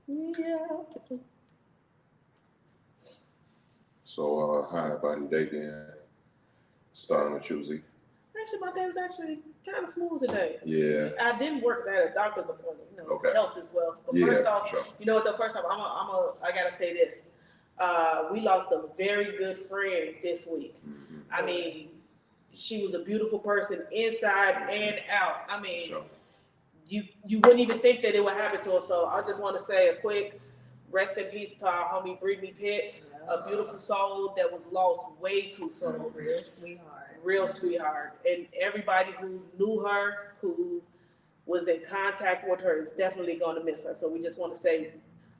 Yeah. So, how about your day been? Starting with you, Z. Actually, my day was actually kind of smooth today. Yeah. I didn't work because I had a doctor's appointment. You know, Okay. health is wealth. But Yeah, first off, sure. you know what? The first off, I gotta say this. We lost a very good friend this week. Mm-hmm. I mean, she was a beautiful person inside and out. I mean, Sure. you wouldn't even think that it would happen to her. So I just want to say a quick rest in peace to our homie Brittany Pitts, a beautiful soul that was lost way too soon. Real sweetheart. Real sweetheart. And everybody who knew her, who was in contact with her, is definitely going to miss her. So we just want to say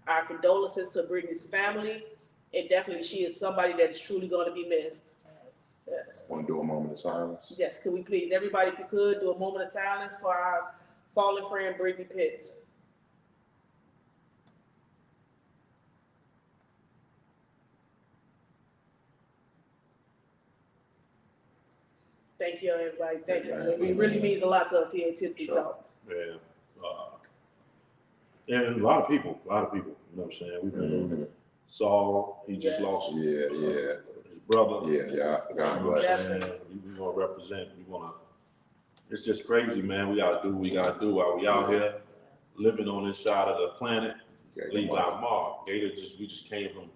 our condolences to Brittany's family. And definitely she is somebody that is truly going to be missed. Yes. Want to do a moment of silence? Yes, could we please, everybody, if you could, do a moment of silence for our fallen friend, Brittany Pitts. Thank you, everybody. Thank you. It really means a lot to us here at Tipzee Talk. Yeah. And a lot of people, you know what I'm saying? We've been Saul, he just lost Yeah. his brother. Yeah. God bless. We want to represent, it's just crazy, man. We got to do what we got to do while we out here living on this side of the planet. Leave our mark. We just came from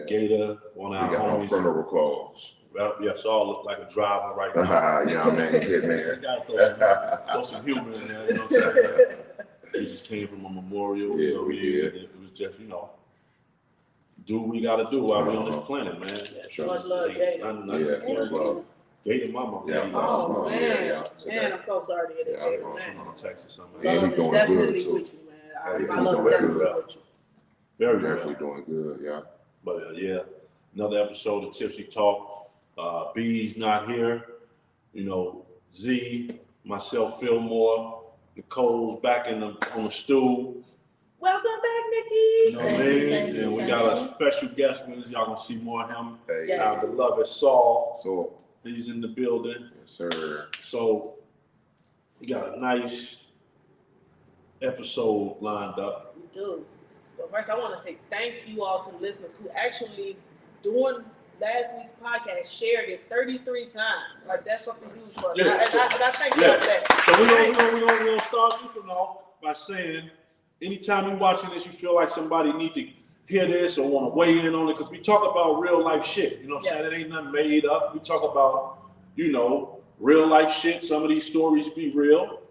Gator, one of our homies. We got funeral clothes. Well, yeah, Saul looked like a driver right now. Yeah, man, kid, man. You gotta throw some humor in there, you know what I'm saying? We just came from a memorial, it was just, do what we gotta do while we on this planet, man. Sure. Much love, Gator. Much love. Gator mama. Man, I'm so sorry to hear that, Gator, man. I'm in Texas, love is definitely with you, man. I love definitely with you. Definitely doing good, yeah. But another episode of Tipsy Talk. B's not here. Z, myself, Fillmore, Nicole's back on the stool. Welcome back, Nikki. You know what I mean? And we got a special guest with us. Y'all gonna see more of him. Our beloved Saul. He's in the building. Yes, sir. So we got a nice episode lined up. We do. But first, I want to say thank you all to the listeners who actually, during last week's podcast, shared it 33 times. Like, that's something huge for us. And I thank you for that. So we're gonna start this one off by saying, anytime you're watching this, you feel like somebody need to hear this or want to weigh in on it, because we talk about real life shit. You know what I'm saying? It ain't nothing made up. We talk about, real life shit. Some of these stories be real.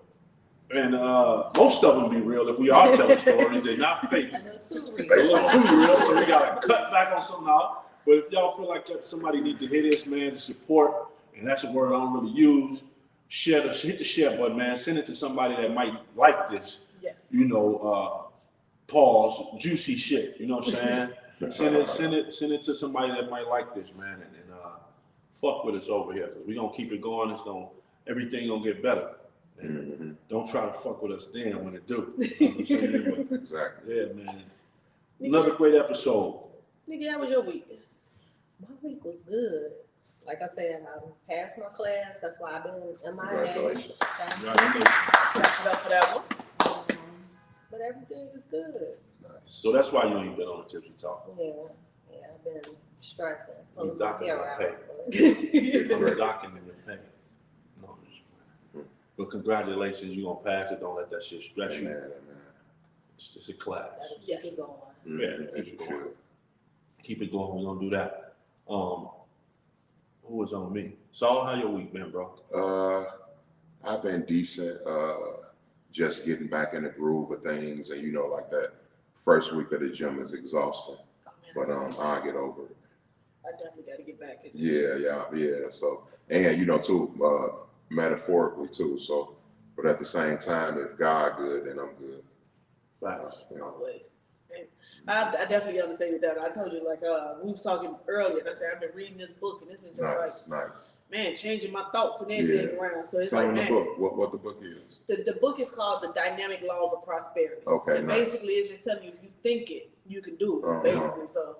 And most of them be real. If we are telling stories, they're not fake. A little too real. A little too real, so we got to cut back on something out. But if y'all feel like somebody need to hear this, man, to support, and that's a word I don't really use, hit the share button, man. Send it to somebody that might like this. Yes. Pause, juicy shit. You know what I'm saying? Send it to somebody that might like this, man, and fuck with us over here, because we're gonna keep it going. Everything gonna get better. And don't try to fuck with us then when it do. You know what I'm saying? Exactly. Yeah, man. Another great episode. Nikki, how was your week? My week was good. Like I said, I passed my class. That's why I've been in my Congratulations. Congratulations. Clap it up for that one. But everything is good. Nice. So that's why you ain't been on the Tipsy Talk. Yeah, I've been stressing. You Pulling my docking hair your out. pay. You're docking in your pay. No, but congratulations, you're going to pass it. Don't let that shit stress you. Man. It's just a class. Keep it going. Yeah, keep it going. We're going to do that. Who was on me? Saul, how your week been, bro? I've been decent. Just getting back in the groove of things, and like that first week of the gym is exhausting. But I'll get over it. I definitely got to get back in. Yeah. So, and too, metaphorically too. So, but at the same time, if God good, then I'm good. Facts. I definitely understand with that. I told you, like, we was talking earlier, and I said I've been reading this book, and it's been just nice. Man, changing my thoughts and everything around. So it's Tell like, the man, book. What the book is? The book is called The Dynamic Laws of Prosperity. Okay, and basically it's just telling you, if you think it, you can do it. Basically, so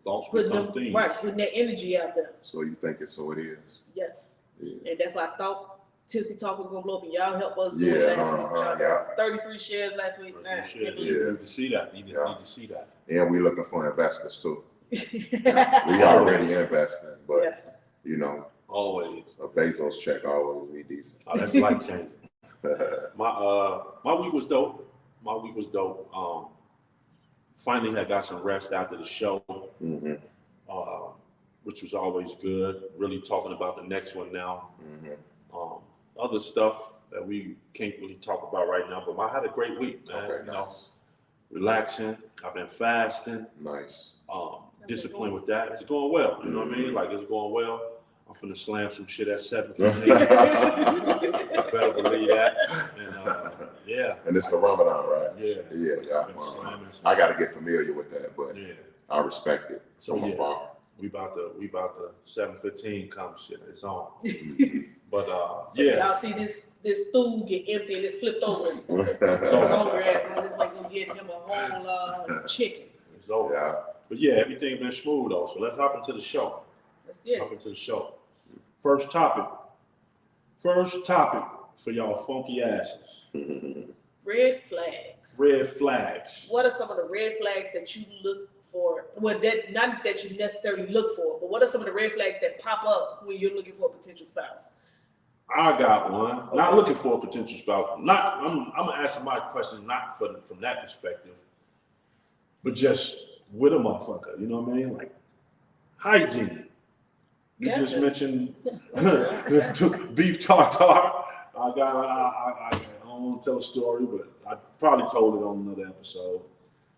putting that energy out there. So you think it, so it is. Yes. Yeah. And that's why thought Tipsy Talk was gonna blow up, and y'all helped us do Yeah, it last week. Y'all yeah. 33 shares last week. Nah, Yeah, can't you believe need to see that. You need to see that. And we looking for investors too. it. We already investing, but Yeah. you know, Always. a Bezos check always be decent. Oh, that's life changing. My week was dope. Finally had got some rest after the show, Mm-hmm. which was always good. Really talking about the next one now. Mm-hmm. Other stuff that we can't really talk about right now, but I had a great week, man. Okay, You know, nice. relaxing. I've been fasting. Nice. Disciplined with that. It's going well. You know what I mean? Like, it's going well. I'm finna slam some shit at 7:15. You better believe that. And yeah. And it's the Ramadan, right? Yeah. Yeah. Been slamming some I got to shit. get familiar with that, but Yeah. I respect it from afar. We about to 7:15 come shit. It's on. But So y'all see this stool get empty and it's flipped over. Hungry ass man, this like gonna get him a whole chicken. It's over. Yeah. But yeah, everything been smooth though. So let's hop into the show. Let's get Hop it. into the show. First topic for y'all funky asses. Red flags. Red flags. What are some of the red flags that you look for? Well, that not that you necessarily look for, but what are some of the red flags that pop up when you're looking for a potential spouse? I got one. Not looking for a potential spouse. I'm gonna answer my question not from that perspective, but just with a motherfucker. You know what I mean? Like hygiene. You just mentioned beef tartare. I don't want to tell a story, but I probably told it on another episode.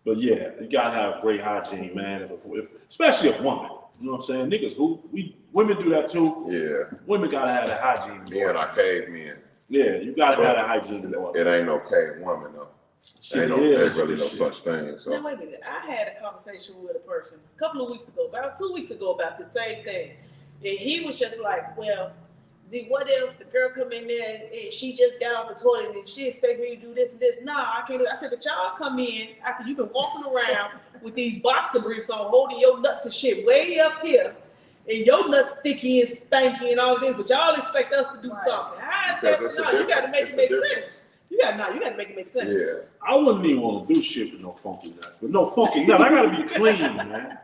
But yeah, you gotta have great hygiene, man. If especially a woman, you know what I'm saying? Niggas, women do that too. Yeah. Women gotta have that hygiene. Men are cavemen. Yeah, you gotta have that hygiene. It ain't no cave woman though. Shit Ain't is really no this such thing. Now, So wait a minute. I had a conversation with a person a couple of weeks ago, about 2 weeks ago, about the same thing. And he was just like, well, Z, what if the girl come in there and she just got off the toilet and she expect me to do this and this? Nah, I can't do it. I said, but y'all come in after you've been walking around with these boxer briefs on, holding your nuts and shit way up here, and your nuts sticky and stanky and all this, but y'all expect us to do something. How is that? No, you gotta make it make sense. You gotta make it make sense. yeah. I wouldn't even want to do shit with no funky nut. With no funky nut, I gotta be clean, man.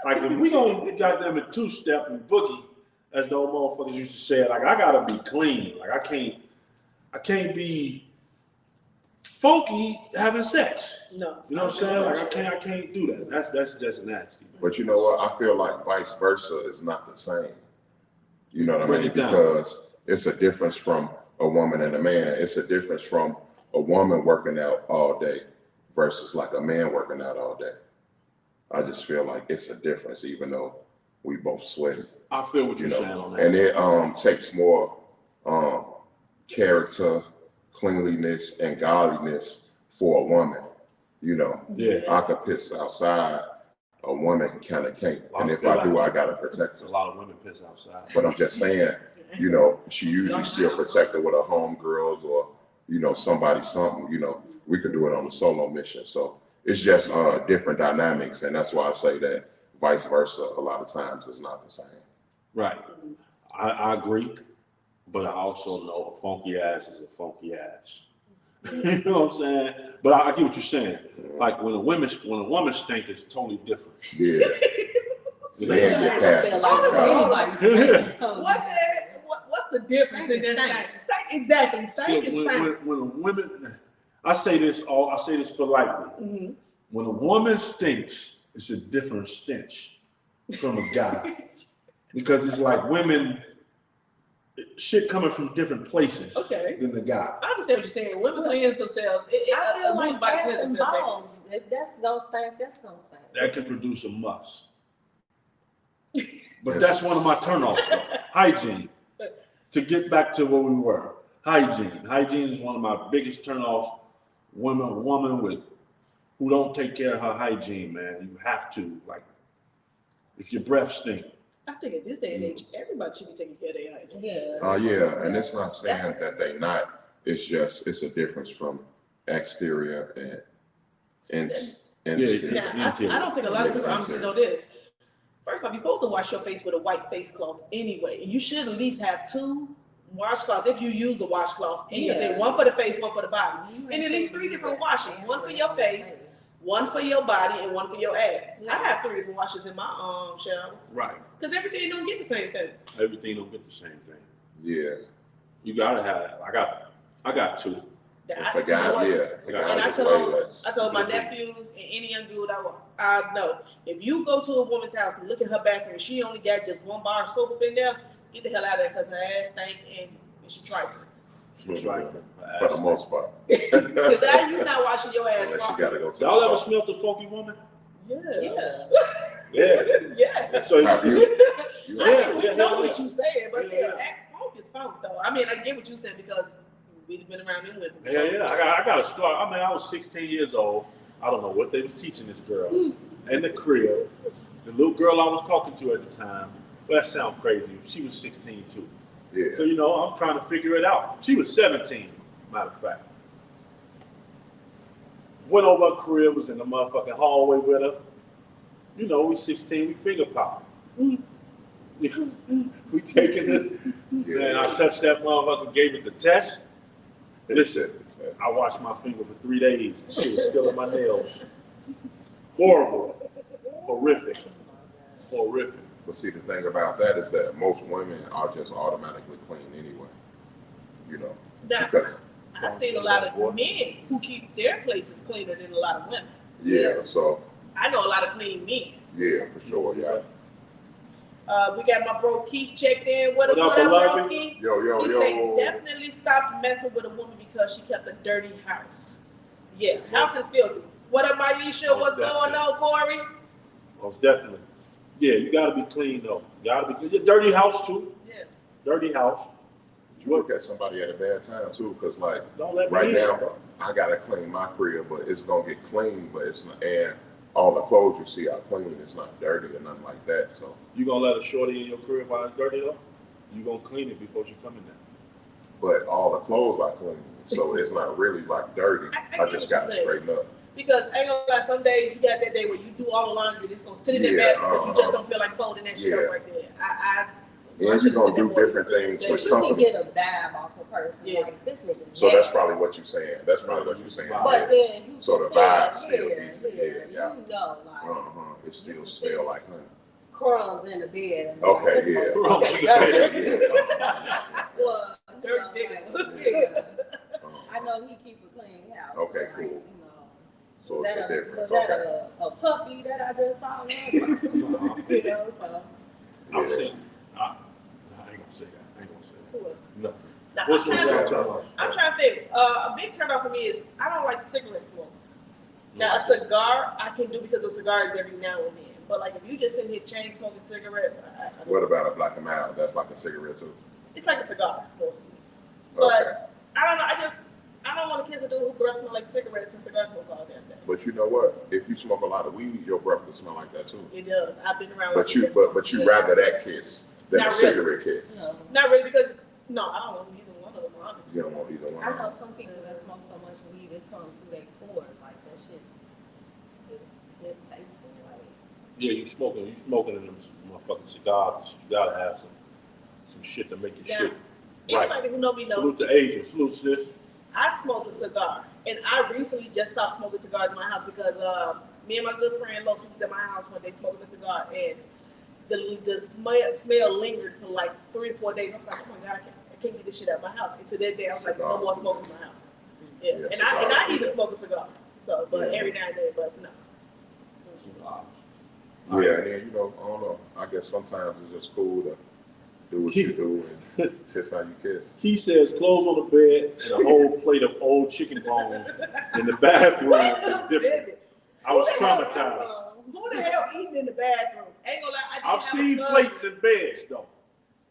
Like if we gonna goddamn it two-step and boogie, as the old motherfuckers used to say, like I gotta be clean. Like I can't be funky having sex. No. You know what I'm saying? Like I can't do that. That's just nasty. Man. But you know what? I feel like vice versa is not the same. You know what I Break mean? it down. Because it's a difference from a woman and a man. It's a difference from a woman working out all day versus like a man working out all day. I just feel like it's a difference, even though we both sweat. I feel what you're You know, saying on that. and it takes more character, cleanliness, and godliness for a woman. You know, Yeah. I could piss outside, a woman kind of can't. And if I do, I gotta protect There's her. a lot of women piss outside. But I'm just saying, you know, she usually still protected with her homegirls or, you know, something, you know, we could do it on a solo mission. So it's just different dynamics. And that's why I say that vice versa, a lot of times is not the same. Right. I agree, but I also know a funky ass is a funky ass. You know what I'm saying? But I get what you're saying. Like when a woman stink, it's totally different. Yeah. You They know? ain't get past feel it. like anybody's saying something. What's the difference in that stank? Stank, exactly. Stank is stank. When a woman, I say this politely. Mm-hmm. When a woman stinks, it's a different stench from a guy. Because it's like women, shit coming from different places than the guy. I understand what you're saying. Women cleanse themselves. I feel like woman's body ass cleanses and itself. balls. If that's gonna stink, that's gonna stink. That can produce a muss. But that's one of my turnoffs, though. Hygiene. To get back to where we were, hygiene. Hygiene is one of my biggest turnoffs. A woman who don't take care of her hygiene, man. You have to. Like, if your breath stinks. I think at this day and age, everybody should be taking care of their hygiene. Yeah. Yeah, and it's not saying that they not. It's just it's a difference from exterior and interior. Now, I don't think a lot of people honestly know this. First off, you're supposed to wash your face with a white face cloth anyway. And you should at least have two washcloths, if you use a washcloth, and you Yeah. think one for the face, one for the body, You and at least 3 use different that washes, one for answering your on the face, one for your body, and one for your ass. Yeah. I have 3 different washes in my shower Right. because everything don't get the same thing. Everything don't get the same thing. Yeah. You gotta have. I got 2. And for guys, yeah. For And guys, I it's way less. told my Good. nephews and any young dude I know, if you go to a woman's house and look at her bathroom and she only got just 1 bar of soap up in there, get the hell out of there because her ass stank and she trifling. She's right. For the most part. Because now you not washing your ass Unless you properly. gotta go to the Y'all ever store. smelled the funky woman? Yeah. Yeah. Yeah. Yeah. So Have it's, you? You I have. mean, we know what you saying, but Yeah, still, yeah. funk is funk though. I mean, I get what you saying because we've been around them with. yeah. I got a story. I mean, I was 16 years old. I don't know what they was teaching this girl in the crib. The little girl I was talking to at the time. Well, that sounds crazy. She was 16 too. Yeah. So, I'm trying to figure it out. She was 17, matter of fact. Went over her crib, was in the motherfucking hallway with her. We 16, we finger pop. We taking this. Man, I touched that motherfucker, gave it the test. Listen, I washed my finger for 3 days. The shit was still in my nails. Horrible. Horrific. But see, the thing about that is that most women are just automatically clean anyway. Now, Because I've seen a lot of men who keep their places cleaner than a lot of women. yeah, so I know a lot of clean men. yeah, for sure, yeah. We got my bro Keith checked in. What up, What up, broski? Yo, He said definitely stop messing with a woman because she kept a dirty house. Yeah, house is filthy. What up, Maisha? What's going on, Corey? Most definitely. Yeah, you gotta be clean though. You gotta be clean. Your dirty house too. Yeah. Dirty house. You look at somebody at a bad time too, because like Don't let me right in, now, bro. I gotta clean my crib, but it's gonna get clean, but it's not, and all the clothes you see are clean. It's not dirty or nothing like that. So, You gonna let a shorty in your crib while it's dirty though? You gonna clean it before she come in there. but all the clothes are clean, so it's not really like dirty. I I just gotta straighten up. Because I ain't gonna lie, some days you got that day where you do all the laundry, it's gonna sit in the basket, but you just don't feel like folding that shit up right there. And you're gonna do different things But with you can company. get a vibe off a person Yeah. like this nigga. So that's nasty. probably what you're saying. That's probably what you're saying. But then you So can the tell, vibe still yeah, decent. Yeah. you know, like It still smell like honey. crumbs in the bed. And Okay, like, this yeah. Crumbs in the motherfucker- Well, Dirt you digger. know, like, yeah. I know he keep a clean house. Okay, but, cool. like, you know, So was it's a that difference. Was that Okay. a puppy that I just saw? You know, so. I've Yeah. seen. I ain't gonna say that. I ain't gonna say that. No. Now, What's I'm one trying to- sound too much? I'm trying to think. A big turn off for me is I don't like cigarette smoke. Now, a cigar I can do because a cigar is every now and then. But like if you just sitting here chain smoking cigarettes, I don't What about a black and mild? That's like a cigarette too. it's like a cigar mostly. Okay. But I don't know. I don't want to kiss a dude who breath smell like cigarettes and cigar smoke all damn day. But you know what? If you smoke a lot of weed, your breath can smell like that too. It does. I've been around. But you Yeah. rather that kiss than Not a really. cigarette kiss. No. Not really because no, I don't want either one of them. Obviously. You don't want either one. I know some people that smoke so much weed it comes through their pores, like that shit is distasteful. Like, Yeah, you smoking in them motherfucking cigars. You gotta have some shit to make your Now, shit right. Anybody who know me knows Salute the agents. Salute sis. I smoke a cigar, and I recently just stopped smoking cigars in my house because me and my good friend Los was at my house one day smoking a cigar, and the smell lingered for like 3 or 4 days. I was like, oh my god, I can't get this shit out of my house. And to that day, I was like, no more smoking in my house. Yeah, Yeah, and I cigars, even yeah. smoke a cigar. So, but Yeah. every now and then, but no. Cigars. Yeah, and then I don't know. I guess sometimes it's just cool to do what you do and kiss how you kiss. He says clothes on the bed and a whole plate of old chicken bones in the bathroom is different. I was traumatized. Who the hell eating in the bathroom? Ain't gonna lie, I did I've have seen a cousin- plates in beds though.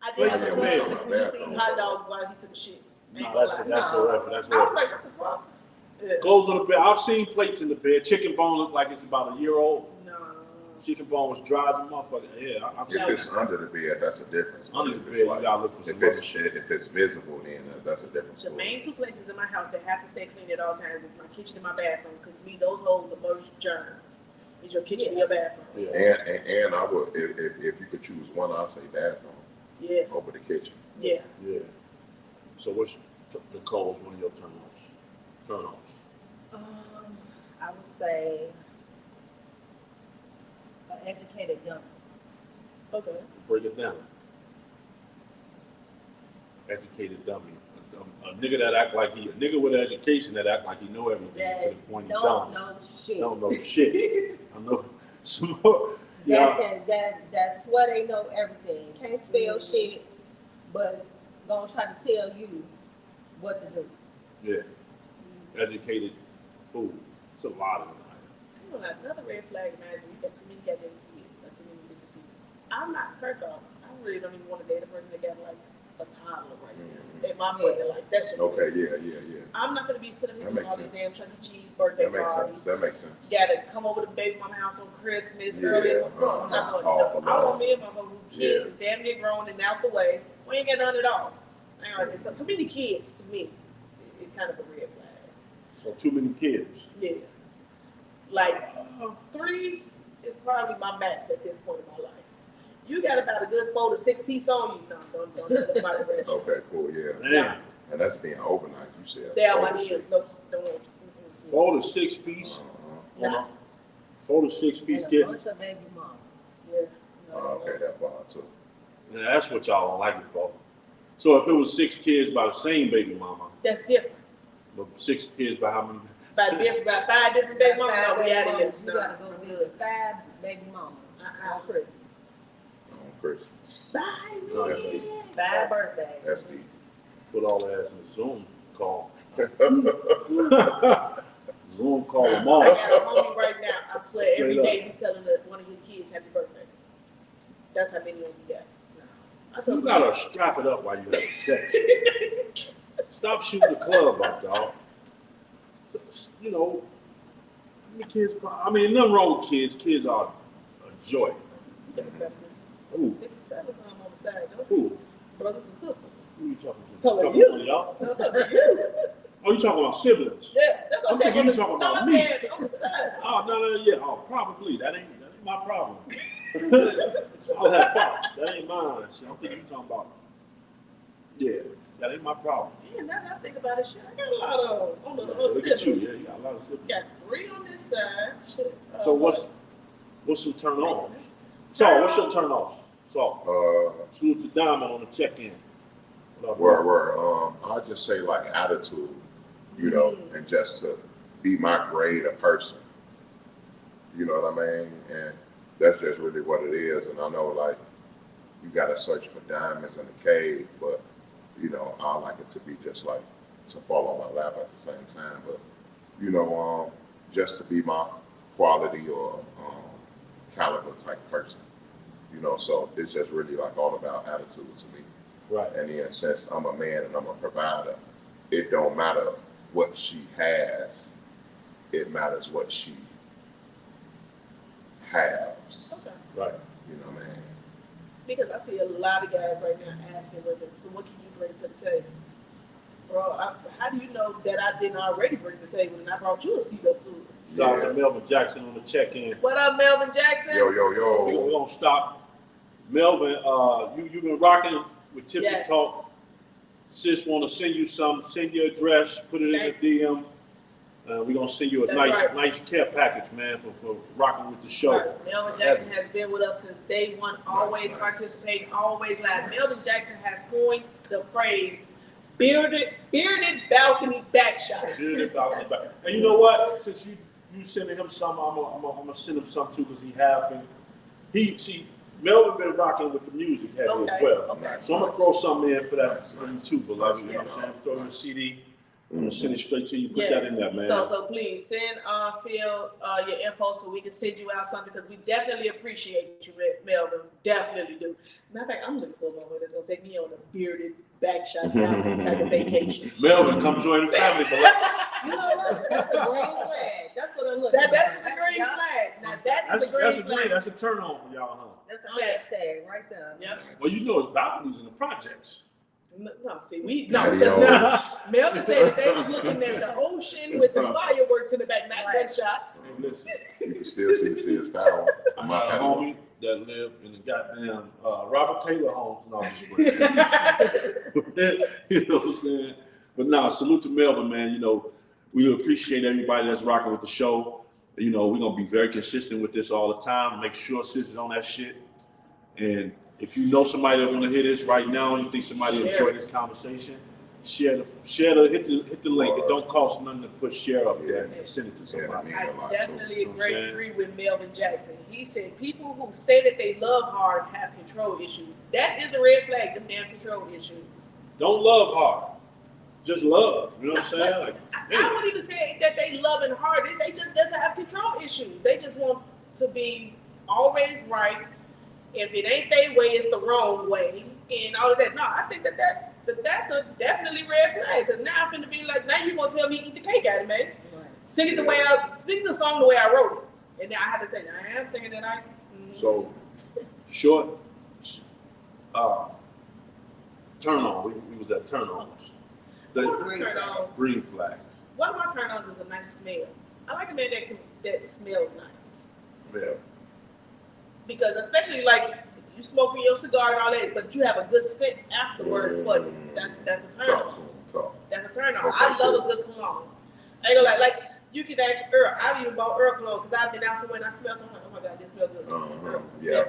I did have a plates in cousin beds. who used to eat hot dogs while he took a shit. Ain't No, gonna that's lie. that's No. horrific. That's I was horrific. like, what the fuck? Yeah. Clothes on the bed. I've seen plates in the bed. Chicken bone look like it's about a year old. No. Chicken bone was dry as a motherfucker. Yeah, I've seen If it. it's under the bed, that's a difference. Under the If bed, it's you gotta look for some other shit. if it's visible, then that's a difference. The main 2 places in my house that have to stay clean at all times is my kitchen and my bathroom. Because to me, those hold the most germs. Is your kitchen and your bathroom. Yeah. And I would if you could choose one, I'd say bathroom Yeah, over the kitchen. yeah. Yeah. So what's Nicole's one of your turn-offs? I would say an educated dummy. Okay. Break it down. Educated dummy. A nigga that act like a nigga with an education that act like he know everything to the point he Don't don't. know shit. Don't know shit. I know some more. Yeah. That swear they know everything. Can't spell shit, but gonna try to tell you what to do. Yeah. Educated fool. It's a lot of them. You know, another red flag is when you got too many goddamn kids, got too many different people. I'm not, first off, I really don't even want to date a person that got like a toddler right now. At my point, like, that's just Okay, me. yeah. I'm not going to be sitting here That doing makes all these sense. damn Chuck E. Cheese birthday That makes parties. sense. That makes sense. You got to come over to baby mama house on Christmas, Yeah, early in the morning. I'm not doing awful, nothing. I want man. me and my mother who kids is damn near grown and out the way. We ain't got none at all. I ain't gonna say so. Too many kids to me, it's kind of a red flag. So too many kids. Yeah. Like 3 is probably my max at this point in my life. You got about a good 4 to 6 piece on you. No, don't let nobody rest. Okay, cool, yeah. Damn. And that's being overnight, you said. Stay out my Overnight. heels. No, don't want you. 4 to 6 piece. Uh-huh. Nah. 4 to 6 piece And a kid. bunch of baby mamas. Yeah. Okay, that bar too. Yeah, that's what y'all don't like it for. So if it was 6 kids by the same baby mama, That's different. but 6 kids by how many? About 5 different baby mamas, no, we out of here. You gotta go visit 5 baby mamas on Christmas. On Christmas. Bye, No, that's man. deep. 5 birthdays. That's deep. Put all the ass in the Zoom call. Zoom call them I all. got a homie right now. I swear every Straight up. day he telling one of his kids happy birthday. That's how many of them he got. I You told him, gotta strap it up while you have sex. Stop shooting the club up, dog. You know, how many kids? I mean, nothing wrong with kids. Kids are a joy. you got about Ooh. 6 or 7 of them on the side, don't you? Who? Brothers and sisters. Who you talking to? Telling Talking you. to y'all? No, I'm talking to you. Oh, you talking about siblings? Yeah, that's what I'm I'm saying. thinking you talking about I me. said on the side. Oh, no, yeah. Oh, probably. That ain't my problem. I'll have problems. That ain't mine. Shit, I'm thinking you talking about. Yeah, that ain't my problem. Yeah, now that I think about it, shit, I got a lot of on the Look at you. siblings. Yeah, you got a lot of siblings. Got 3 on this side. Shit. So what's some turn-ons? So what's your turn-offs? So salute to Diamond on the check-in. Where I just say like attitude, you know, and just to be my grade of person. You know what I mean? And that's just really what it is. And I know like you gotta search for diamonds in the cave, but you know, I like it to be just like to fall on my lap at the same time. But you know, just to be my quality or caliber type person. You know, so it's just really like all about attitude to me. Right. And then since I'm a man and I'm a provider, it don't matter what she has, it matters what she has. Okay. Right. You know what I mean? Because I see a lot of guys right now asking women, so what can you bring to the table? Bro, how do you know that I didn't already bring to the table and I brought you a seat up to it? Shout out to Melvin Jackson on the check-in. What up, Melvin Jackson? Yo, We're gonna stop. Melvin, you've been rocking with Tipzee Yes. Talk. Sis want to send you something. Send your address. Put it in the DM. We're gonna send you a That's nice care package, man, for rocking with the show. Right. Melvin Jackson has been with us since day one, always participating, always live. Melvin Jackson has coined the phrase bearded balcony back shots. Good about it. And you know what? Since you sending him something, I'm gonna send him something too, because Melvin been rocking with the music heavy as well. Okay. So I'm gonna throw something in for that for you too, beloved. You know what I'm saying? Throw in a CD. I'm gonna send it straight to you. Put that in there, man. So please send Phil your info so we can send you out something, because we definitely appreciate you, Melvin. Definitely do. Matter of fact, I'm looking for a moment that's gonna take me on a bearded back shot type of vacation. Melvin, come join the family, beloved. You know what? That's a green flag. That's what I'm looking for. That is a green flag. Now that is a green flag. That's a turn on for y'all, huh? That's a hashtag right there. Yep. Well, you know it's balconies in the projects. No, see, Patio. Melvin said that they was looking at the ocean with the fireworks in the back, not gunshots. Hey, listen, You can still see his style. I got a homie. that live in the goddamn Robert Taylor home. No, I'm just playing. You know what I'm saying? But nah, salute to Melvin, man. You know, we appreciate everybody that's rocking with the show. You know, we're gonna be very consistent with this all the time. Make sure sis is on that shit. And if you know somebody that wanna hear this right now, you think somebody enjoy this conversation, hit the link. It don't cost nothing to put share up there and send it to somebody. I definitely agree with Melvin Jackson. He said people who say that they love hard have control issues. That is a red flag, them damn control issues. Don't love hard. Just love. You know what I'm saying? Like, I wouldn't even say that they love and hard. They just have control issues. They just want to be always right. If it ain't their way, it's the wrong way, and all of that. No, I think that's a definitely red flag. Because now I'm finna be like, now you gonna tell me eat the cake out of me, sing it sing the song the way I wrote it, and then I have to say, I am singing tonight. So, short, turn on. We was at turn on. Green flags. One of my turn ons is a nice smell. I like a man that smells nice. Yeah. Because especially like if you smoking your cigar and all that, but you have a good scent afterwards, that's a turn on. That's a turn on. Okay, I love a good cologne. I ain't gonna like you can ask Earl. I've even bought Earl cologne because I've been out somewhere and I smell something. Oh my god, this smells good. Yeah.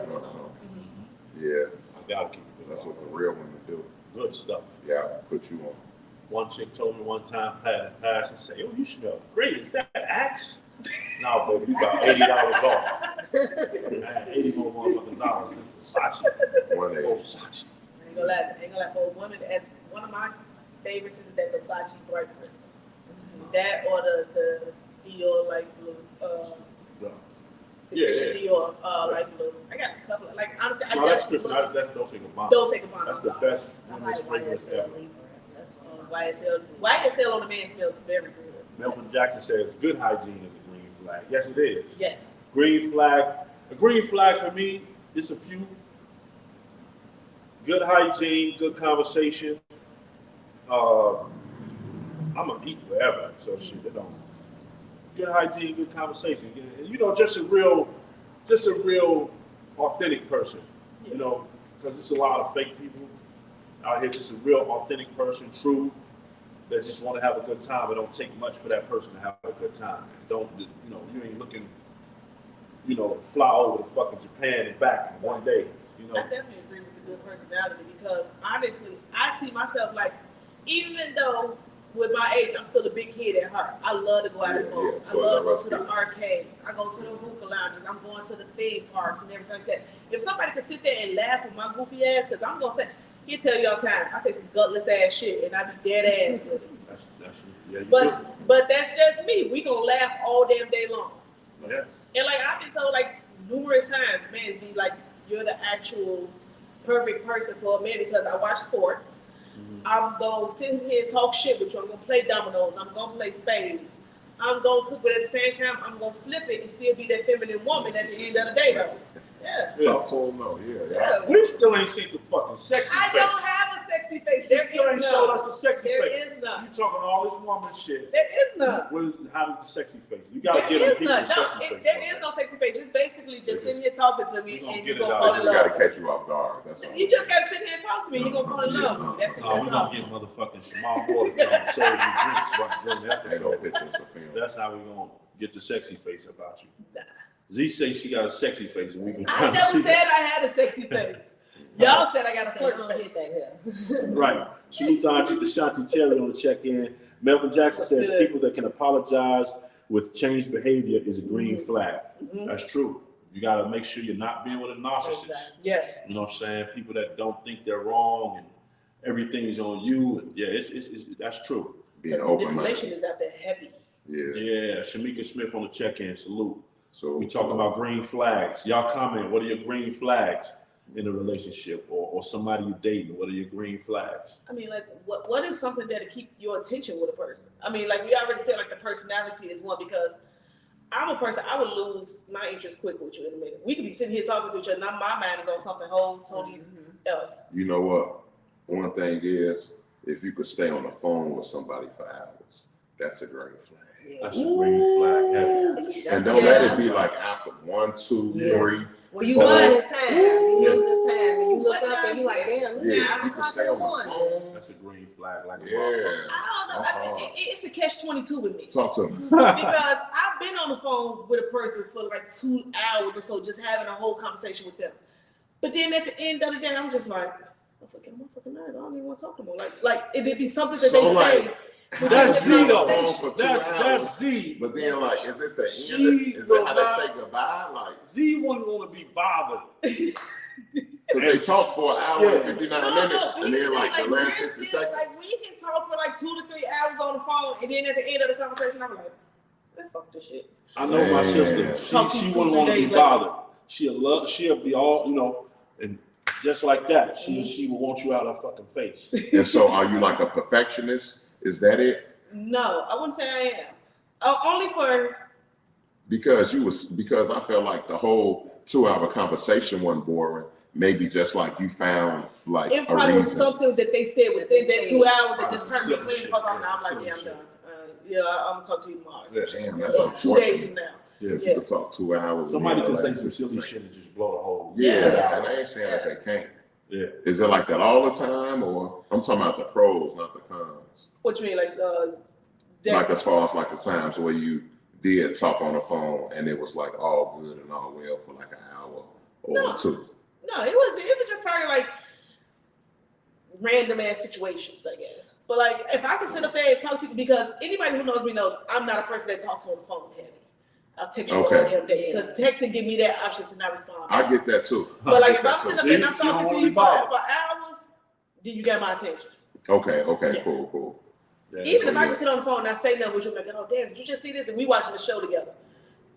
Yeah. I gotta keep it. That's what the real women do. Good stuff. Yeah, put you on. One chick told me one time, pass and say, "Oh, you smell great. Is that Axe?" No, baby, you got $80 off. Man, 80 more motherfucking dollars. Versace. Versace. I ain't gonna lie. For a woman, as one of my favorites is that Versace bright crystal. That or the Dior like blue. Dior like blue. I got a couple. Like honestly, that's crystal. That's Dolce & Gabbana. Dolce & Gabbana. That's the best women's fragrance ever. YSL on the man smells very good. Melvin Jackson says good hygiene is a green flag. Yes, it is. Yes. Green flag. A green flag for me is a few. Good hygiene, good conversation. I'm gonna eat wherever, so shit. They don't. Good hygiene, good conversation. You know, just a real authentic person. Yeah. You know, because it's a lot of fake people out here. Just a real authentic person, true, that just want to have a good time. It don't take much for that person to have a good time. Don't, you know, you ain't looking, you know, fly over to fucking Japan and back in one day. You know. I definitely agree with the good personality because honestly, I see myself like, even though with my age, I'm still a big kid at heart. I love to go out and go. I love to go to the arcades. I go to the hookah lounges. I'm going to the theme parks and everything like that. If somebody could sit there and laugh with my goofy ass, because I'm going to say, he'll tell you all the time, I say some gutless ass shit and I be dead ass with it. Yeah, but that's just me. We gonna laugh all damn day long. Yeah. And like I've been told like numerous times, man, Z, like you're the actual perfect person for a man because I watch sports. I'm gonna sit here and talk shit with you. I'm gonna play dominoes. I'm gonna play spades. I'm gonna cook, but at the same time, I'm gonna flip it and still be that feminine woman at the end of the day, though. Yeah. Talk to him, no, yeah. We still ain't seen the fucking sexy face. I don't have a sexy face. You There still ain't is showed none. us the sexy There face. is none. You talking all this woman shit. There is none. How does the sexy face? You gotta There give them is people none. the No, sexy face. there is no sexy face. It's basically just sitting here talking to me We gonna and get you're it gonna out. fall I in just gotta love. catch you off guard. That's all. You just gotta sit here and talk to me. You're gonna fall in love. That's it. No, we That's gonna all. get motherfucking small water come serve you drinks right during the Ain't no episode. pictures of film. That's how we gonna get the sexy face about you. Nah. Z say she got a sexy face, and we've been I trying to never see said that. I had a sexy face. Y'all said I got a So flirty don't hit face. that here. Right. Salute to Auntie Deshanti Terry on the check-in. Melvin Jackson says Good. people that can apologize with changed behavior is a green flag. That's true. You got to make sure you're not being with a narcissist. Yes. You know what I'm saying? People that don't think they're wrong and everything's on you. And yeah, it's that's true. Being open Manipulation minded. is out there heavy. Yeah. Yeah, Shamika Smith on the check-in. Salute. So We talking about green flags. Y'all comment. What are your green flags in a relationship or somebody you dating? What are your green flags? I mean, like, what is something that'll keep your attention with a person? I mean, like we already said, like the personality is one because I'm a person, I would lose my interest quick with you in a minute. We could be sitting here talking to each other, now my mind is on something whole totally else. you know what? One thing is, if you could stay on the phone with somebody for hours, that's a green flag. That's a green flag. Yeah. And don't let it be like after 1, 2, 3. Well, you losing time. You losing time, and you look up and you like, damn, this is Yeah, 5 you can o'clock stay in the on the morning. phone. That's a green flag, like a Yeah. motherfucker. I don't know. That's hard. It's a catch-22 with me. Talk to me. Because I've been on the phone with a person for like 2 hours or so, just having a whole conversation with them. But then at the end of the day, I'm just like, I'm fucking nerd. I don't even want to talk to them. Like it'd be something that So, they like, say. That's Z though. For 2 hours. That's Z. But then, like, is it the end? She Is will it how they not- say goodbye? Like, Z wouldn't want to be bothered. because they talk for an hour and 59 minutes, and then, like, the last 60 seconds. Like, we can talk for like 2 to 3 hours on the phone, and then at the end of the conversation, I'm like, man, fuck this shit. I know my sister. Talk to She you 2, wouldn't 3 want to be days later. bothered. She'll be all, and just like that. She will want you out of her fucking face. And so, are you like a perfectionist? Is that it? No, I wouldn't say I am. Only for Because I felt like the whole 2-hour conversation wasn't boring. Maybe just like you found like it a probably was reason. something that they said within that 2 hours that just turned me Silly completely shit, fuck off. yeah, Now I'm like, silly yeah, I'm shit. done. Yeah, I'm gonna talk to you tomorrow. Yeah. Damn, that's Or 2 days from unfortunate. now. Yeah. If you could talk 2 hours. Somebody and can then say like some 60 silly seconds. shit and just blow the whole. Yeah, and I ain't saying that they can't. Yeah. Is it like that all the time, or I'm talking about the pros, not the cons? What you mean, like Like as far as like the times where you did talk on the phone and it was like all good and all well for like an hour or No. 2. No, it was just probably like random ass situations, I guess. But like, if I can sit up there and talk to you, because anybody who knows me knows I'm not a person that talks on the phone heavy. I'll text you all Okay. damn day because texting give me that option to not respond. I get that too. But like, I if get I'm that sitting too. up there and I'm See, you talking don't to wanna you be for bothered. hours, then you got my attention. Okay, Yeah. cool. Yeah. Even if I yeah. can sit on the phone and I say nothing, which you're like, oh damn, did you just see this? And we watching the show together.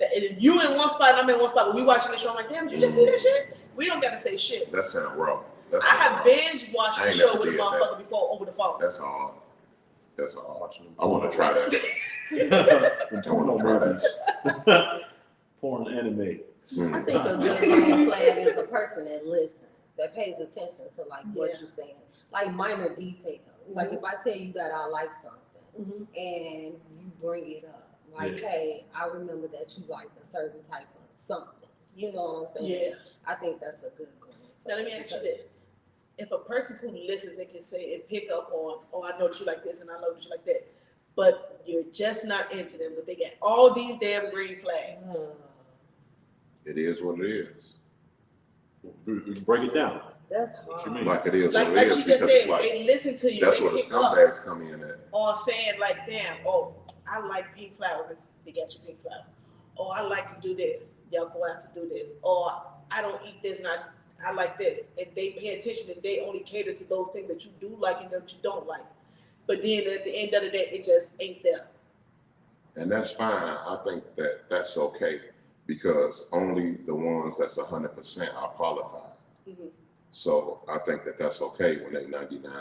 And you in one spot and I'm in one spot, but we watching the show. I'm like, damn, did you just see that shit? We don't got to say shit. That sound wrong. That I sound have wrong. binge watched I the ain't show never with a did that. motherfucker before over the phone. That's hard. That's hard. Watching them I want to try that. Porno Try that. movies. Porn anime. I think a good green flag is a person that listens, that pays attention to like what Yeah. you're saying, like minor details. Like if I tell you that I like something Mhm. and you bring it up, like, Yeah. hey, I remember that you liked a certain type of something. You know what I'm saying? Yeah. I think that's a good green Now flag. let me ask you this: if a person who listens and can say and pick up on, oh, I know that you like this and I know that you like that, but you're just not into them, but they got all these damn green flags. It is what it is. Break it down. That's What you hard. mean? Like it is Like what it is you just because it's said, like they listen to you. that's they where the pick up scumbags come in at. on saying like, damn, oh, I like pink flowers, and they got you pink flowers. Or I like to do this. Y'all go out to do this. Or I don't eat this and I like this. And they pay attention and they only cater to those things that you do like and that you don't like. But then at the end of the day, it just ain't there. And that's fine. I think that that's okay because only the ones that's 100% are qualified. Mm-hmm. So I think that that's okay when they 99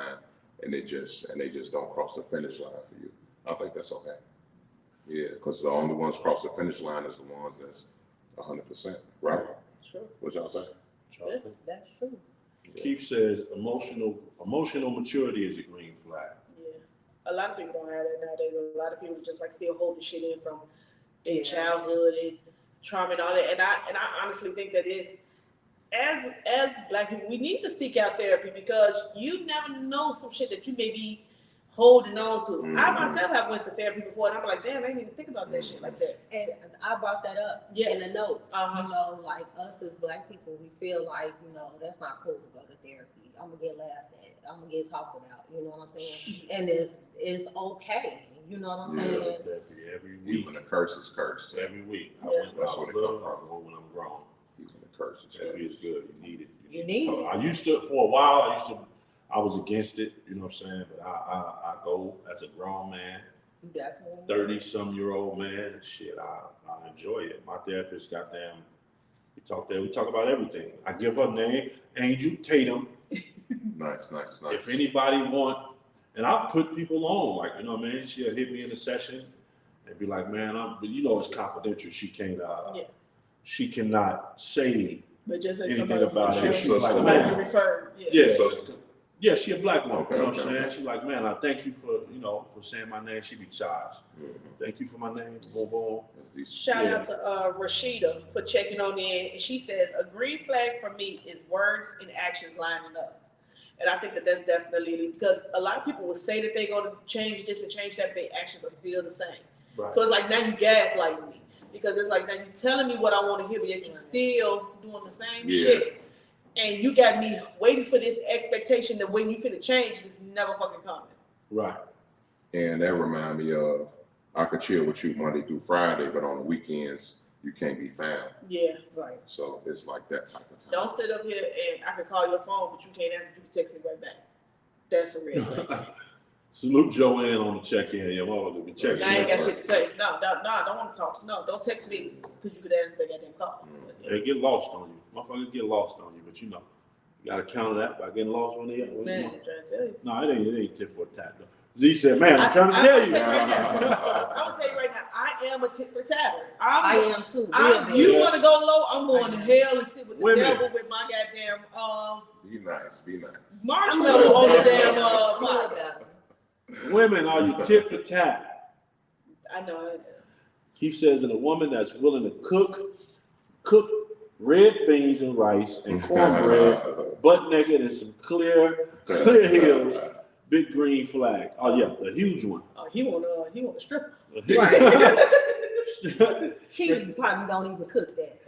and they just don't cross the finish line for you. I think that's okay. Yeah, because the only ones cross the finish line is the ones that's 100%, right? Sure. What y'all say? Charleston. That's true. Keith says emotional maturity is a green flag. Yeah. A lot of people don't have that nowadays. A lot of people just like still holding shit in from their Yeah. childhood and trauma and all that. And I honestly think that is as Black people, we need to seek out therapy because you never know some shit that you may be holding on to. I Mhm. myself have went to therapy before and I'm like, damn, I didn't even think about that shit like that. And I brought that up Yeah. in the notes. Uh-huh. You know, like us as Black people, we feel like, you know, that's not cool to go to therapy. I'm gonna get laughed at. I'm gonna get talked about. You know what I'm saying? And it's okay. You know what I'm Yeah. saying? Therapy every week. Even the curse is cursed. Every week. I Yeah. went That's out what it little, come I from. go when I'm grown. Even the curse is Therapy cursed. is good. You need it. You need to it. talk. I used to, for a while, I was against it, you know what I'm saying? But I go as a grown man, You definitely. 30-some-year-old man, and shit, I enjoy it. My therapist, goddamn, we talk about everything. I give her name, Angel Tatum. Nice. If anybody want, and I put people on, like, you know what I mean? She'll hit me in the session and be like, man, but you know it's confidential. She can't, Yeah. she cannot say But just say anything somebody about it. referred, She's like, somebody man. referred. Yeah, So- Yeah, she a black woman. Okay, You know what okay, I'm saying? okay. She's like, man, I thank you for, for saying my name. She be charged. Thank you for my name. Boom, boom. That's decent. Shout out to Rashida for checking on in. And she says, a green flag for me is words and actions lining up. And I think that that's definitely, because a lot of people will say that they're going to change this and change that, but their actions are still the same. Right. So it's like, now you gaslighting me. Because it's like, now you telling me what I want to hear, but yet you still doing the same shit. And you got me waiting for this expectation that when you finna change, it's never fucking coming. Right. And that remind me of, I could chill with you Monday through Friday, but on the weekends, you can't be found. Yeah. Right. So it's like that type of time. Don't sit up here and I can call your phone, but you can't answer, you can text me right back. That's a real thing. Salute Joanne on the check-in. Yeah, motherfucker be checking. I ain't got shit to say. No, don't want to talk. No, don't text me because you could answer that goddamn call. They get lost on you. Motherfuckers get lost on you, but you gotta counter that by getting lost on the Man, I'm trying to tell you. No, it ain't tit for tat though. Z said, man, I'm trying to tell you. I'm gonna tell you right now, I am a tit for tatter. I am too. You want to go low? I'm going to hell and sit with the Women. devil with my goddamn Be nice. marshmallow on the damn fire. Women, are you tit for tat? I know. He says, and a woman that's willing to cook red beans and rice and cornbread, butt naked and some clear hills, big green flag. Oh yeah, the huge one. Oh, he want a stripper. Right. He probably don't even cook that.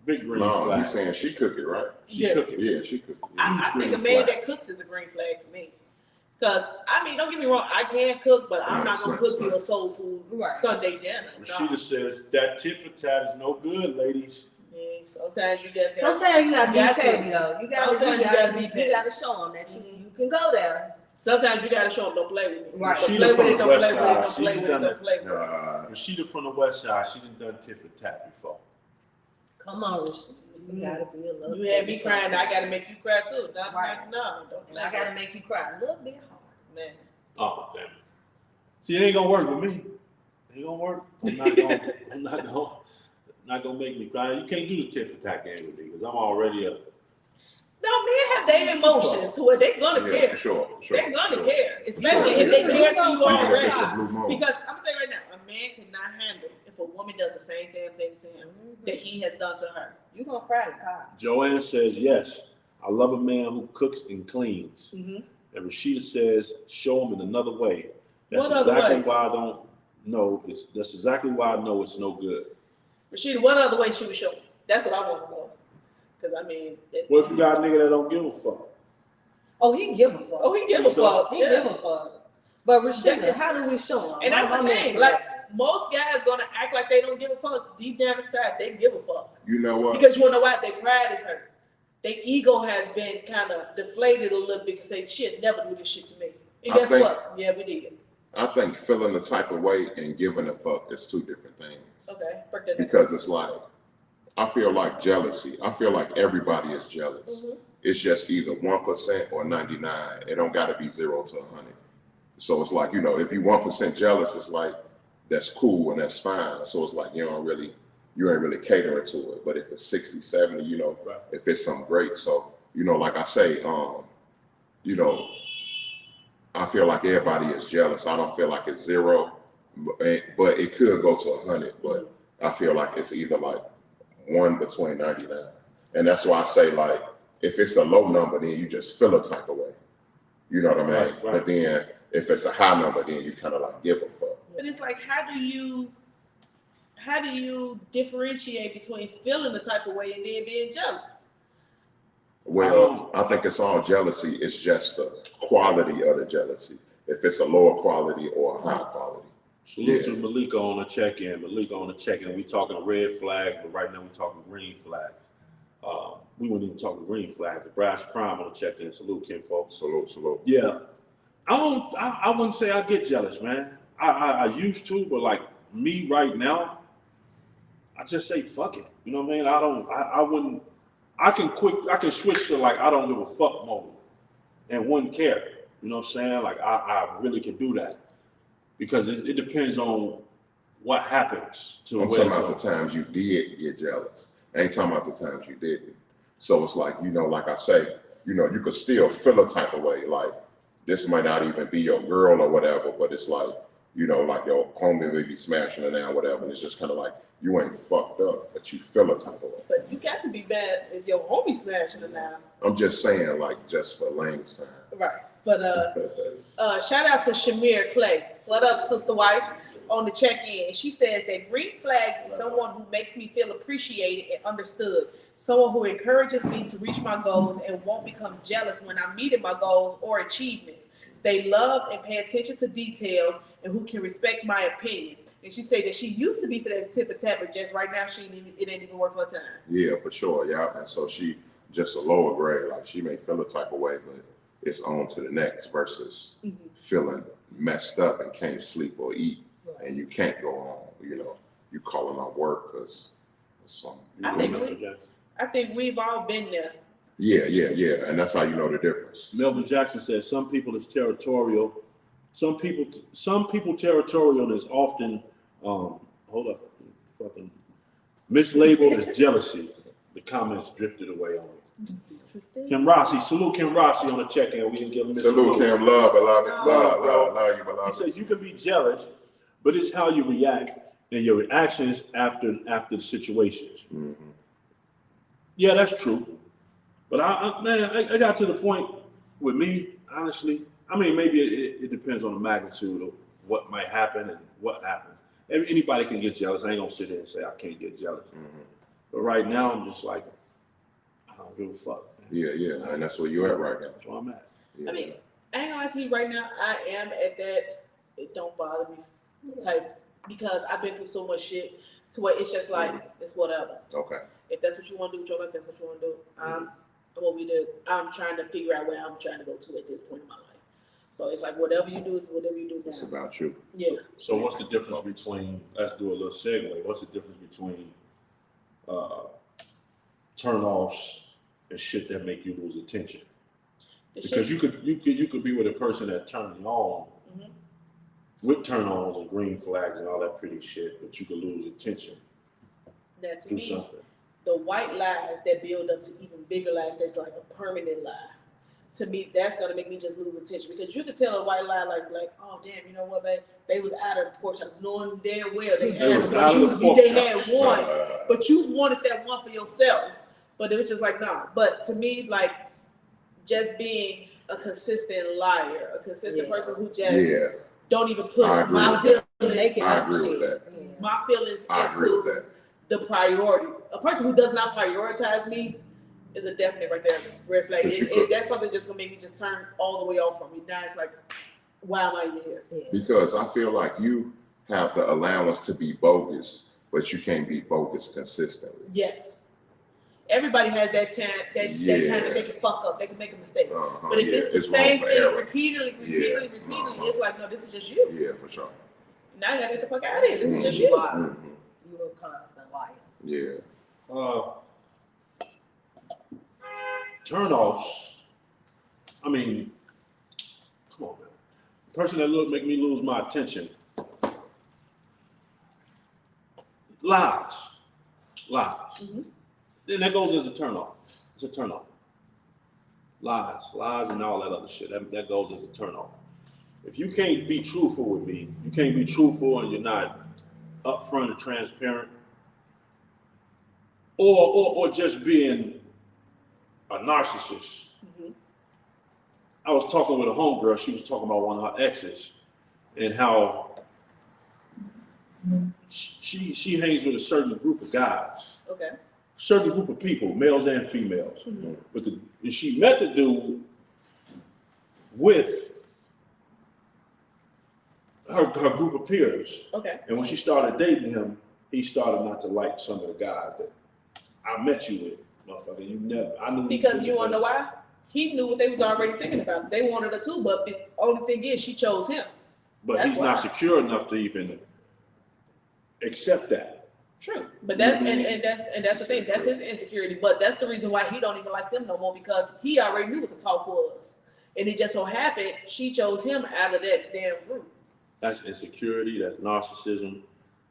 Big green No, flag. he's saying she cook it, right? Yeah. Cook it. Yeah, she cook it. I think a green man flag. that cooks is a green flag for me. Because, I mean, don't get me wrong, I can cook, but I'm not going to cook you a soul food Sunday dinner. Rashida says that tit for tat is no good, ladies. Yeah, sometimes you just Sometimes you gotta got be to. petty though. You Sometimes gotta show them that you can go there. Sometimes you got to show them, don't play with me. Right. Don't Rashida play with from it, the don't west play with it, side. don't play She with it, done don't play with it. Rashida from the west side, she done done tit for tat before. Come on, Rashida. You gotta be a little. You had me crying, I got to make you cry too. No, Right. don't And I gotta make you cry a little bit hard. Man. Oh damn it! See, it ain't gonna work with me. It ain't gonna work. I'm not gonna make me cry. You can't do the tit for tat game with me because I'm already a. No, men have their emotions to it. They're gonna care. For sure. They're gonna care, especially if they care for you already. Because I'm gonna tell you right now, a man cannot handle if a woman does the same damn thing to him that he has done to her. You gonna cry in the car. Joanne says yes. I love a man who cooks and cleans. Mm-hmm. And Rashida says, show him in another way. That's What other exactly way? why I don't know. That's exactly why I know it's no good. Rashida, what other way she would show me? That's what I want to know. Because I mean, What if you got a nigga that don't give a fuck? Oh, he give a fuck. oh, he give a fuck. He give a fuck. But Rashida, how do we show him? And that's the thing. Like most guys gonna act like they don't give a fuck. Deep down inside, they give a fuck. You know what? Because you wanna know why? Their pride is hurt. Their ego has been kind of deflated a little bit to say, shit, never do this shit to me. And guess what? Yeah, we did. I think feeling the type of way and giving a fuck is two different things. Okay, break that down. Because it's like, I feel like jealousy. I feel like everybody is jealous. Mhm. It's just either 1% or 99. It don't got to be 0 to 100. So it's like, if you 1% jealous, it's like, that's cool and that's fine. So it's like, you ain't really catering to it. But if it's 60, 70, Right. if it's something great. So, like I say, I feel like everybody is jealous. I don't feel like it's 0, but it could go to 100. But I feel like it's either like 1 between 99. And that's why I say, like, if it's a low number, then you just feel a type of way. You know what I mean? Right. But then if it's a high number, then you kind of like give a fuck. But it's like, how do you differentiate between feeling the type of way and then being jealous? Well, I think it's all jealousy. It's just the quality of the jealousy. If it's a lower quality or a high quality. Salute to Malika on the check-in. We talking red flags, but right now we talking green flags. We weren't even talking green flags. The Brass Prime on the check-in. Salute, Ken folks. Salute. Yeah. I wouldn't say I get jealous, man. I used to, but like me right now, I just say fuck it. You know what I mean? I can switch to like I don't give a fuck mode and wouldn't care. You know what I'm saying? Like I really can do that. Because it depends on what happens to I'm talking about the times you did get jealous. I ain't talking about the times you didn't. So it's like, like I say, you know, you could still feel a type of way. Like this might not even be your girl or whatever, but it's like, you know, like your homie may be smashing her now, whatever, and it's just kind of like you ain't fucked up, but you feel a type of way. But you got to be bad if your homie smashing it now. I'm just saying, like, just for Lane's time. Right. But shout out to Shamir Clay. What up, sister wife? On the check-in. She says that green flags is someone who makes me feel appreciated and understood. Someone who encourages me to reach my goals and won't become jealous when I'm meeting my goals or achievements. They love and pay attention to details and who can respect my opinion. And she said that she used to be for that tip of tap, but just right now it ain't even worth her time. Yeah, for sure. Yeah, and so she just a lower grade. Like she may feel a type of way, but it's on to the next versus feeling messed up and can't sleep or eat, and you can't go on. You know, you calling on work because something. I think we've all been there. Yeah, and that's how you know the difference. Melvin Jackson says some people is territorial. Some people territorial is often fucking mislabeled as jealousy. The comments drifted away on it. Kim Rossi, salute Kim Rossi on the check-in. We didn't give him salute Kim, love you, beloved. He says you can be jealous, but it's how you react and your reactions after the situations. Mm-hmm. Yeah, that's true. But I got to the point with me, honestly. I mean, maybe it depends on the magnitude of what might happen and what happens. Anybody can get jealous. I ain't gonna sit there and say I can't get jealous. Mm-hmm. But right now, I'm just like, I don't give a fuck. Yeah, and that's where you're at right now. That's where I'm at. Yeah. I mean, I ain't gonna lie to you right now. I am at that it don't bother me type because I've been through so much shit to where it's just like it's whatever. Okay. If that's what you want to do with your life, that's what you want to do. What we do, I'm trying to figure out where I'm trying to go to at this point in my life. So it's like whatever you do is whatever you do now. It's about you. Yeah. So what's the difference between? Let's do a little segue. What's the difference between turn-offs and shit that make you lose attention? Because you could be with a person that turns you on with turn-ons and green flags and all that pretty shit, but you could lose attention. That to Do me, something. the white lies that build up to even bigger lies, that's like a permanent lie. To me, that's gonna make me just lose attention because you could tell a white lie like, oh damn, you know what, babe? They was out of the pork chops, knowing damn well they had one, but you wanted that one for yourself. But it was just like, nah. But to me, like just being a consistent liar, a consistent person who just don't even put my feelings. I agree with that. My feelings into the priority. A person who does not prioritize me is a definite right there red flag. That's something that's gonna make me just turn all the way off from me. Now it's like, why am I even here? Because I feel like you have the allowance to be bogus, but you can't be bogus consistently. Yes. Everybody has that time that they can fuck up, they can make a mistake. But if it's the same thing repeatedly, it's like, no, this is just you. Yeah, for sure. Now you gotta get the fuck out of here. This is just you. You're a constant liar. Yeah. Turn-offs. I mean, come on, man. The person that make me lose my attention. Lies. Then that goes as a turn-off. It's a turn-off. Lies and all that other shit. That goes as a turn-off. If you can't be truthful with me, you can't be truthful and you're not upfront and transparent, or just being a narcissist. I was talking with a homegirl. She was talking about one of her exes and how she hangs with a certain group of guys. Okay. Certain group of people, males and females. But and she met the dude with her group of peers. Okay. And when she started dating him, he started not to like some of the guys that I met you with. Motherfucker, I knew. Because you wanna know why? He knew what they was already thinking about. They wanted her too, but the only thing is she chose him. But he's not secure enough to even accept that. True. But that and that's the thing. That's his insecurity. But that's the reason why he don't even like them no more, because he already knew what the talk was. And it just so happened she chose him out of that damn group. That's insecurity, that's narcissism,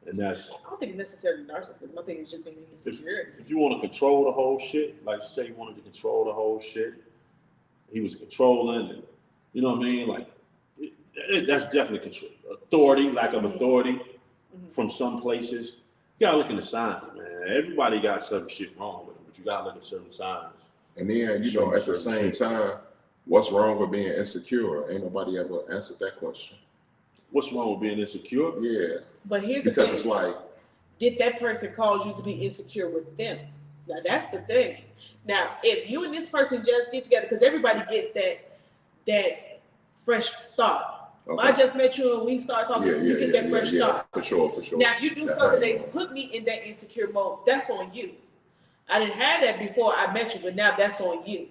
and that's... I don't think it's necessarily narcissism. I think it's just being insecurity. If you want to control the whole shit, like say you wanted to control the whole shit, he was controlling, and you know what I mean. Like that's definitely control, authority, lack of authority from some places. You gotta look in the signs, man. Everybody got some shit wrong with them, but you gotta look at certain signs. And then, you know, at the same time, what's wrong with being insecure? Ain't nobody ever answered that question. What's wrong with being insecure? Yeah. But here's the Because thing. it's like, did that person cause you to be insecure with them? Now that's the thing. Now, if you and this person just get together, because everybody gets that fresh start. okay. I just met you and we start talking, you get that fresh start. For sure. Now, if you do something that put me in that insecure mode, that's on you. I didn't have that before I met you, but now that's on you.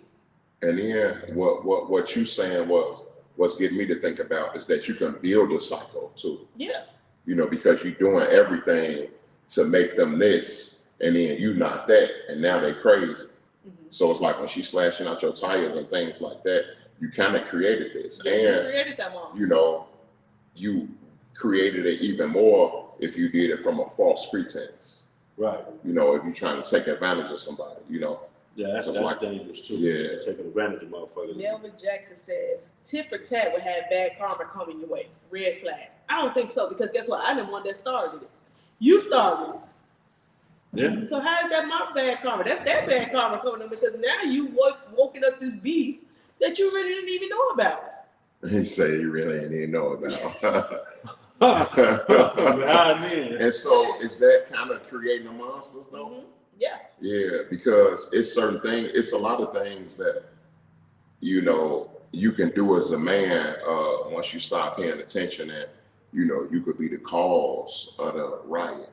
And then what you saying what's getting me to think about is that you can build a cycle too. Yeah. You know, because you're doing everything to make them this, and then you not that, and now they crazy. So it's like when she's slashing out your tires and things like that, you kind of created this. Yeah, and you created that monster. you know, you created it even more if you did it from a false pretense. Right. You know, if you're trying to take advantage of somebody, you know. Yeah, that's like, dangerous too. Yeah. Taking advantage of motherfuckers. Melvin Jackson says, tit for tat would have bad karma coming your way. Red flag. I don't think so, because guess what? I didn't want that started it. You started it. Yeah. So how is that my bad karma? That's that bad karma coming up, because now you woken up this beast that you really didn't even know about. He said he really didn't even know about. And so is that kind of creating the monsters though? Yeah. Yeah, because it's certain things, it's a lot of things that, you know, you can do as a man once you start paying attention, and, you know, you could be the cause of the riot.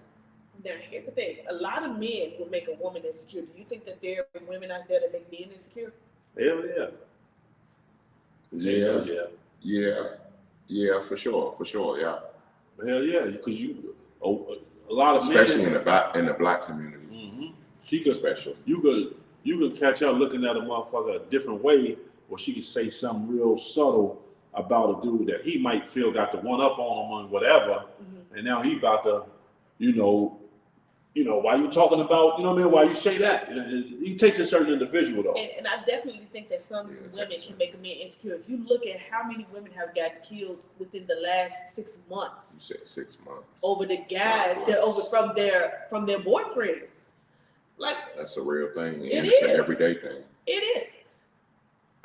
Now, here's the thing. A lot of men will make a woman insecure. Do you think that there are women out there that make men insecure? Hell yeah. Yeah, for sure, yeah. Hell yeah, because a lot of especially men, in the black community. She could, especially. You could catch her looking at a motherfucker a different way, or she could say something real subtle about a dude that he might feel got the one up on him and whatever, and now he about to, you know, why you talking about, you know what I mean? Why you say that? He takes a certain individual though. And I definitely think that some women can make a man insecure. If you look at how many women have gotten killed within the last 6 months. You said 6 months. Over the guys, from their boyfriends. Like, that's a real thing. And it's an everyday thing. It is.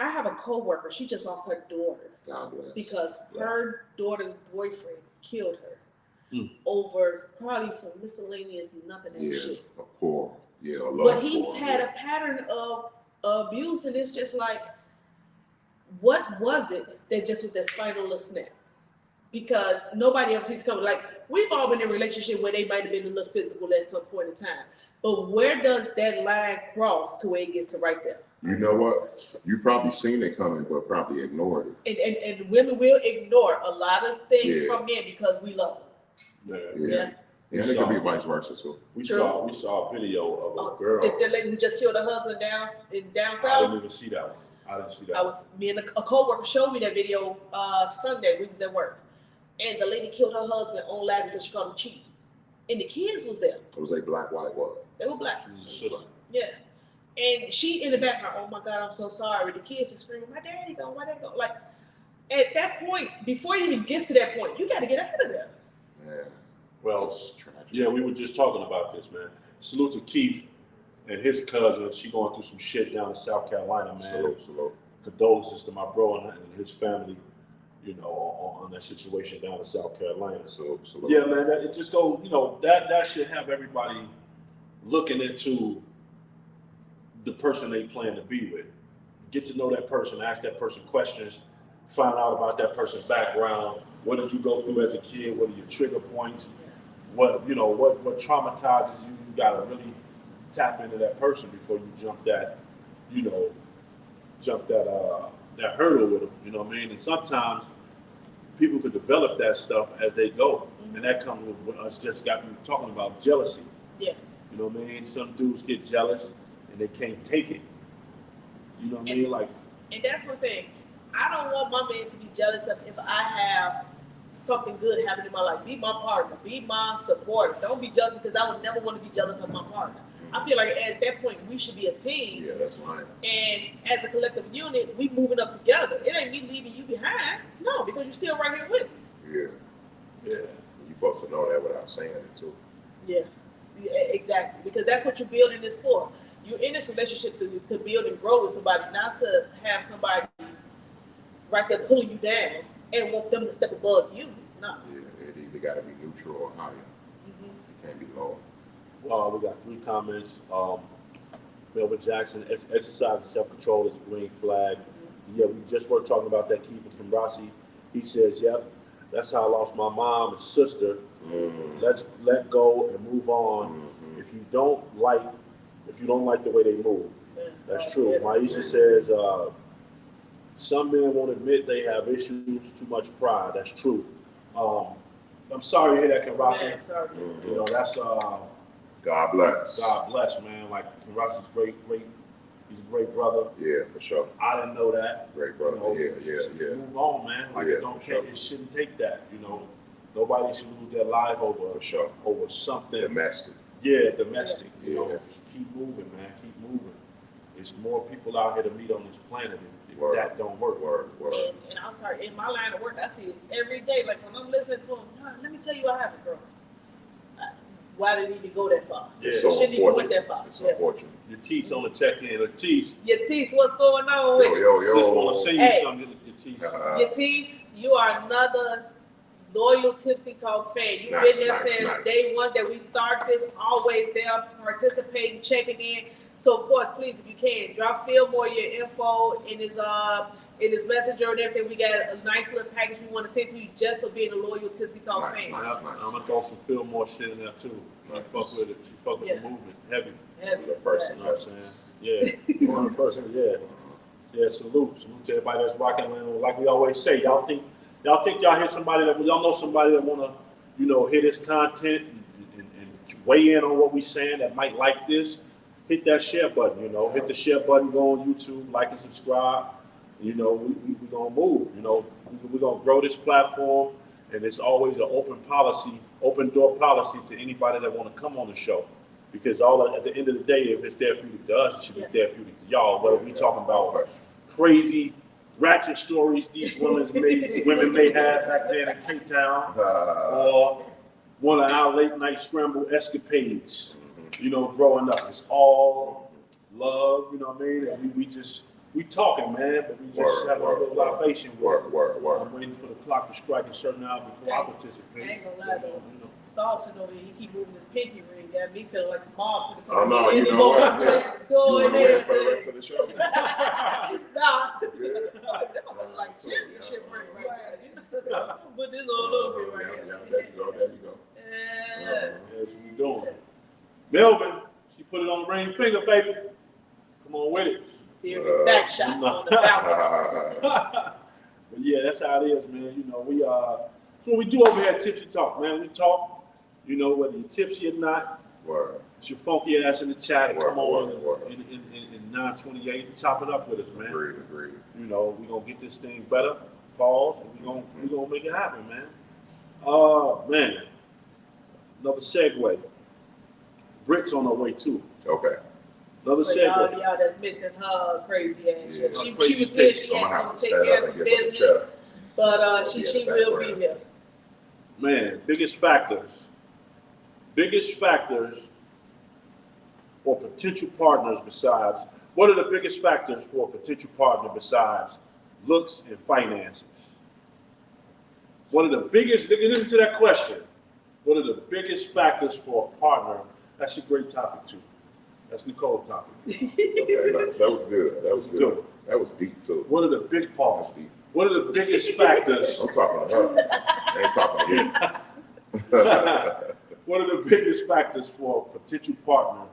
I have a coworker. She just lost her daughter. God bless. Because her daughter's boyfriend killed her over probably some miscellaneous nothing and shit. A quarrel. Yeah, a love. But he's had a pattern of abuse, and it's just like, what was it that just was that spinal little snap? Because nobody else sees coming. Like, we've all been in a relationship where they might have been a little physical at some point in time. But where does that line cross to where it gets to right there? You know what? You probably seen it coming, but probably ignored it. And women will ignore a lot of things from men because we love them. Yeah. And it can be vice versa too. We saw a video of a girl. The lady who just killed her husband down south. I didn't even see that one. I didn't see that. Me and a coworker showed me that video Sunday. We was at work, and the lady killed her husband on live because she called him cheating, and the kids was there. It was a black, white, what? They were black. Yeah. And she in the background, oh my God, I'm so sorry. The kids are screaming, my daddy gone, my daddy gone. Like, at that point, before it even gets to that point, you got to get ahead of them. Man. Well, yeah, we were just talking about this, man. Salute to Keith and his cousin. She going through some shit down in South Carolina, man. Salute. Condolences to my bro and his family, you know, on that situation down in South Carolina. Salute. Yeah, man, it just goes, you know, that should have everybody looking into the person they plan to be with. Get to know that person, ask that person questions, find out about that person's background. What did you go through as a kid? What are your trigger points? What traumatizes you? You gotta really tap into that person before you jump that hurdle with them. You know what I mean? And sometimes people could develop that stuff as they go, and that comes with us just got you talking about jealousy. Yeah. You know what I mean? Some dudes get jealous and they can't take it. You know what I mean? Like, and that's one thing. I don't want my man to be jealous of if I have something good happening in my life. Be my partner. Be my supporter. Don't be jealous, because I would never want to be jealous of my partner. I feel like at that point we should be a team. Yeah, that's right. And as a collective unit, we moving up together. It ain't me leaving you behind. No, because you're still right here with me. Yeah. Yeah. You're supposed to know that without saying it too. Yeah, exactly. Because that's what you're building this for. You're in this relationship to build and grow with somebody, not to have somebody right there pulling you down and want them to step above you. No. Yeah, it either got to be neutral or higher. Mm-hmm. It can't be low. Well, we got 3 comments. Melvin Jackson, exercising self-control is a green flag. Yeah, we just were talking about that. Keith Kimbrasi, he says, yep, that's how I lost my mom and sister. Let's let go and move on. If you don't like the way they move, that's true. Maisha says, some men won't admit they have issues, too much pride. That's true. I'm sorry to hear that, Kimbrasi. You know, that's God bless. God bless, man. Like Russ is great. He's a great brother. Yeah, for sure. I didn't know that. Great brother. You know, Yeah. Move on, man. Like Yeah, it don't for sure. take. It shouldn't take that. You know, nobody should lose their life over For sure. over something. Domestic. Yeah, domestic. You Yeah. know, just keep moving, man. Keep moving. There's more people out here to meet on this planet. If Word. that don't work. Word. And I'm sorry, in my line of work, I see it every day. Like when I'm listening to him, let me tell you what happened, bro. Why did it even go that far? Yeah. It's It so shouldn't even went unfortunate. that far. It's Yeah. unfortunate. Latisse on the check-in. Latisse, Yatis, what's going on with you? just want to say you Hey. something, Latisse. Yatis, you are another loyal Tipsy Talk fan. You've Nice, been there nice, since nice. day one that we started this, always there, participating, checking in. So of course, please, if you can, drop Fillmore your info in his messenger and everything. We got a nice little package we want to send to you just for being a loyal Tipsy Talk Nice, fan. nice. I'm gonna throw some Fillmore shit in there too. She Nice. fuck with it. She fuck with Yeah. the movement heavy. Heavy. The first You know what I'm saying? Yeah. One of the first ones, yeah. Yeah, salute to everybody that's rocking. Like we always say, y'all think y'all hear somebody y'all know somebody that wanna, you know, hear this content and weigh in on what we saying that might like this. Hit that share button, you know. Hit the share button, go on YouTube, like and subscribe. You know, we gonna move, you know. We gonna grow this platform, and it's always an open door policy to anybody that wanna come on the show. Because at the end of the day, if it's therapeutic to us, it should be therapeutic to y'all. Whether we talking about crazy, ratchet stories these women may have back there in Cape Town, or one of our late night scramble escapades, you know, growing up. It's all love, you know what I mean? And we talking, man, but we just have a little libation. Word. I'm waiting for the clock to strike a certain hour before I participate. I ain't gonna lie though. You know. Saucing over here, he keep moving his pinky ring. Got me feeling like a mom. Oh no, you know what? Yeah. You Go in want to there. wait for the rest of the show? Nah. Yeah. I'm like championship ring right there. Put this all over it right Yeah, here. there you go. Yeah. That's what we doing. Melvin, she put it on the ring finger, baby. Come on with it. Here, back shots on the balcony. But yeah, that's how it is, man. You know, that's what we do over here at Tipsy Talk, man. We talk, you know, whether you're tipsy or not. Word. It's your funky ass in the chat and Word, come on word. in 928 and chop it up with us, man. Agreed. You know, we're gonna get this thing better. Pause. And we gonna make it happen, man. Man. Another segue. Britt's on her way too. Okay. Another For y'all segue. that's missing her crazy ass. Yeah. She Crazy was here. tape. She I'm had gonna to have to take stand care up of and some give her a business, check. but she Yeah, the will be background. here. Man, biggest factors or potential partners besides, what are the biggest factors for a potential partner besides looks and finances? What are the biggest, listen to that question. What are the biggest factors for a partner? That's a great topic too. That's Nicole's topic. Okay, no, that was good. Good. That was deep too. What are the big parts? That's deep. What are the biggest factors? I'm talking to her. I ain't talking to you. What are the biggest factors for a potential partner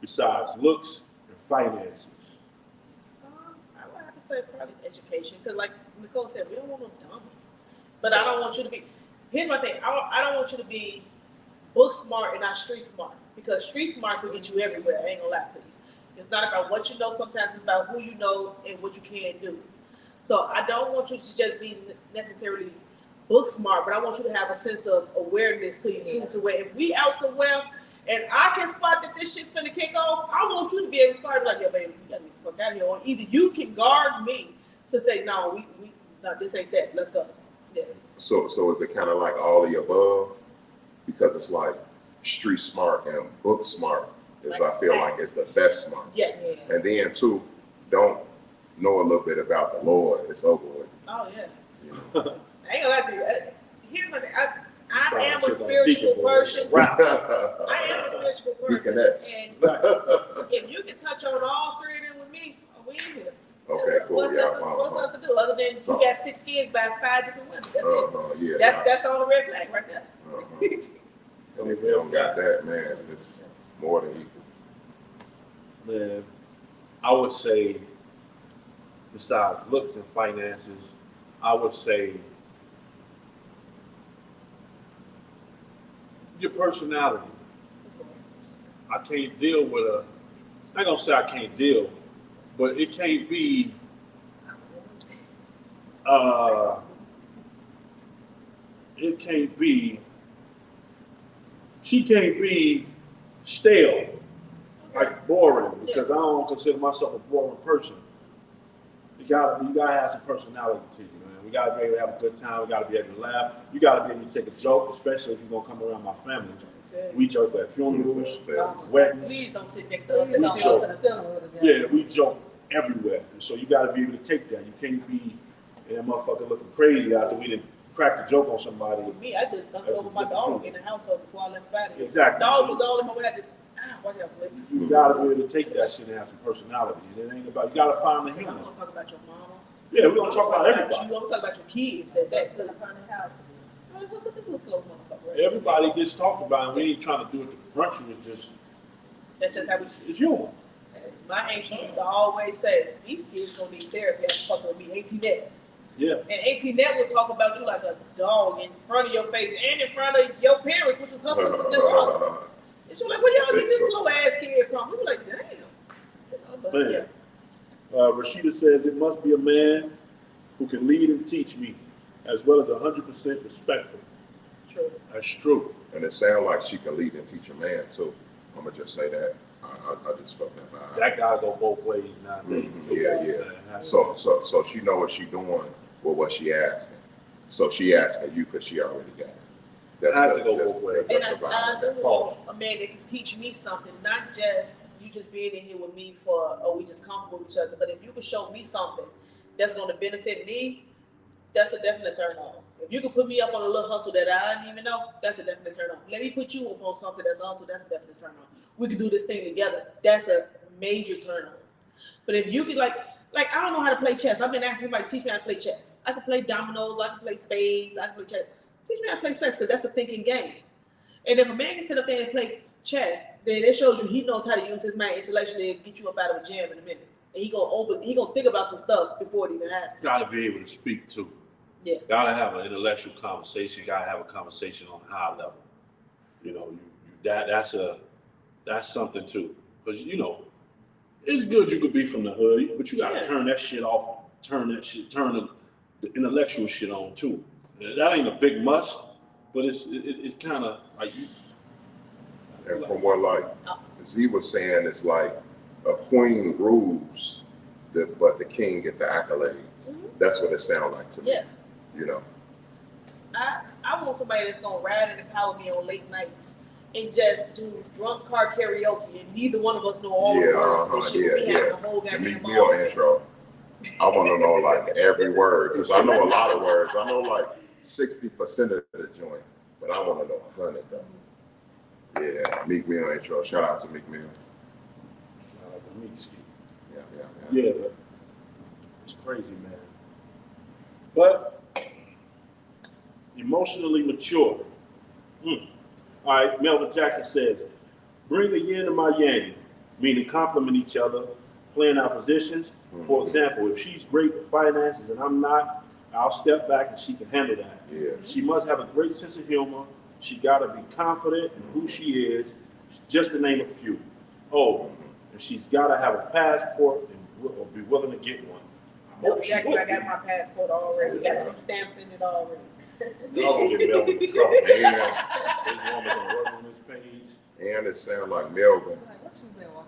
besides looks and finances? I would have to say probably education, because like Nicole said, we don't want no dummy. But I don't want you to be. Here's my thing. I don't want you to be book smart and not street smart, because street smarts will get you everywhere. I ain't gonna lie to you. It's not about what you know. Sometimes it's about who you know and what you can do. So I don't want you to just be necessarily book smart, but I want you to have a sense of awareness to you too, to where if we out somewhere and I can spot that this shit's finna kick off, I want you to be able to start like, yo, baby, you gotta get the fuck out of here. Or either you can guard me to say, no, no, this ain't that. Let's go. Yeah. So is it kind of like all of the above? Because it's like street smart and book smart is, I feel like, it's the best smart. Yes. And then too, don't know a little bit about the Lord, it's over with. Oh yeah. You know? I ain't gonna lie to you. Here's my thing. I am a spiritual person. I am a spiritual person. Deaconess. And if you can touch on all three of them with me, we in here. Okay, cool. What's left to do other than you got 6 kids by 5 different women? That's it. Yeah. That's the only red flag right there. If you don't got that, man, it's more than equal. Man, I would say, besides looks and finances, I would say your personality. I can't deal with I'm not gonna say I can't deal, but it can't be she can't be stale, like boring, because I don't consider myself a boring person. You gotta have some personality to you, man. We gotta be able to have a good time. We gotta be able to laugh. You gotta be able to take a joke, especially if you're gonna come around my family. We joke at funerals, weddings. Please don't sit next to us. Sit down close to the funeral together. Yeah, we joke everywhere. So you gotta be able to take that. You can't be in that motherfucker looking crazy after we didn't crack the joke on somebody. With me, I just dumped over my dog in the household before I left the body. Exactly. Dog was all in my way. I just watch out, please. You gotta be able to take that shit and have some personality. And it ain't about, you gotta find the I'm humor. gonna talk about your mama. Yeah, we're gonna talk about everybody. I'm gonna talk about your kids at that. To the front of the house. What's up, this little slow motherfucker? Right? Everybody gets talked about, and we ain't trying to do it to front you. It's just, That's just how we. it's humor. My auntie used to always say, "These kids gonna need therapy." After fucking with me, Auntie Net. Yeah. And Auntie Net would talk about you like a dog in front of your face and in front of your parents, which was her sisters and brothers. And she was like, "Where y'all get this slow ass kid from?" We were like, "Damn." You know, but, Man. yeah. Rashida says, it must be a man who can lead and teach me, as well as 100% respectful. True. That's true. And it sounds like she can lead and teach a man too. I'm gonna just say that. I just felt that vibe. That guy go both ways now. Yeah. So she know what she doing with what she asking. So she asking you because she already got it. That's I have to go both ways. And the I vibe. do want a man that can teach me something, not just you just being in here with me for, oh, we just comfortable with each other. But if you can show me something that's going to benefit me, that's a definite turn on. If you can put me up on a little hustle that I didn't even know, that's a definite turn on. Let me put you up on something that's also, that's a definite turn on. We can do this thing together. That's a major turn on. But if you can I don't know how to play chess. I've been asking somebody to teach me how to play chess. I can play dominoes, I can play spades, I can play chess. Teach me how to play chess because that's a thinking game. And if a man can sit up there and play chess, then it shows you he knows how to use his mind intellectually and get you up out of a jam in a minute. And he gonna think about some stuff before it even happens. Gotta be able to speak too. Yeah. Gotta have an intellectual conversation. Gotta have a conversation on a high level. You know, that's something too. Because it's good you could be from the hood, but you gotta turn that shit off. Turn the intellectual shit on too. That ain't a big must, but it's kind of like you. And from what Z was saying, it's like a queen rules, but the king get the accolades. Mm-hmm. That's what it sounds like to me. Yeah. I want somebody that's gonna ride in the car with me on late nights and just do drunk car karaoke, and neither one of us know all the words. We have the whole goddamn Meek Mill intro. I want to know like every word because I know a lot of words. I know like 60% of the joint, but I want to know 100 though. Yeah, Meek Mill intro. Shout out to Meek Mill. Shout out to Meek. Yeah. But it's crazy, man. But emotionally mature. All right, Melvin Jackson says, bring the yin to my yang, meaning complement each other, playing our positions. Mm-hmm. For example, if she's great with finances and I'm not, I'll step back and she can handle that. Yeah. She must have a great sense of humor. She got to be confident in who she is, just to name a few. Oh, and she's got to have a passport or be willing to get one. Jackson, I got my passport already. Got a few stamps in it already. Y'all gonna get Melvin in trouble. This woman gonna work on this page. And it sounds like Melvin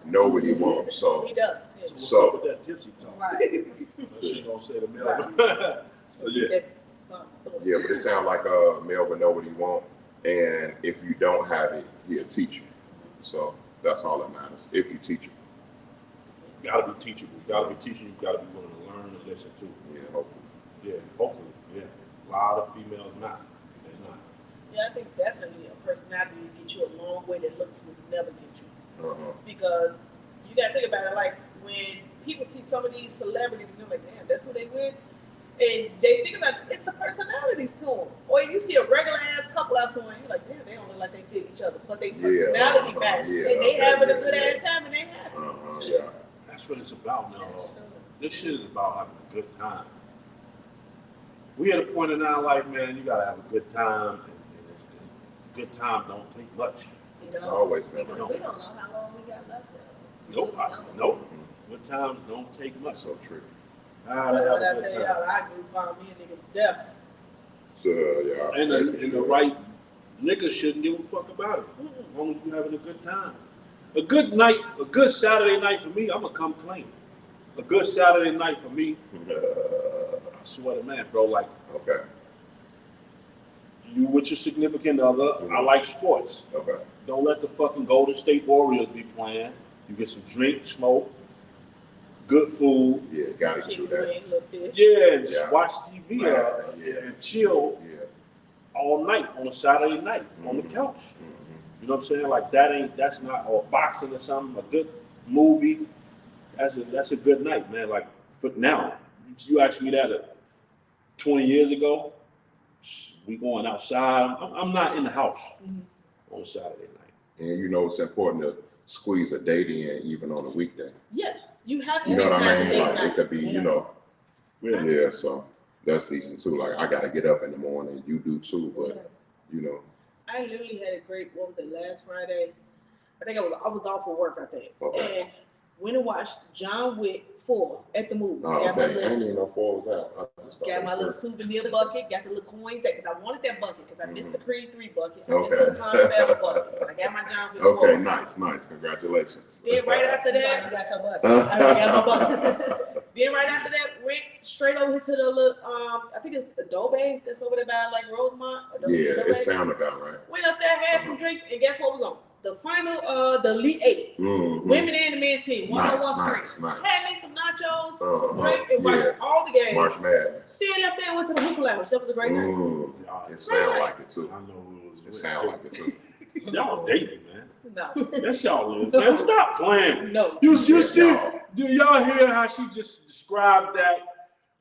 know what he wants. So He does. So what's So- up with that Tipzee talk? Right. She gonna say to Melvin. So yeah. yeah, but it sounds like Melvin know what he wants. And if you don't have it, he'll teach you. So that's all that matters. If you teach him. You gotta be teachable. You gotta be teaching. You gotta be willing to learn and listen too. Yeah, hopefully. Yeah, hopefully. Yeah. A lot of females not. They're not. Yeah, I think definitely a personality will get you a long way that looks would never get you. Uh-huh. Because you got to think about it, like when people see some of these celebrities and they're like, damn, that's what they with. And they think about it, it's the personality to them. Or you see a regular ass couple out somewhere, you're like, damn, they don't look like they fit each other. But they personality matches. Yeah, and they okay, having a yeah, good yeah. ass time and they happy. Yeah. That's what it's about now. This shit is about having a good time. We at a point in our life, man, you gotta have a good time. And good time don't take much. It's always been Because like we don't know how long we got left there. Nope. Nope. Good times don't take much. that's so true. Gotta But I have a tell good y'all, time. I agree find me a nigga to death. So yeah. And the right nigga shouldn't give a fuck about it. As long as you having a good time. A good night, a good Saturday night for me, I'm gonna come clean. A good Saturday night for me, I swear to man, bro, like Okay. you with your significant other, I like sports. Okay. Don't let the fucking Golden State Warriors be playing. You get some drink, smoke, good food. Yeah, gotta do Chicken that. wing, little fish. Yeah, and just Yeah. watch TV Yeah. and chill Yeah. all night on a Saturday night on the couch. Mhm. You know what I'm saying? Like that's not, or boxing or something, a good movie. That's a good night, man. Like for now, you asked me that 20 years ago. We going outside. I'm not in the house on Saturday night. And you know it's important to squeeze a date in even on a weekday. Yeah, you have to You know make what I time mean? for date Like it could nights. be, you know, yeah, so that's decent too. Like I gotta get up in the morning, you do too, but you know. I literally had a great, what was it, last Friday? I think I was off for work, I think. Okay. And went and watched John Wick 4 at the movies. Oh, got my okay. I little, didn't even know 4 was out. I just thought got it my little was souvenir bucket, got the little coins that, because I wanted that bucket, because I missed the Creed 3 bucket. I missed Okay. the Pond Forever bucket. I got my John Wick 4. Okay, nice. Congratulations. Then right after You that, got your butt. I got my bucket. Then right after that, went straight over to the little, I think it's Adobe that's over there by like Rosemont. Adobe, Yeah, Adobe. it sounded about right. Went up there, had some drinks, and guess what was on? The final, the Elite 8. Mm-hmm. Women and the men's team, one-on-one screen. Nice. Had me some nachos, some Uh-huh. drink, and watched Yeah. all the games. March Madness. Then left there and went to the hookah lounge. That was a great night. It sound like it too. I know who it was. It with, sound too. like it too. Y'all dating, man. No, That's y'all live. Man, stop playing. no. You see, y'all. do y'all hear how she just described that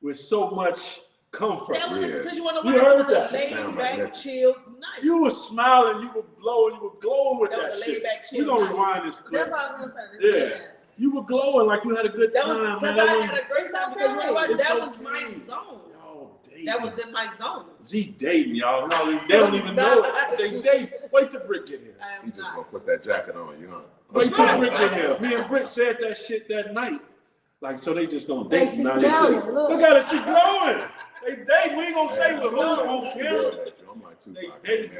with so much comfort? That was Yeah. because you want to You know heard it was that. a laid Sound back, magnificent. chilled night. You were smiling, you were blowing, you were glowing with That that, was a shit. laid-back, We chill gonna night. rewind this clip. That's what I was gonna say. Repeat Yeah. that. You were glowing like you had a good That time, was man. because That I wasn't- had a great time because you know what? It's That okay. was my zone. Y'all dating. That was in my zone. Z dating, y'all. No, they don't even know it. They date. Wait till Brick get here. I am You just gonna not. put that jacket on, you know. Wait till Brick get here. Me and Brick said that shit that night. Like, so they just gonna Hey, date she's now. glowing, look. Look at her, she glowing. They date. We ain't gonna say with who on camera. I'm like They Tupac. date,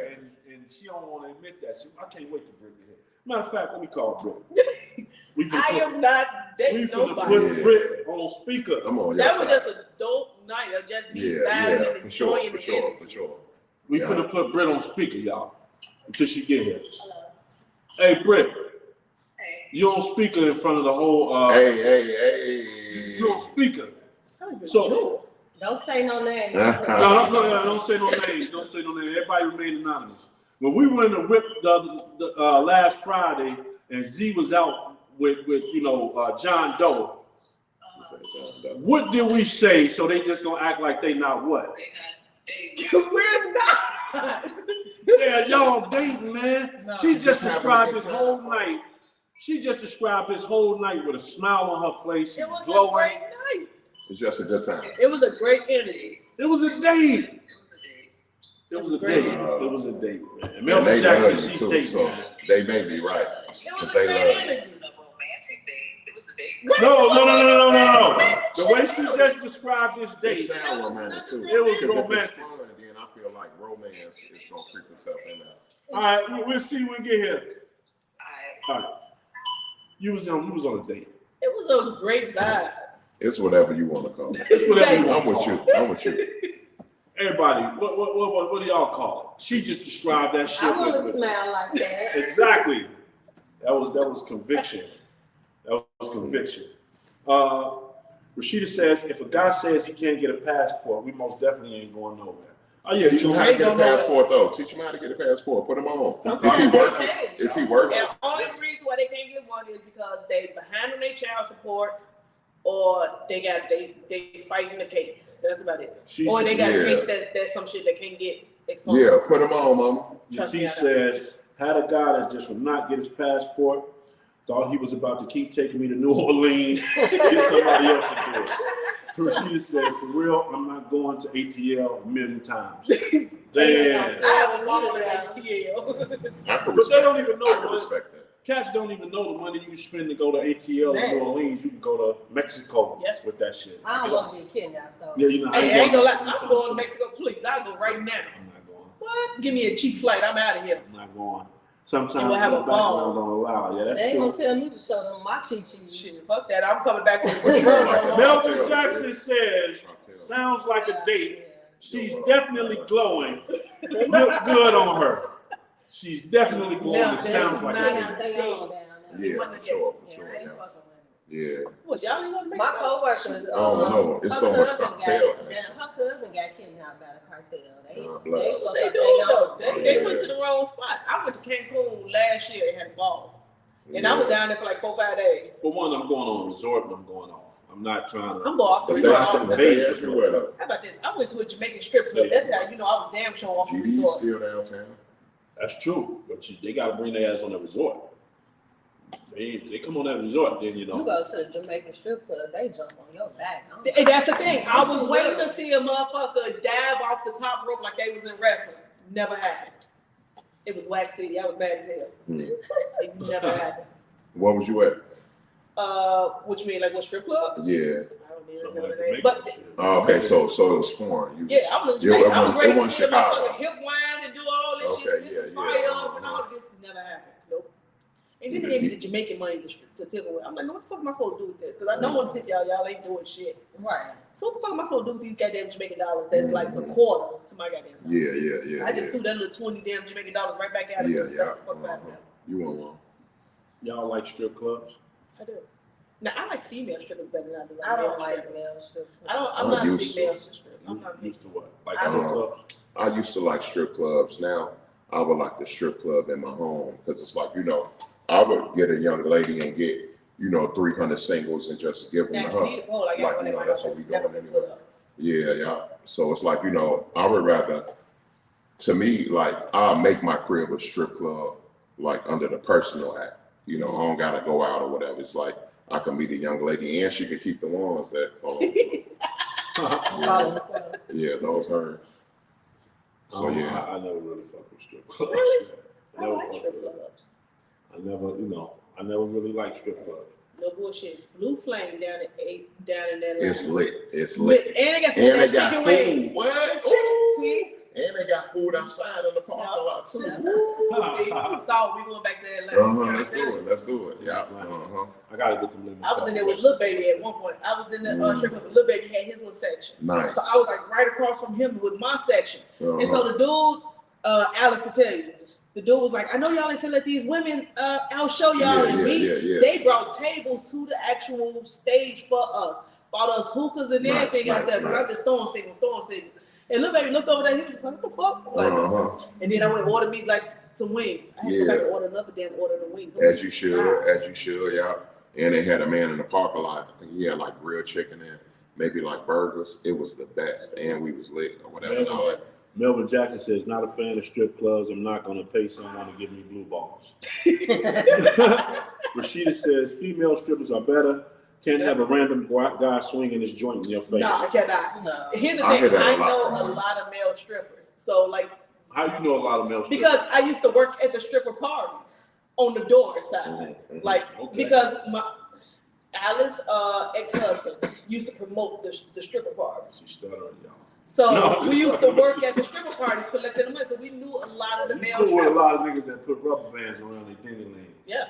and she don't want to admit that. I can't wait to Brick get here. Matter of fact, let me call Brick. We I finna am not we dating finna nobody. put Yeah. Brick on speaker. I'm on your That was side. just a dope night of just me Yeah, vibing and for sure, enjoying for the sure, energy. for sure. We Yeah. finna put Britt on speaker, y'all, until she get here. Hey, Britt, you on speaker in front of the whole. Hey. You on speaker. So, So Don't say no names. no, don't say no names. Don't say no names. Everybody remain anonymous. When we were in the whip the last Friday, and Z was out with John Doe. What did we say? So they just gonna act like they not what? we're not. Yeah, y'all dating, man. No. She just described this whole night. She just described this whole night with a smile on her face. She It was glowing. a great night. It's just a good time. It was a great energy. It was a date. It was a Great. date. It was a date, man. And Melvin they Jackson, love you she's too, dating, so man. they may be right. It was a They great love you. energy. No. The way she just described this It date, sound romantic too. It was If it's romantic. fun, then I feel like romance is gonna creep itself in there. all right, we'll see when we get here. All right. You was on a date. It was a great vibe. It's whatever you want to call it. It's whatever you want. I'm with you. I'm with you. Everybody, what do y'all call it? She just described that shit. I want to smile like that. Exactly. That was conviction. That was conviction. Rashida says, if a guy says he can't get a passport, we most definitely ain't going nowhere. Oh yeah, Teach him how to get a passport though. Teach him how to get a passport. Put him on. If he working. And the only reason why they can't get one is because they behind on their child support, or they fighting the case. That's about it. Or they got a case that's some shit that can't get exposed. Yeah, put him on, mama. She says, had a guy that just would not get his passport, thought he was about to keep taking me to New Orleans, get somebody else to do it. Rashida said, for real, I'm not going to ATL a million times. Damn. I haven't gone to ATL. But they don't even know I can respect that. Cats don't even know the money you spend to go to ATL in New Orleans. You can go to Mexico with that shit. I don't want to get kidnapped though. Yeah, you know. Hey, I ain't gonna lie. I'm going to Mexico, please. I'll go right now. I'm not going. What? Give me a cheap flight. I'm out of here. I'm not going. Sometimes we'll have a ball. don't allow. Yeah, that's they ain't true. gonna tell me to show them my cheat. Shit, fuck that. I'm coming back to the What you city. like? Melvin Jackson says, sounds like a date. She's definitely glowing. Look good on her. She's definitely glowing. It sounds like a date. Yeah, for sure. Yeah. What, y'all ain't gonna make My it? coworkers. Oh no, it's so much cartel. Her cousin got kidnapped by the cartel. They do it though. They went to the wrong spot. I went to Cancun last year and had a ball. And I was down there for like 4 or 5 days. For one, I'm going on a resort and I'm going off. I'm not trying to. I'm going off the But resort all the they time. ask you where though? How about this? I went to a Jamaican strip club. That's how you know I was damn sure off the GD's resort. still downtown. That's true, but they got to bring their ass on the resort. They come on that resort, then you know. You go to the Jamaican strip club, they jump on your back. And that's the thing. I was waiting to see a motherfucker dive off the top rope like they was in wrestling. Never happened. It was Wax City. I was mad as hell. It never happened. Where was you at? What you mean, like what strip club? Yeah. I don't even Somewhere remember in the name. Jamaica But shit. Oh, okay, so it was foreign. yeah, I was in Jamaica. I was ready to see a Chicago. motherfucker hip wine and do all this shit, spit some fire up and all this. Never happened. Nope. And then they gave me the Jamaican money to tip away. I'm like, no, what the fuck am I supposed to do with this? Because I don't want to tip y'all. Y'all ain't doing shit. Right. So what the fuck am I supposed to do with these goddamn Jamaican dollars? That's like a quarter to my goddamn dollar. Yeah. I just threw that little 20 damn Jamaican dollars right back at him. Yeah. Fuck that, man. You want one? Y'all like strip clubs? I do. Now I like female strippers better than I do. I don't male like strippers. male strip. I'm not a big male stripper. I'm not Used to what? Like I strip don't. clubs? I used to like strip clubs. Now I would like the strip club in my home because it's like, I would get a young lady and get, 300 singles and just give them Now to you her. need a pole. I got one in my That's house. what we Never doing been anyway. put up. Yeah. So it's like, I would rather, to me, like I'll make my crib a strip club, like under the personal act. I don't gotta go out or whatever. It's like I can meet a young lady and she can keep the ones that fall. Yeah, those hers. So yeah. I never really fucked with strip clubs. Really? Man. I like strip clubs. I never really liked strip clubs. No bullshit. Blue Flame down in that. It's lit. It's lit. And they got some And good they got chicken food. wings. What? See? And they got food outside in the parking lot too. See, we going back to Atlanta. Let's do it. Yeah. I gotta get them lemon. I was in there with Lil Baby at one point. I was in the strip club with Lil Baby had his little section. Nice. So I was like right across from him with my section. And so the dude, Alice could tell you, the dude was like, I know y'all ain't finna let these women outshow y'all. They brought tables to the actual stage for us. Bought us hookahs and everything out there. I just throwing signals. And Lil Baby looked over there, he was just like, what the fuck? Like, and then I went and ordered me like some wings. I had to go back and order another damn order of the wings. As you should, yeah. And they had a man in the parking lot. I think he had like grilled chicken and maybe like burgers. It was the best. And we was lit or whatever. Melvin Jackson says, not a fan of strip clubs. I'm not going to pay someone to give me blue balls. Rashida says, female strippers are better. Can't have a random guy swinging his joint in your face. No, I cannot. No. Here's the I thing. I know a lot of male strippers. So, like. How you know a lot of male strippers? Because I used to work at the stripper parties on the door side. Because Alice's ex-husband used to promote the stripper parties. She's stuttering, y'all. So we used to work at the stripper parties collecting the money. So we knew a lot of the male strippers. With a lot of niggas that put rubber bands around their ding-a-ling. Yeah.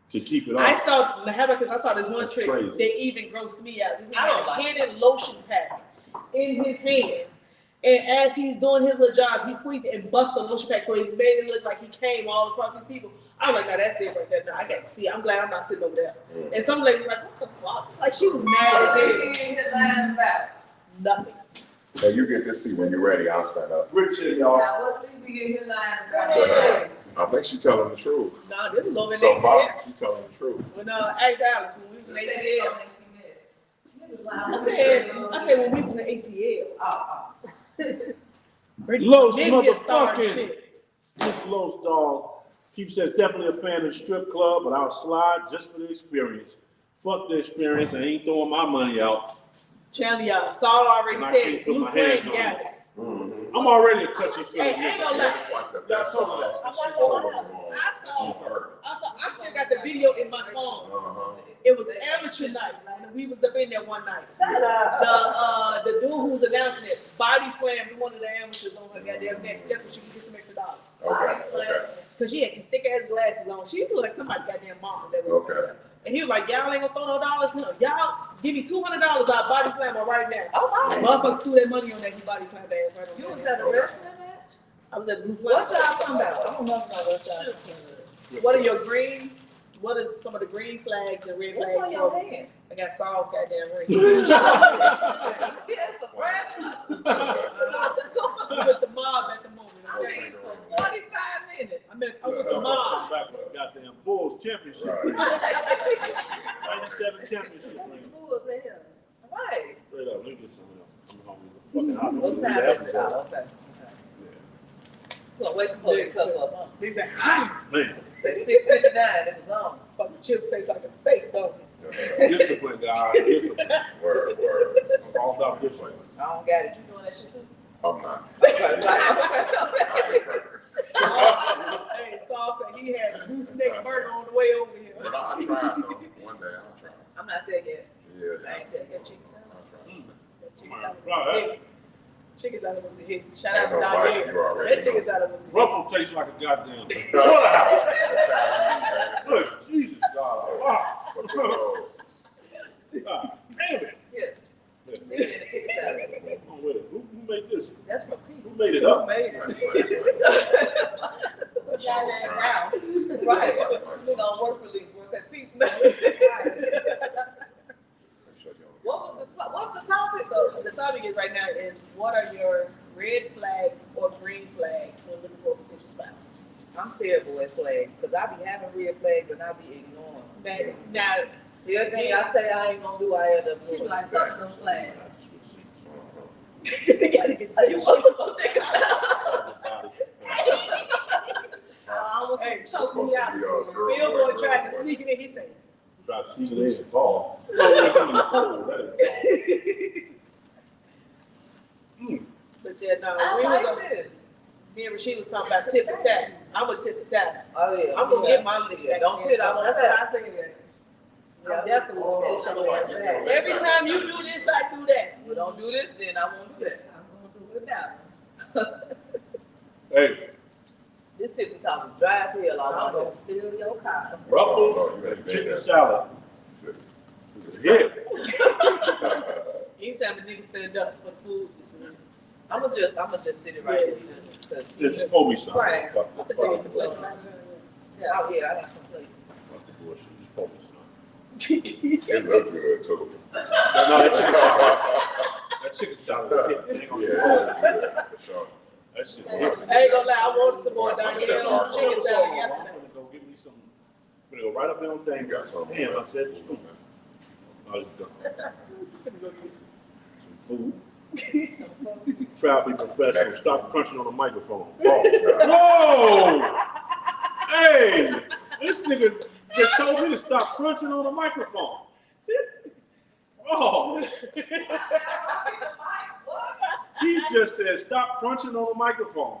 to keep it on. I saw, how about this? I saw this one That's trick. crazy. They even grossed me out. This man I had don't a like hidden lotion pack in his hand. And as he's doing his little job, he squeezed it and bust the lotion pack. So it made it look like he came all across these people. I was like, nah, that's it right there. Nah, I got to see it. I'm glad I'm not sitting over there. And some lady was like, what the fuck? Like, she was mad as hell. Nothing. So you get this seat when you're ready. I'll stand up. Richard, y'all. What's easy in his line So, I think she's telling the truth. Nah, this is over in So far, ATL. she's telling the truth. When asked Alice, when we was in ATL. I said when we was in ATL. Los Brittany get started motherfucking shit. Los dog. Keith says definitely a fan of the strip club, but I'll slide just for the experience. Fuck the experience. I ain't throwing my money out. Channel y'all. Saul already And I said can't put Blue my hands Flame on got it. it. Mm-hmm. I'm already a touchy feely Hey, I ain't nigga. gonna lie. It's like the Yeah, I best told song. you that. I still got the video in my phone. It was amateur night, and we was up in there one night. The dude who was announcing it, body slammed one of the amateurs on her goddamn neck just so she could get some extra dollars. Okay. Cause she had these thick ass glasses on. She used to look like somebody's goddamn mom. That was Okay. And he was like, y'all ain't gonna throw no dollars. Y'all give me $200. I'll body slam her right now. Oh, wow. Motherfuckers threw that money on that. He body slammed their ass right on You was that. at the wrestling match? I was at Blue Flame. What y'all talking about? I don't know what y'all talking about. What are your green? What are some of the green flags and red What's flags? on your for? hand? I got Saul's goddamn ring. Yes, a breath. I'm with the mob at the moment. Okay? For 45 minutes. I'm with the mob. Come back with the goddamn Bulls championship. Right. 97 championship ring. Who was in here? Right. Straight up, let me get some of them. I'm hungry. What time is it? Oh, okay. Well, wait for the cup up, huh? They said, ah, Man, Say 6:59, it was on. fucking chips taste like a steak, don't it? discipline, guys. Discipline. Word. I'm all about discipline. I don't got it. You doing that shit too? I'm not. Hey, Saul said he had a goose neck burger on the way over here. But I'll try though. One day I'll try. I'm not there yet. Yeah. I ain't there yet. Chicken salad. I'll try. That chicken salad Right. was a hit. Chicken salad was a hit. Shout out to Ain't no fight, Danielle. you already That chicken know. salad was a hit. Ruffle tastes like a goddamn porterhouse. Italian, Look, Jesus, God. Wow. but you know, God damn it. Yeah. They did the chicken salad. Come on with it. Who made this? That's for pizza. Who made it up? Who made it? Right. Y'all ain't proud. Right. We gonna work release, work at pizza. What's the topic? So the topic is right now is what are your red flags or green flags when looking for a potential spouse? I'm terrible at flags because I be having red flags and I be ignoring. Now The other thing I say I ain't gonna do, I end up doing. she be like, fuck them flags. Uh-huh. She gotta get to Are you the supposed shit. to go check it out? I want you Hey, to choke supposed me to out. be a girl, Billboard boy, tried to girl, sneak it in. He said, Try to see it in fall. but yeah, no, I we was like on, this. me and Rasheed was talking about tit for tat. I'm a tit for tat. Oh yeah. I'm gonna get my lick back. Don't tit. I want That's that. what I said. I'm definitely gonna get your ass back. Every time you do this, I do that. You don't do this, then I won't do that. I'm gonna do it now. Hey, This tip talking dry as hell. I'm gonna steal your car. Ruffles and chicken salad. Hit. Anytime the nigga stand up for the food, it's me. I'ma just sit it right here. Yeah, just pour me some. Right. Fuck I'm the gonna take fuck. it for Yeah, oh yeah, I got some plates. Fuck the bullshit. Just pour me some. It look good too. That chicken salad hit. Ain't gonna Yeah, hit. yeah, for sure. That shit. I ain't gonna lie, I wanted some more Danielle's chicken salad I'm yesterday. gonna go get me some. I'm gonna go right up there on You thing. got something. Damn, I said it's true. I was done. Finna go get Some food. Try to be professional. Stop crunching on the microphone. Whoa! Hey! This nigga just told me to stop crunching on the microphone. Oh! He just said stop crunching on the microphone.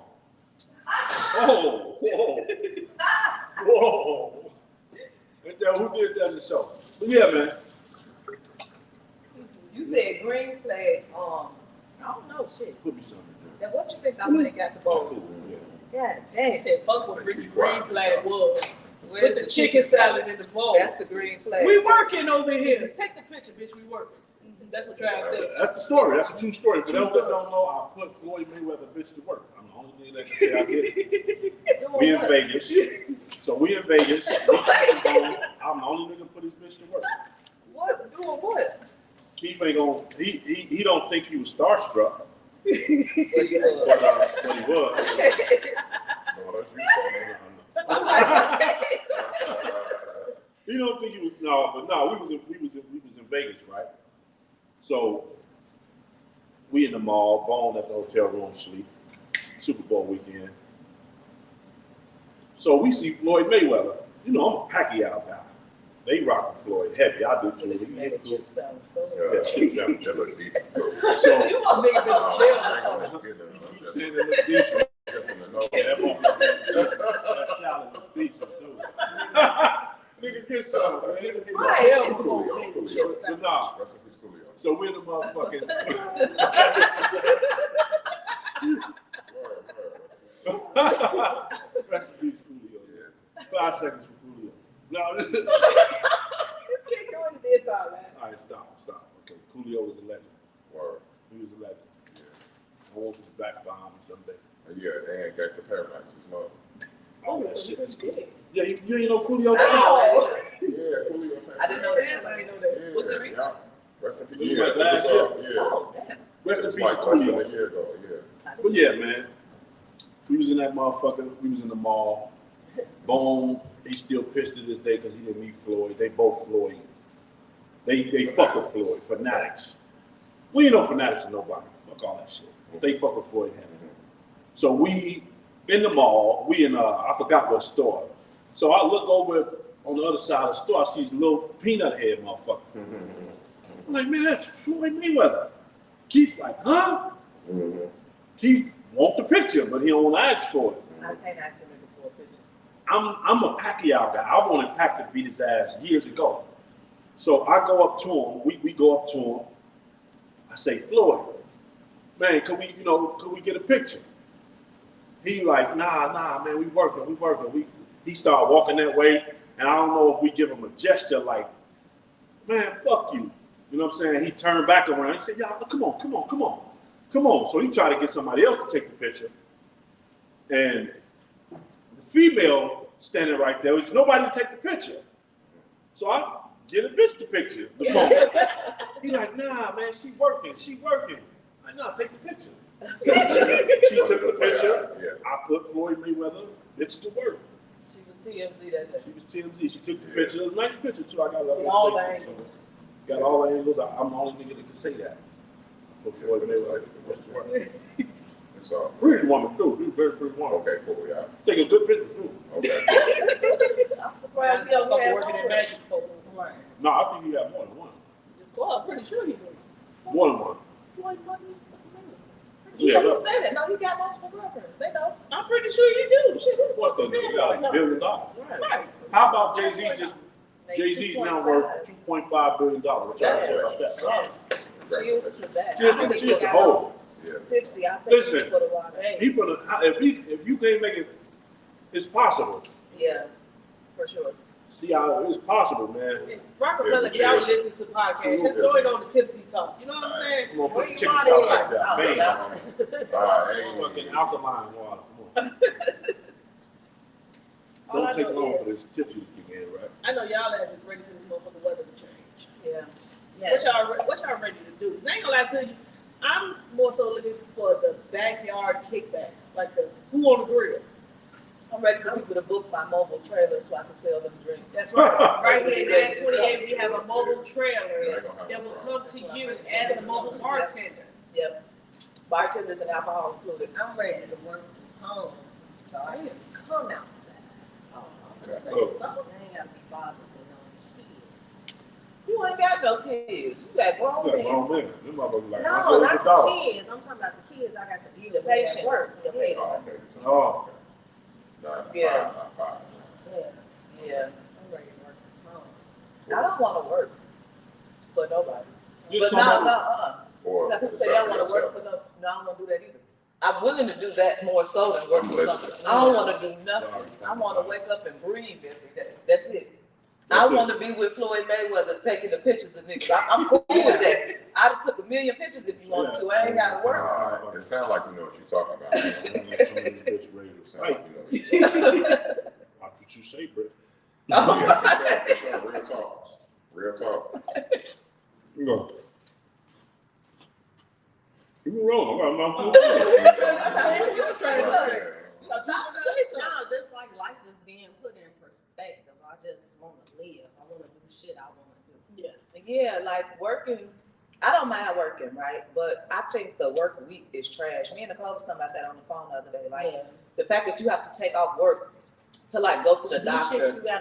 Oh! Whoa! Whoa! Who did that in the show? But yeah, man. You said green flag. I don't know shit. Put me something. Now what you think I went and got the Oh, bowl? cool. Yeah. God He dang. said, fuck what Ricky Green flag was. Where's the chicken salad in the bowl. That's the green flag. We working over here. Take the picture, bitch. We working. That's what Trav said. That's the story. That's a true story. For those that don't know, I put Floyd Mayweather bitch to work. I'm the only nigga that can say I did it. We in Vegas. So we in Vegas. I'm the only nigga put his bitch to work. What? Doing what? Keith ain't gonna. He don't think he was starstruck, But you know, but he was. He don't think he was. No. We was in Vegas, right? So we in the mall, Bone at the hotel room, sleep. Super Bowl weekend. So we see Floyd Mayweather. You know, I'm a Pacquiao guy. They rockin' Floyd heavy. I do too. Yeah, that looks decent. So You want nigga been in jail before. keep saying it look decent. Just in the nose. That salad look decent too. Nigga, get some, man. I am going to chip But salad. nah. Rest in peace, Coolio. So we're the motherfucking. Rest in peace, Julio. Yeah. 5 seconds for Julio. No, You can't go into this all that. all right, stop. Okay, Julio was a legend. Word. He was a legend. Yeah. I want him back behind me someday. Yeah, they ain't Gangsta Paradise. It's no. All Oh, that so shit you is cool. good. Yeah, you ain't know Julio. Oh. Yeah, Coolio. I didn't know that. I didn't know that. Yeah, Was it recent? yeah. Rest in peace. It was Yeah, like it was, last yeah. Oh, damn. Rest It in was peace, like less than Julio. a year ago. Yeah. But yeah, man, we was in that motherfucker. We was in the mall. Bone, he's still pissed to this day because he didn't meet Floyd. They both Floyd. They fuck with Floyd. Fanatics. We ain't no fanatics of nobody. Fuck all that shit. They fuck with Floyd heavy. So we in the mall. We in I forgot what store. So I look over on the other side of the store. I see this little peanut head motherfucker. I'm like, man, that's Floyd Mayweather. Keith like, huh? Mm-hmm. Keith want the picture, but he don't want to ask for it. I can't ask him for a picture. I'm a Pacquiao guy. I wanted Pac to beat his ass years ago. So I go up to him. We go up to him. I say, Floyd, man, could we get a picture? He like, nah, man, we working. He started walking that way, and I don't know if we give him a gesture like, man, fuck you. You know what I'm saying? He turned back around. He said, y'all, come on. So he tried to get somebody else to take the picture. And the female standing right there, there's nobody to take the picture. So I get a bitch the picture. The phone. He like, nah, man, she working. I nah, take the picture. She took the picture. Yeah. I put Floyd Mayweather, it's to work. She was TMZ that day. She was TMZ. She took the picture. It was a nice picture too. I got With all the angles. Got all the angles. I'm the only nigga that can say that. Put Floyd Mayweather, it's to work. It's all. Pretty woman too. She was a very pretty woman. Okay, cool. Yeah. Take a good picture too. Okay. I'm surprised he don't Fucking have working in one. magic for Right. No, I think he got more than one. Well, I'm pretty sure he did. More than one. You Yeah, never look. say that. No, he got multiple girlfriends. They know. I'm pretty sure you do. Shit, Of course they do. He got like $1 billion. Right. How about Jay-Z Jay-Z's now worth $2.5 billion. What y'all say about that? Yes. Cheers to that. Cheers to whole. Yeah. Tipsy, I'll take Listen. you for the water. Hey. He put if you can't make it, it's possible. Yeah, for sure. See how it's possible, man. Rockefeller, if y'all listen to podcasts, just throw it on the Tipsy talk. You know what I'm saying? Come on, put the you chicken out salad here? like that. Oh, Bang. yeah. All right. Fucking alkaline water. Come on. All I Don't take know long for is- this tipsy to kick in, right? I know y'all ass is ready for this motherfucking weather to change. Yeah. What y'all ready to do? 'Cause I ain't gonna lie to you, I'm more so looking for the backyard kickbacks, like the who on the grill. I'm ready for people to book my mobile trailer so I can sell them drinks. That's right. Right here in Ad 28, we have a mobile trailer that will come to you as a mobile bartender. Yep. Bartenders and alcohol included. I'm ready to work from home, so I can come outside. Oh, I'm gonna say Oh. something. I ain't gotta be bothered with no kids. You ain't got no kids. You got grown Yeah, men. grown men. Them motherfuckers like, No, not $100. the kids. I'm talking about the kids. I got to be the patient. Work. The patient. Oh, okay. Oh. Yeah. Five. Yeah. Yeah. I'm ready to work from home. I don't want to work for nobody. Just But no, somebody- no, Or Now, people say decide I for want to work yourself. for no. No, I don't want to do that either. I'm willing to do that more so than work I'm for listening. something. I don't want to do nothing. I want to wake up and breathe every day. That's it. I want to be with Floyd Mayweather taking the pictures of niggas. I'm cool with that. I'd have took 1,000,000 pictures if you wanted to. I ain't got to work. It sounds like you know what you're talking about. Right. That's what you say, Britt. Yeah, for sure. Real talk. Real talk. You know. You can roll. No, just like life is being put in perspective. I just want to live. I want to do shit I want to do. Yeah, like working. I don't mind working, right? But I think the work week is trash. Me and Nicole was talking about that on the phone the other day. Like the fact that you have to take off work to like go to the doctor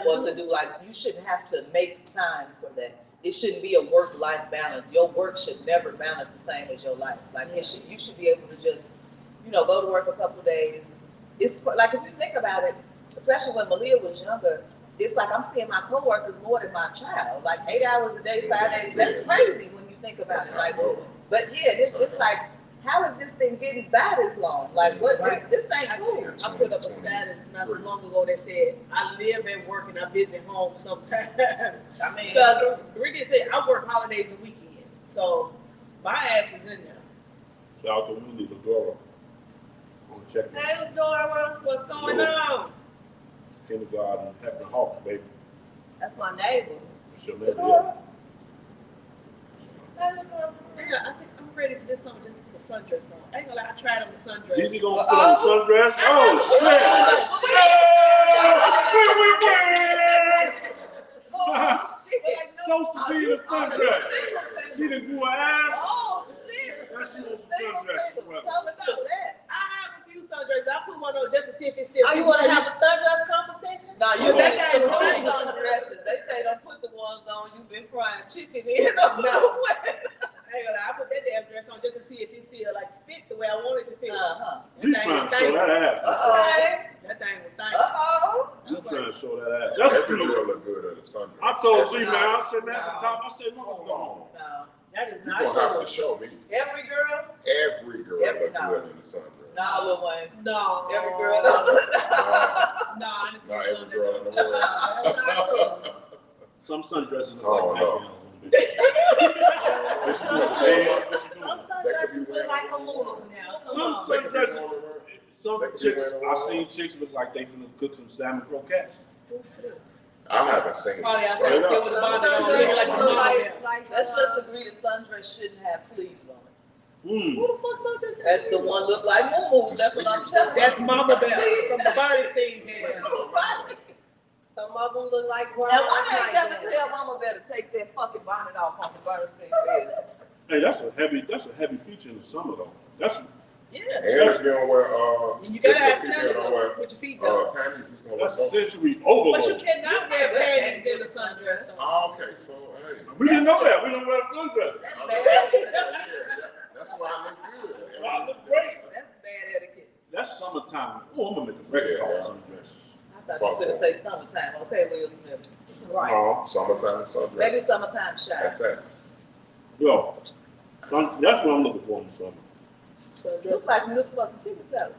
or to do like, you shouldn't have to make time for that. It shouldn't be a work-life balance. Your work should never balance the same as your life. Like you should be able to just, go to work a couple of days. It's like, if you think about it, especially when Malia was younger, it's like I'm seeing my coworkers more than my child. Like 8 hours a day, 5 days. That's crazy when you think about it. Like, but yeah, it's like, how is this thing getting by this long? Like, what? This ain't cool. I put up a status not too long ago that said, I live and work and I visit home sometimes. I mean, Because really, I work holidays and weekends, so my ass is in there. Shout out to Willie Ladora. On check. Hey, Laura, what's going on? Kindergarten, Heifer Hawks, baby. That's my neighbor. That's your neighbor, yeah. Hey, Laura. I think I'm ready for this song, just the sundress song. I ain't gonna lie, I tried on the sundress. Zizi gonna put on sundress? Oh, shit! Close to being a sundress. She done grew her ass. Oh shit! Now she wants a sundress. Well, I have a few sundresses. I put one on just to see if it's still. Oh, you want to have a sundress competition? Nah, Oh. that guy was thing nice. on dresses. They say don't put the ones on you've been frying chicken in. No. I ain't gonna lie, I put that damn dress on just to see if it still like fit the way I want it to fit. you trying to show that ass. That thing was thank. You trying to show that ass. That's That what you girl look good at the sundress. I told Z, man, I said, that's the top. I said, mama, come on. No, that is You not gonna have true. to show me. Every girl, Every girl Every look no. good in the sundress. nah, Lil Wayne. No. Every girl don't. No, honestly. Not every girl in the world. That's not true. Some sundresses look Oh, like no. nightgowns. Some sundresses look like a moon now. Come Some on. sundresses, some chicks, I seen chicks look like they finna cook some salmon croquettes. I haven't seen Probably it. outside still with the bonnet on, looking like my mama. Let's just agree that sundress shouldn't have sleeves on it. Who the fuck sundress? That's the one look like moo. That's what I'm telling you. That's Mama Bell from the Bernstein. Some of them look like And why they like never that. tell Mama Bear to take that fucking bonnet off on the Bernstein bed? Hey, that's a heavy feature in the summer though. That's Yeah. And if you don't wear, You gotta have if you sandals don't wear, with your feet down. panties, it's gonna that's look dope. essentially But you overload. cannot wear panties in the sundress though. Oh, okay, so, hey. We didn't know that. We don't wear sundress. That's why I look good. I look great. That's bad etiquette. That's summertime. Oh, I'm gonna make a record called sundresses. I thought you was gonna say summertime. Okay, Will Smith. Right. No, summertime, sundress. Maybe summertime shot. SS. Yo, that's what I'm looking for in the summer. Looks like you look fucking chicken salad.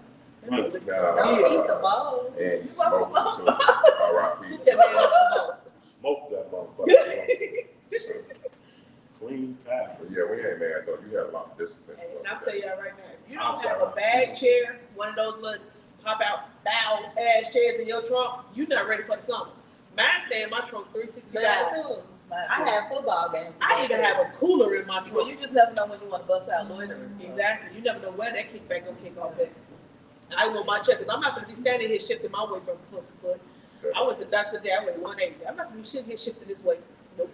Don't eat the ball. And you smoke them too. R.I.P. That man don't Smoke that motherfucker. Clean cash. But yeah, we ain't mad though. You had a lot of discipline. And I'll tell y'all right now, if you don't have a bag chair, one of those little pop out bow ass chairs in your trunk, you're not ready for the summer. Mine stay in my trunk 365. I have football games. I even have a cooler in my Well, trunk. you just never know when you want to bust out loitering. Exactly. You never know where that kickback gonna kick off at. I want my check because I'm not gonna be standing here shifting my way from foot to foot. I went to Dr. Day, I went 180. I'm not gonna be sitting here shifting this way. Nope.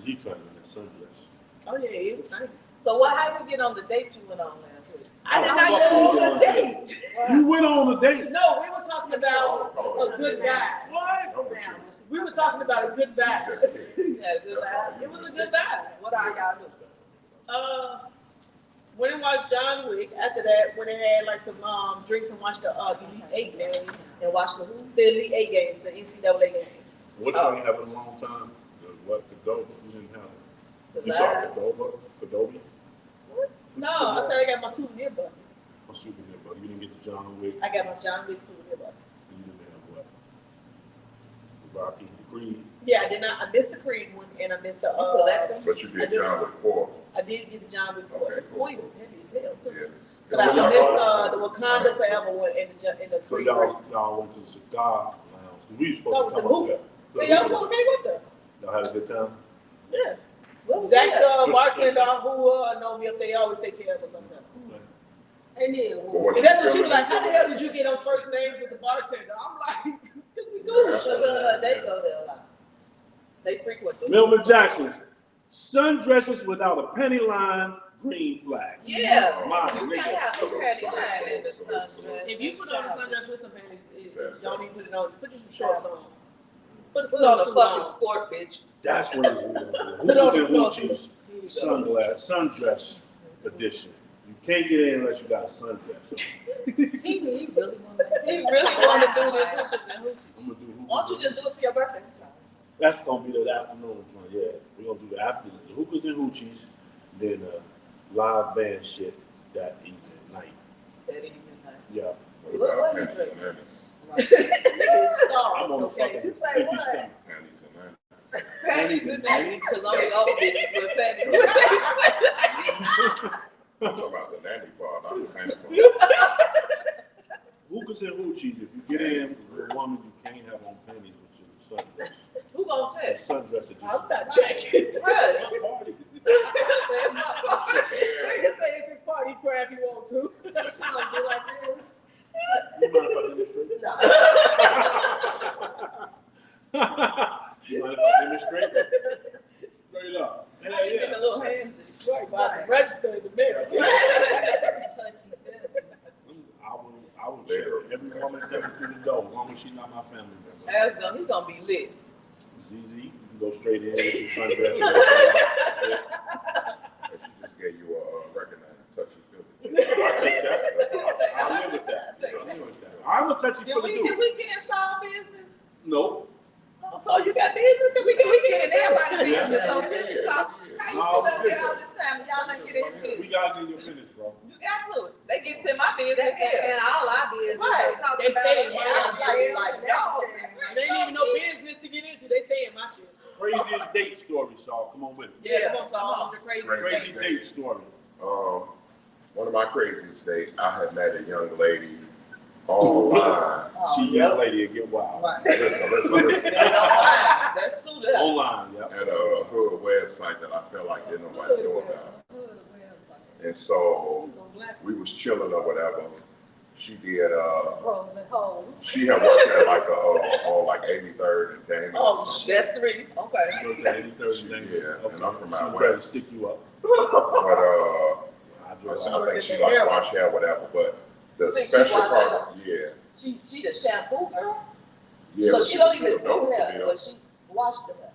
Z trying to get a sundress. Oh yeah, it was nice. So how you get on the date you went on last week? I did not go on a date. You went on a date. No, we were talking about a good guy. What? We were talking about a good vibe. You had a good vibe. It was a good vibe. What are y'all doing? Went and watched John Wick. After that, went and had like some drinks and watched the Elite 8 games. And watch the who? The Elite 8 games, the NCAA games. What song you have in a long time? The what? Cadoba? We didn't have it. The You saw live. Cadoba? Cadobe? No, I said I got my souvenir bucket. My souvenir bucket. You didn't get the John Wick. I got my John Wick souvenir bucket. You didn't have what? The Rocky, the Creed. Yeah, I did not. I missed the Creed one, and I missed the. But you did John Wick 4. I did get the John Wick 4. Okay, cool. Poison's heavy as hell too. Yeah. But I missed the Wakanda Forever one and the. So y'all went to the cigar lounge. We were supposed to That come was up there. Hey, y'all okay with that? Y'all had a good time? Yeah. What was Zach, that? the bartender who know me up there, always take care of us sometimes. And then, And that's what she was like, how the hell did you get on first name with the bartender? I'm like, because we cool. They go there a lot. They frequent them. Milton Jackson's sundresses without a penny line, green flag. Yeah. My You nigga. can't have some patty line in the sundress. If you put on a sundress with some panties, don't even put it on. Just put you some shorts on. Put Put on a suit fucking on. sport, bitch. That's what it's going Put on Hookers the and snorkel. Hoochies sundress edition. You can't get in unless you got a sundress. he really want to. He really want to do this hookers and hoochies. I'm gonna do hookers. Why don't you just do it for your birthday? That's gonna be the afternoon one. Yeah, we're gonna do the afternoon, the hookers and hoochies, then live band shit that evening night. That evening night. Yeah, What about panties and nannies? I'm on the Okay. fucking You say 50 what? stomach. Panties and nannies. Panties and panties, because only old bitches with panties. I'm talking about the nanny part, not the panty part. Hookers and hoochies. If you get in with a woman, you can't have on panties with your sundress. Who gonna A check? sundress edition. I'm not checking. Right. My party. Nigga say it's his party cry if you want to. So you gonna do like this? You mind if I demonstrate? No. You mind if I demonstrate? Straight up. You make a little hands. Right, buy some register in the mirror. I will check every woman coming through the door, as long as she's not my family member. Ask him, he's gonna be lit. ZZ, you can go straight in with your sundress. She just gave you a recognized touchy feeling. I take that. I live with that. I live with that. I'm a touchy Did feely we dude. get inside business? No. Oh, so you got business that we get in everybody's Yeah. business on Tipzee Talk. How you been up there all this time and y'all ain't get in your We business? gotta get your business, bro. You got to. They get to my business And all I did is Right. talk They about stay it. in my Like, no. They ain't even no business to get into. They stay in my shit. Craziest date story, Saul. Come on with it. Yeah, come on, so I'm the crazy. Crazy date story. One of my craziest days, I had met a young lady online. She young lady will get wild. Right. Listen. That's true. That. Online, yeah. At a hood website that I felt like didn't nobody know about. And so we was chilling or whatever. She did, Pros and hoes. she had worked at like on like 83rd and Daniel. Oh, that's 3. Okay. So that 80-30 thing. Yeah, and I'm from out She's ready to west. stick you up. But I think she like wash hair, whatever. But the Think she special wash part, yeah, She the shampoo girl? yeah. So but she don't was even still dope do to hair, me, though. but she washed the hair.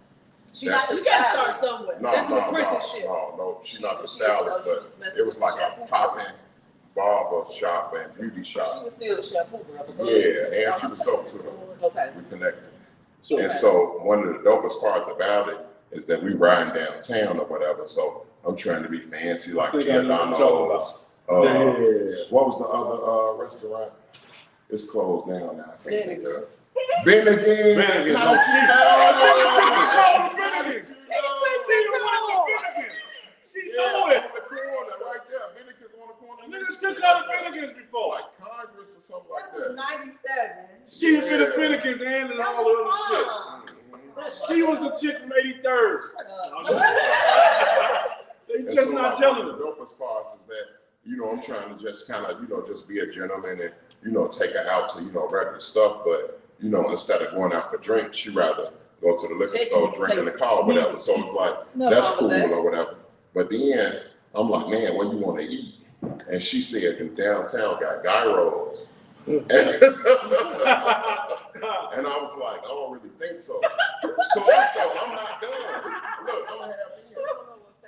She That's- not You gotta start somewhere. That's an apprenticeship. No, she's not the stylist, but it was like a popping barber shop and beauty She shop. was still the shampoo girl. But Yeah, and she was dope too. Okay. We connected. So, And so one of the dopest parts about it is that we riding downtown or whatever. So I'm trying to be fancy like I think I know what you're Giordano's. yeah. What was the other restaurant? It's closed down now. I can't think of it. Bennigan's. Bennigan's. Bennigan's. How She Yeah, know on it. the corner, right there. Bennigan's on the corner. Niggas took out the Bennigan's before. Like Congress or something like That was that. 97. She had been a Bennigan's and That all the other was shit. fun. She was the chick from 83rd. They And just so, not like, telling one of her. the dopest parts is that, I'm trying to just kind of, just be a gentleman and, take her out to, regular stuff. But, instead of going out for drinks, she rather go to the liquor Take store, you drink in the places. car, whatever. So it's like, that's cool or whatever. But then I'm like, man, what you want to eat? And she said, in downtown got gyros. And I was like, I don't really think so. So I thought, I'm not done. Look, I'm half in.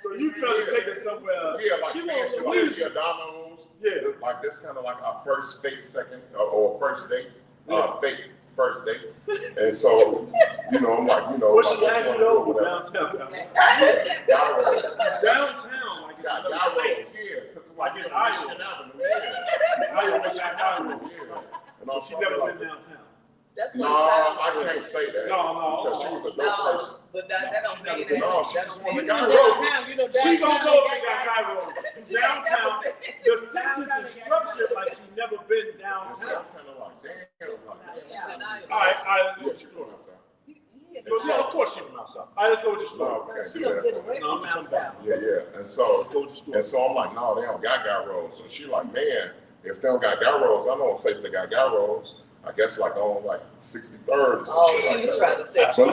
So you trying to take her somewhere? Yeah, like She fancy, wants like to Giordano's. Yeah. Like this kind of like our first fake second or first date, fake first date. And so, I'm like, What like, she asked you what over whatever. downtown? Yeah, gyros. Downtown, like it's Got another gyros, state. yeah, because is Like like it's Michigan Iowa. Avenue. Yeah. Iowa, Iowa. Yeah. And So I'm she never like, been downtown. That's no, what it sounds I like. can't say that. No. Because she was a dope No, person. but that don't No, mean she that. No, she That just don't wanted mean to that. go Downtown, you know, She downtown. gonna know if they got gyros. Downtown, the sentence is structured like she never been And so downtown. I'm kind of like, damn. Yeah. All right. Yeah, she's going outside. Yeah, of course she from outside. All right, let's go with the story. No, we can't She do don't that. get away No, from I'm just outside. Yeah. And Let's so go with the story. I'm like, no, they don't got guy rolls. So she like, man, if they don't got guy rolls, I know a place that got guy rolls. I guess like on like 63rd or something. Oh, she like was that. trying to set But you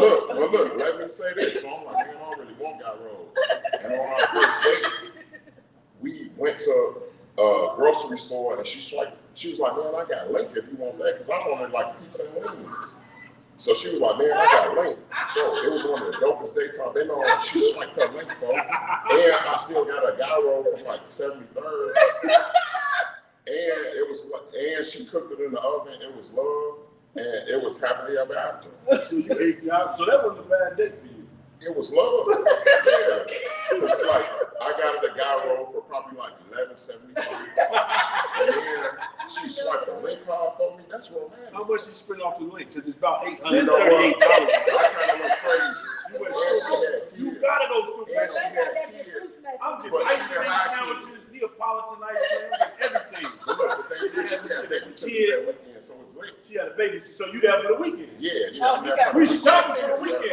look, let me say this. So I'm like, man, I don't really want guy rolls. And on our first date, we went to a grocery store and she was like, man, I got Link if you want that, because I wanted like pizza and wings. So she was like, man, I got Link. Bro, it was one of the dopest dates I've been on. She swiped her Link, bro. And I still got a guy roll from like 73rd. And it was like, and she cooked it in the oven. It was love, and it was happily ever after. So you ate gyros. So that wasn't a bad date for you. It was love. Yeah. 'Cause, like, I got it a guy roll for probably like $11.75. And then she swiped the Link card for me. That's romantic. How much she spent off the Link? Because it's about $838. You know what? I kind of went crazy. You went And she crazy. had You kids. gotta go to And she the had kids. I'm getting But ice she cream had high sandwiches, Neapolitan ice cream, and everything. But look, the thing is, she had baby sister that weekend, so it's late. She had a baby, so you there for the weekend. Yeah. Oh, I'm you there got for We the shopping weekend. for the weekend.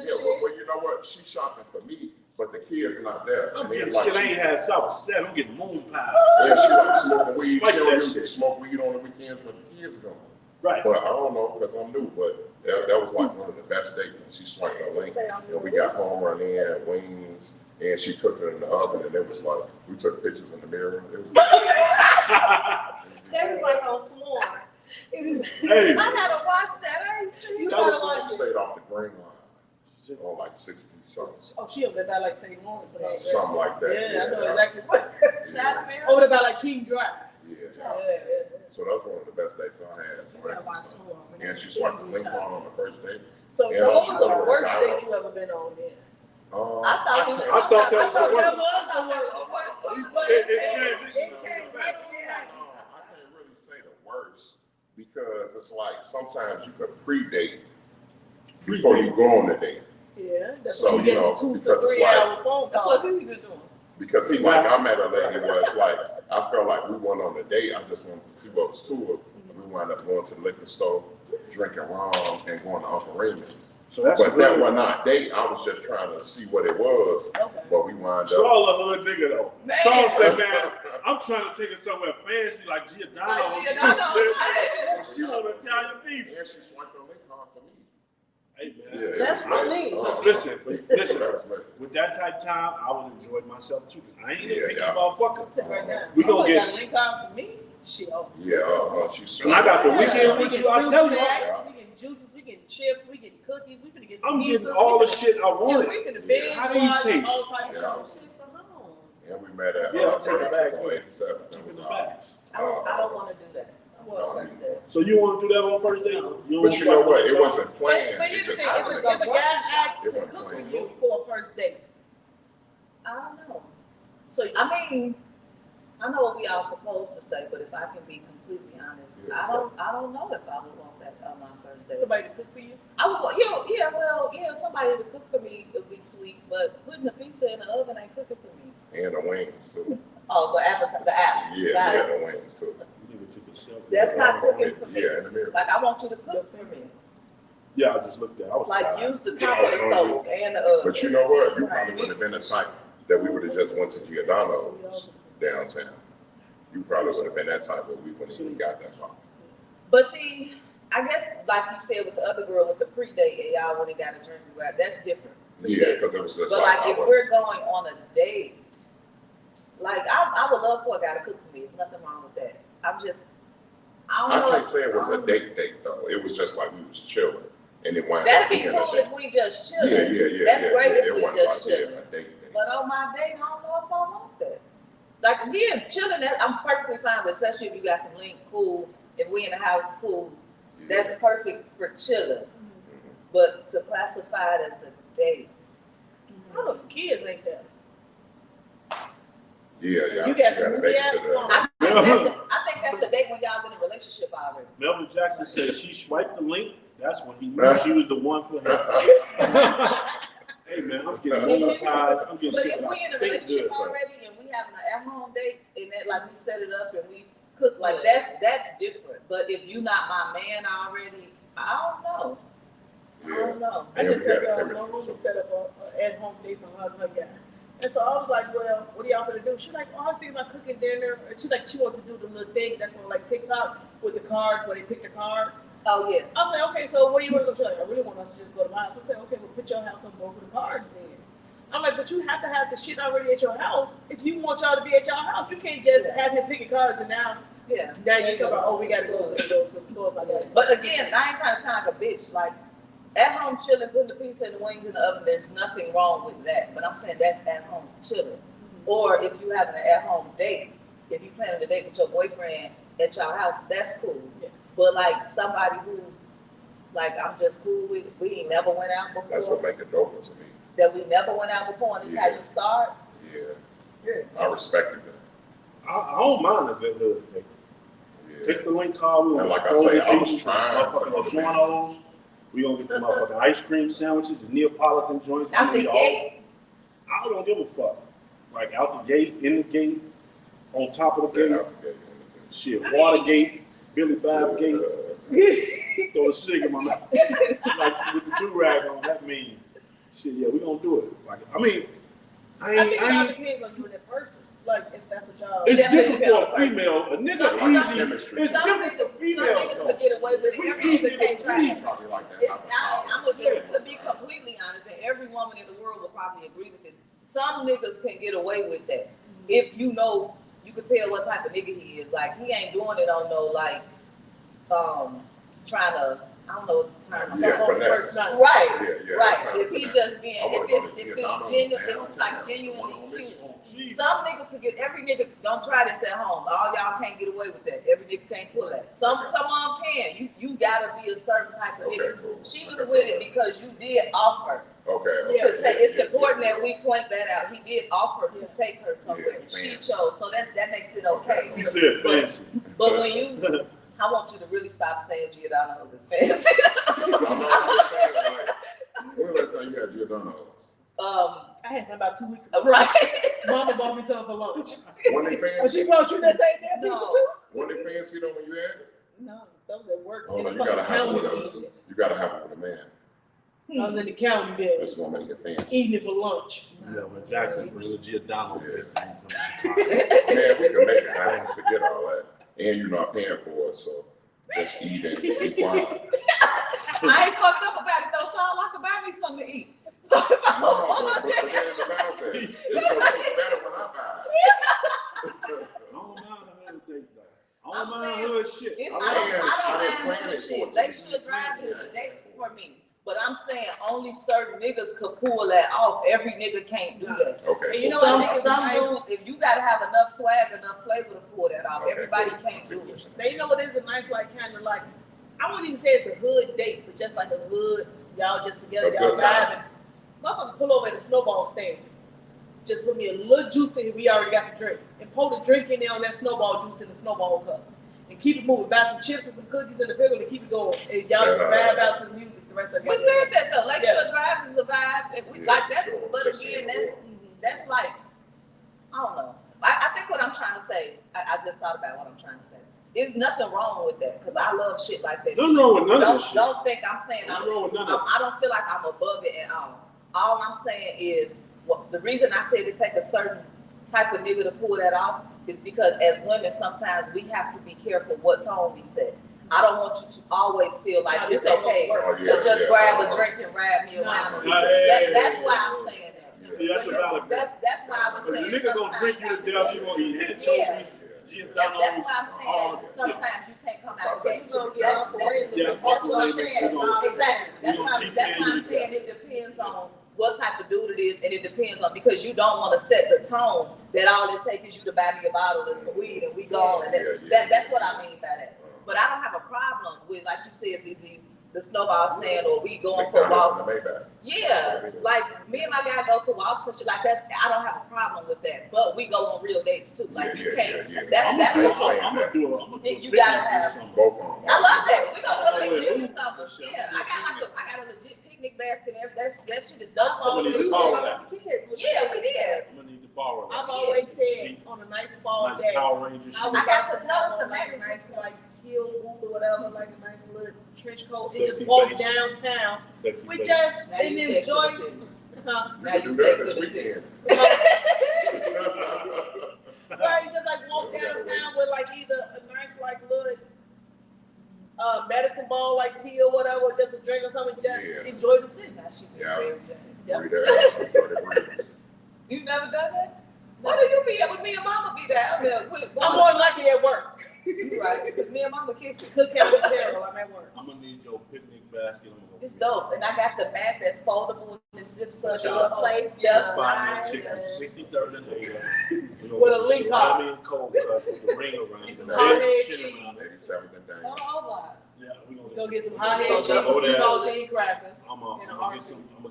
Yeah, well, you know what? She's shopping for me, but the kids not there. I'm And then, getting like, shit I ain't had since I was 7. I'm getting moon pie. yeah, she like smoking weed. She Swipe don't that usually shit. smoke weed on the weekends, but the kids gone. Right. But I don't know because I'm new. But that was like one of the best dates. And she swiped her Link, and we got home running in wings, and she cooked it in the oven, and it was like we took pictures in the mirror. It was. That was like on Sworn. Hey, I gotta watch that. I ain't seen You That gotta was watch it. straight off the green line, on like 60 something, Oh, she over there by like St. Lawrence. and all that. something like that. Yeah, I know exactly what. Yeah. Over there by like King Drive. Yeah. Yeah. So that was one of the best dates I had. So You gotta watch Sworn. and she swiped the Link on the first date. So Yeah, what she was the was worst a date you ever been on then? I thought he can't- I thought that was the that worst. was the worst. It transitioned. I can't really say the worst because it's like sometimes you could predate before you go on the date. Yeah, that's So, when you you get know, 2 to because it's 3 like- hour phone That's calls. what he's been doing. Because it's like I met a lady where it's like I felt like we went on a date. I just wanted to see what was to it. We wound up going to the liquor store, drinking rum, and going to Uncle Raymond's. So that's But that really- was not date. I was just trying to see what it was. Okay. But we wound up. Saul a hood nigga though. Man. Saul said, man, I'm trying to take it somewhere fancy like Giordano's. Like Giordano's. She want Italian beef. And she swiped her Link card for me. Hey Yeah, man. it That's was lit. me. Listen, listen. That was lit. With that type of time, I would enjoy myself too. I ain't a Yeah, picky yeah. motherfucker. Tell her right now. We gonna Oh, you get- got a link on for me? She oh. Yeah, she swiped. And I got the Yeah, weekend we with get you. I fruit tell you, snacks, we get juices, we get chips, we get cookies, we finna get some I'm pizzas. getting all the we finna- shit I Yeah, wanted. we finna binge How do you watch taste? all types Yeah. of shit for home. And we met at Yeah, I'm taking it back. on 87. That Keep in was the all. bags. I don't want to do that. I want to do So you want to do that on first date? No. You don't But you know want what? to It wasn't But planned. here's It the just thing, if happened. a guy asks It to wasn't cook for planned. you for a first date, I don't know. So I mean, I know what we all supposed to say, but if I can be completely honest, Yeah. I don't know if I would want that on my first date. somebody to cook for you, I would want, somebody to cook for me would be sweet, but putting a pizza in the oven ain't cooking for me. And the wings too. Oh, the appetite, the apps. Yeah, Got it. the wings too. You nigga took a selfie. That's not cooking for me. Yeah, in the mirror. Like I want you to cook for me. Yeah, I just looked at it. I was Like tired. use the top of the stove and the oven. But you know what? You probably would have been the type that we would have just went to Giordano's downtown. You probably would have been that type, but we wouldn't even got that far. But see, I guess like you said with the other girl with the pre-date and y'all went and got a drink, right? That's different. Yeah, because it was just But like, like if we're going on a date, like I would love for a guy to cook for me. There's nothing wrong with that. I don't I know. can't say it was a date though. It was just like we was chilling, and it wound up That'd be being cool a date. if we just Yeah, chilling. yeah. That's great if It we wasn't just like, chilling. a date. But on my date, I don't know if I want that. Like again, chilling, I'm perfectly fine with, especially if you got some link, cool. If we in the house, cool. That's perfect for chilling. But to classify it as a date, I don't know if kids ain't that. Yeah. You got some gotta movie babysit apps her. on. I think that's the date when y'all been in a relationship already. Melvin Jackson said she swiped the link. That's when he knew she was the one for him. Hey man, I'm getting monetized. I'm getting But shit. if we in a Think relationship good, already and we having an at-home date and that like we set it up and we cook, like that's different. But if you not my man already, I don't know. I don't know. I just Yeah, had we got my chemistry, room set up a at-home day for her and her guy. And so I was like, well, what are y'all gonna do? She's like, oh, I was thinking about cooking dinner. And she's like, she wants to do the little thing that's on like TikTok with the cards where they pick the cards. Oh yeah. I was like, okay, so what do you want to go? She's like, I really want us to just go to my house. I said, okay, well, put your house on both of the cards then. I'm like, but you have to have the shit already at your house if you want y'all to be at your house. You can't just have him picking cards and now you talk about, oh, we gotta go to the stores like that. But again, I ain't trying to sound like a bitch. Like at home chilling, putting the pizza and the wings in the oven, there's nothing wrong with that. But I'm saying that's at home chilling. Or if you having an at home date, if you planning a date with your boyfriend at your house, that's cool. Yeah. But like somebody who, like I'm just cool with, we ain't never went out before. That's what make it dope to me. That we never went out before, and this is how you start. Yeah. I respected that. I don't mind a good hood date. Yeah. Take the link card. And like I say, I was trying to go to Motherfucking we gonna get the motherfucking ice cream sandwiches, the Neapolitan joints. Out the gate. I don't give a fuck. Like out the gate, in the gate, on top of the Yeah, gate. out the gate. Shit, Watergate, Billy Bob Gate. Throw a cig in my mouth. Like with the do-rag on, that means shit, yeah, we gonna do it. Like, I mean, I think it all depends on you and that person. Like, if that's what y'all. it's definitely different for a depends. female. A nigga Chemistry. easy. It's Some different niggas, for females. could get away with it. Every nigga can't try it. Probably like that. I'm gonna to be completely honest, and every woman in the world will probably agree with this. Some niggas can get away with that if you know, you can tell what type of nigga he is. Like he ain't doing it on no like, trying to, I don't know what the term. finesse. Right, Yeah, right. If he just being, I wanna if go to it's Giordano's, genuine, man. if it's like genuinely cute. Jeez. Some niggas can get, every nigga, don't try this at home. All y'all can't get away with that. Every nigga can't pull that. Some of them can. You gotta be a certain type of nigga. Cool. She was with it because you did offer. Okay. To take, it's important that we point that out. He did offer to take her somewhere. Yeah, She fancy. chose, so that makes it okay. He said fancy. But when you, I want you to really stop saying Giordano's is fancy. I'm not saying like, when was the last time you had Giordano's? I had some about 2 weeks ago. Right. Mama bought me something for lunch. When they When she fancy? brought you that same damn pizza No. too? When they fancy though when you had it? No, so I was at work. Oh in no, the you gotta fucking have it with county. you gotta have it with a man. I was in the county there, That's gonna make it fancy. eating it for lunch. Yeah, when Jackson bring a Giordano this time from Chicago. Man, we can make it nice. Forget all that. And you're not paying for it, so just eat and be quiet. I ain't fucked up about it though, so I can buy me something to eat. So if I No, don't but want forget about that. It's gonna taste better when I buy it. I don't mind a hood date though. I don't mind hood shit. It's, I I like don't I didn't mind plan hood it for shit. you. Lakeshore Drive is a date for me. But I'm saying only certain niggas could pull that off. Every nigga can't do that. Okay. And you know Some, what I think is some nice? dudes, if you gotta have enough swag, enough flavor to pull that off. Okay, Everybody cool. can't I see do what you're it. saying. Now you know what is a nice like kind of like, I wouldn't even say it's a hood date, but just like a hood, y'all just together, A y'all good time. vibing. Motherfucker pull over at the snowball stand. Just put me a little juice in, we already got the drink. And pour the drink in there on that snowball juice in the snowball cup. And keep it moving. Buy some chips and some cookies in the pickle and keep it going. And y'all just vibe out to the music the rest of the We said that though. Lakeshore Drive is a vibe. And we Yeah, like that's, sure. but That's again, sure. that's like, I don't know. I think what I'm trying to say, I just thought about what I'm trying to say. There's nothing wrong with that because I love shit like that. Nothing wrong with none of Don't, this shit. don't think I'm saying Nothing wrong with none of it. I don't feel like I'm above it at all. All I'm saying is, well, the reason I said it take a certain type of nigga to pull that off is because as women, sometimes we have to be careful what tone we set. I don't want you to always feel like No, it's this ain't okay gonna work. to just Yeah, grab yeah. a drink and ride me around. No. That's why I'm saying that. See, that's a valid point. That's why I was If a saying. nigga gonna drink you to death, you gonna eat anchovies, Giordano's. That's why I'm saying sometimes you can't come out the gate. That's what I'm saying. Exactly. That's why I'm saying it depends on what type of dude it is, and it depends on, because you don't want to set the tone that all it takes is you to buy me a bottle of some weed and we gone. And that's what I mean by that. But I don't have a problem with, like you said, Lizzie, the snowball stand, or we going for McDonald's walks. in the Maybach. Yeah, like me and my guy go for walks and shit. Like that's, I don't have a problem with that. But we go on real dates too. Like you can't. That's I'm what saying I'm gonna do a You gotta have- Both of them. I love that. We gonna do a Oh, picnic yeah. or something. Yeah, I got a legit picnic basket. That shit is I'm done. always need to said borrow about the kids. Yeah, we did. I'm gonna need to borrow that. I've always said Sheet. on a nice fall Nice day, Power Rangers. I would I got like the to have notes, on the like a magazines. nice like heel boot or whatever, like a nice little trench coat, and Sexy just walk face. downtown. Sexy We face. just Now and you sex enjoy. in the city. Huh? Now We you can do that sex this in the city. weekend. Right, just like walk downtown with like either a nice like little medicine ball like tea or whatever, just a drink or something, just Yeah. enjoy the city. Now she Yeah. Mary Jane. Yep. Read that. You never done that? What do you be with me and mama be there? I'm more likely at work. You right, because me and mama kick it. Cook County Carol, I'm at work. I'm gonna need your picnic basket. It's dope. And I got the mat that's foldable and it zips up. Shout The plates. Yeah. Yeah. Chicken, 63rd and 8. With a link up. Salami and cold cuts with the ring around Get it. some hot Red egg shit cheese. around it. 87th and Oh, down. oh, Yeah, we gonna Go get some hot Go egg there. cheese, Go there. some saltine crackers, I'm and a gonna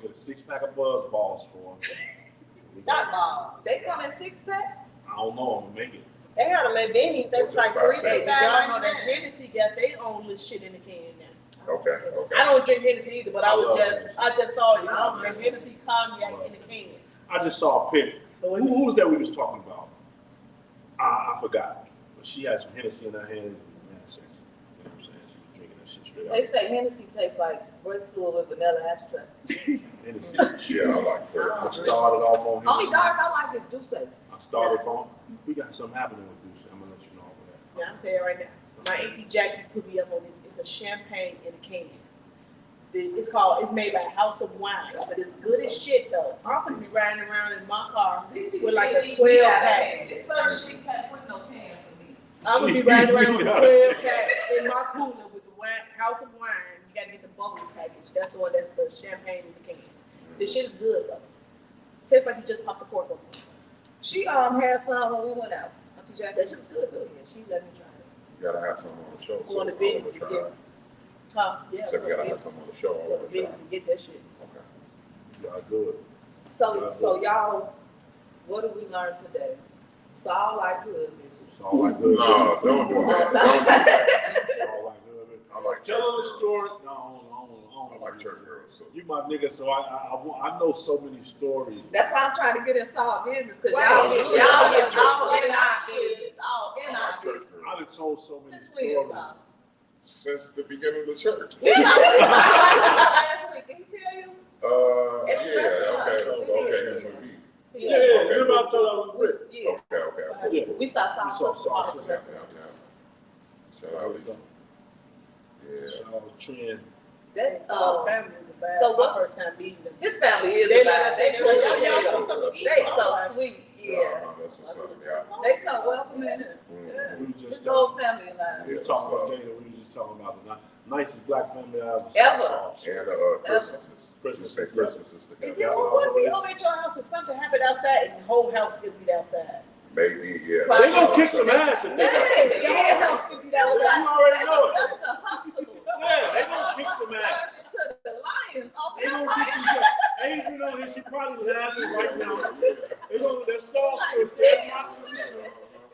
get a 6-pack of Buzz Balls for him. Not long. They come in 6-pack? I don't know, I'm gonna make it. They had them at Benny's. They was like Just $3, by Hey, did y'all know $5.99. that Hennessy got their own little shit in the can now? Okay. I don't drink Hennessy either, but I just saw it. Oh, The Hennessy cognac in the can. I just saw a pic. So Who was that we was talking about? I forgot. But she had some Hennessy in her hand and had sex. You know what I'm saying? She was drinking that shit straight out. They say Hennessy tastes like grape fluid with vanilla extract. Hennessy. Yeah, I like that. I started off on Only Hennessy. dark I like is Douce. I started on. We got something happening with Deuce. I'm gonna let you know all that. Yeah, I'm telling you right now. My auntie Jackie put me up on this. It's a champagne in a can. It's made by House of Wine, but it's good as shit though. I'm gonna be riding around in my car with like a 12 pack. This certain shit can't put no can for me. I'm gonna be riding around with a 12 pack in my cooler with the wine, House of Wine. You gotta get the bubbles package. That's the one that's the champagne in the can. This shit is good though. Tastes like you just popped the cork open. She had some when we went out. Auntie Jackie. That shit was good too. Yeah, she let me try it. You gotta have something on the show. Go on the I video, wanna try yeah. it. Huh? Yeah. So we gotta have something on the show. I Go wanna to try Benny's it. and get that shit. Okay. Y'all good. So y'all, what did we learn today? Saul like hood bitches. It's all like good. No, don't do that. Don't do that. It's all like good. I like Tell her the church story. No, I like church girls. So. You my nigga, so I know so many stories. That's why I'm trying to get in Saul business, because Wow. y'all get all in our business. All in I our like church business. girls. I done told so many Please, stories. Saul. Since the beginning of the church. Last week, did he tell you? Yeah, At the restaurant. okay. Yeah, remember I told her I was rich. Yeah. Okay. Yeah. We saw We saw Saul. Saul. Yeah. Shout out Lisa. Yeah. So I was trend. That's Family is a bad. so my what's- first time meeting them? his family is They about let us they in cool. there. Yeah, Y'all want something to eat? They so sweet. Yeah. That's what's up. Yeah. They so welcoming. Mhm. We was His just whole family alive. we was talking about Gator. We was just talking about the nicest black family I've Ever. saw. And Christmases. Christmas. Say Christmases And together. then what we over at your house and something happened outside and the whole house emptied outside. Maybe, yeah. They gonna kick some ass if they Yeah, got the whole house emptied outside. You already know it. That's the hospital. Yeah, they gonna kick some ass. To the Lions. They gonna kick some ass. Adrian on here, she probably laughing right now. They gonna, that song is my solution.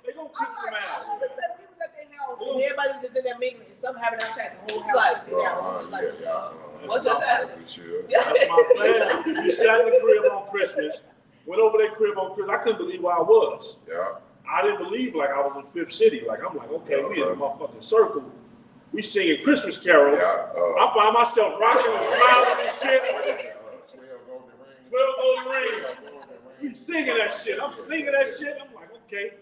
They gonna kick some ass. All of a sudden, we was at their house and everybody was just in there mingling. Something happened outside, the whole house Like, emptied out. Yeah. What just happened? As we should. That's my plan. We sat in the crib on Christmas, went over their crib on Christmas. I couldn't believe where I was. Yeah. I didn't believe like I was in Fifth City. Like I'm like, okay, we in a motherfucking circle. We singing Christmas carols. Yeah. I find myself rocking and smiling and shit. 12 golden rings. We singing that shit. I'm singing that shit. I'm like, okay,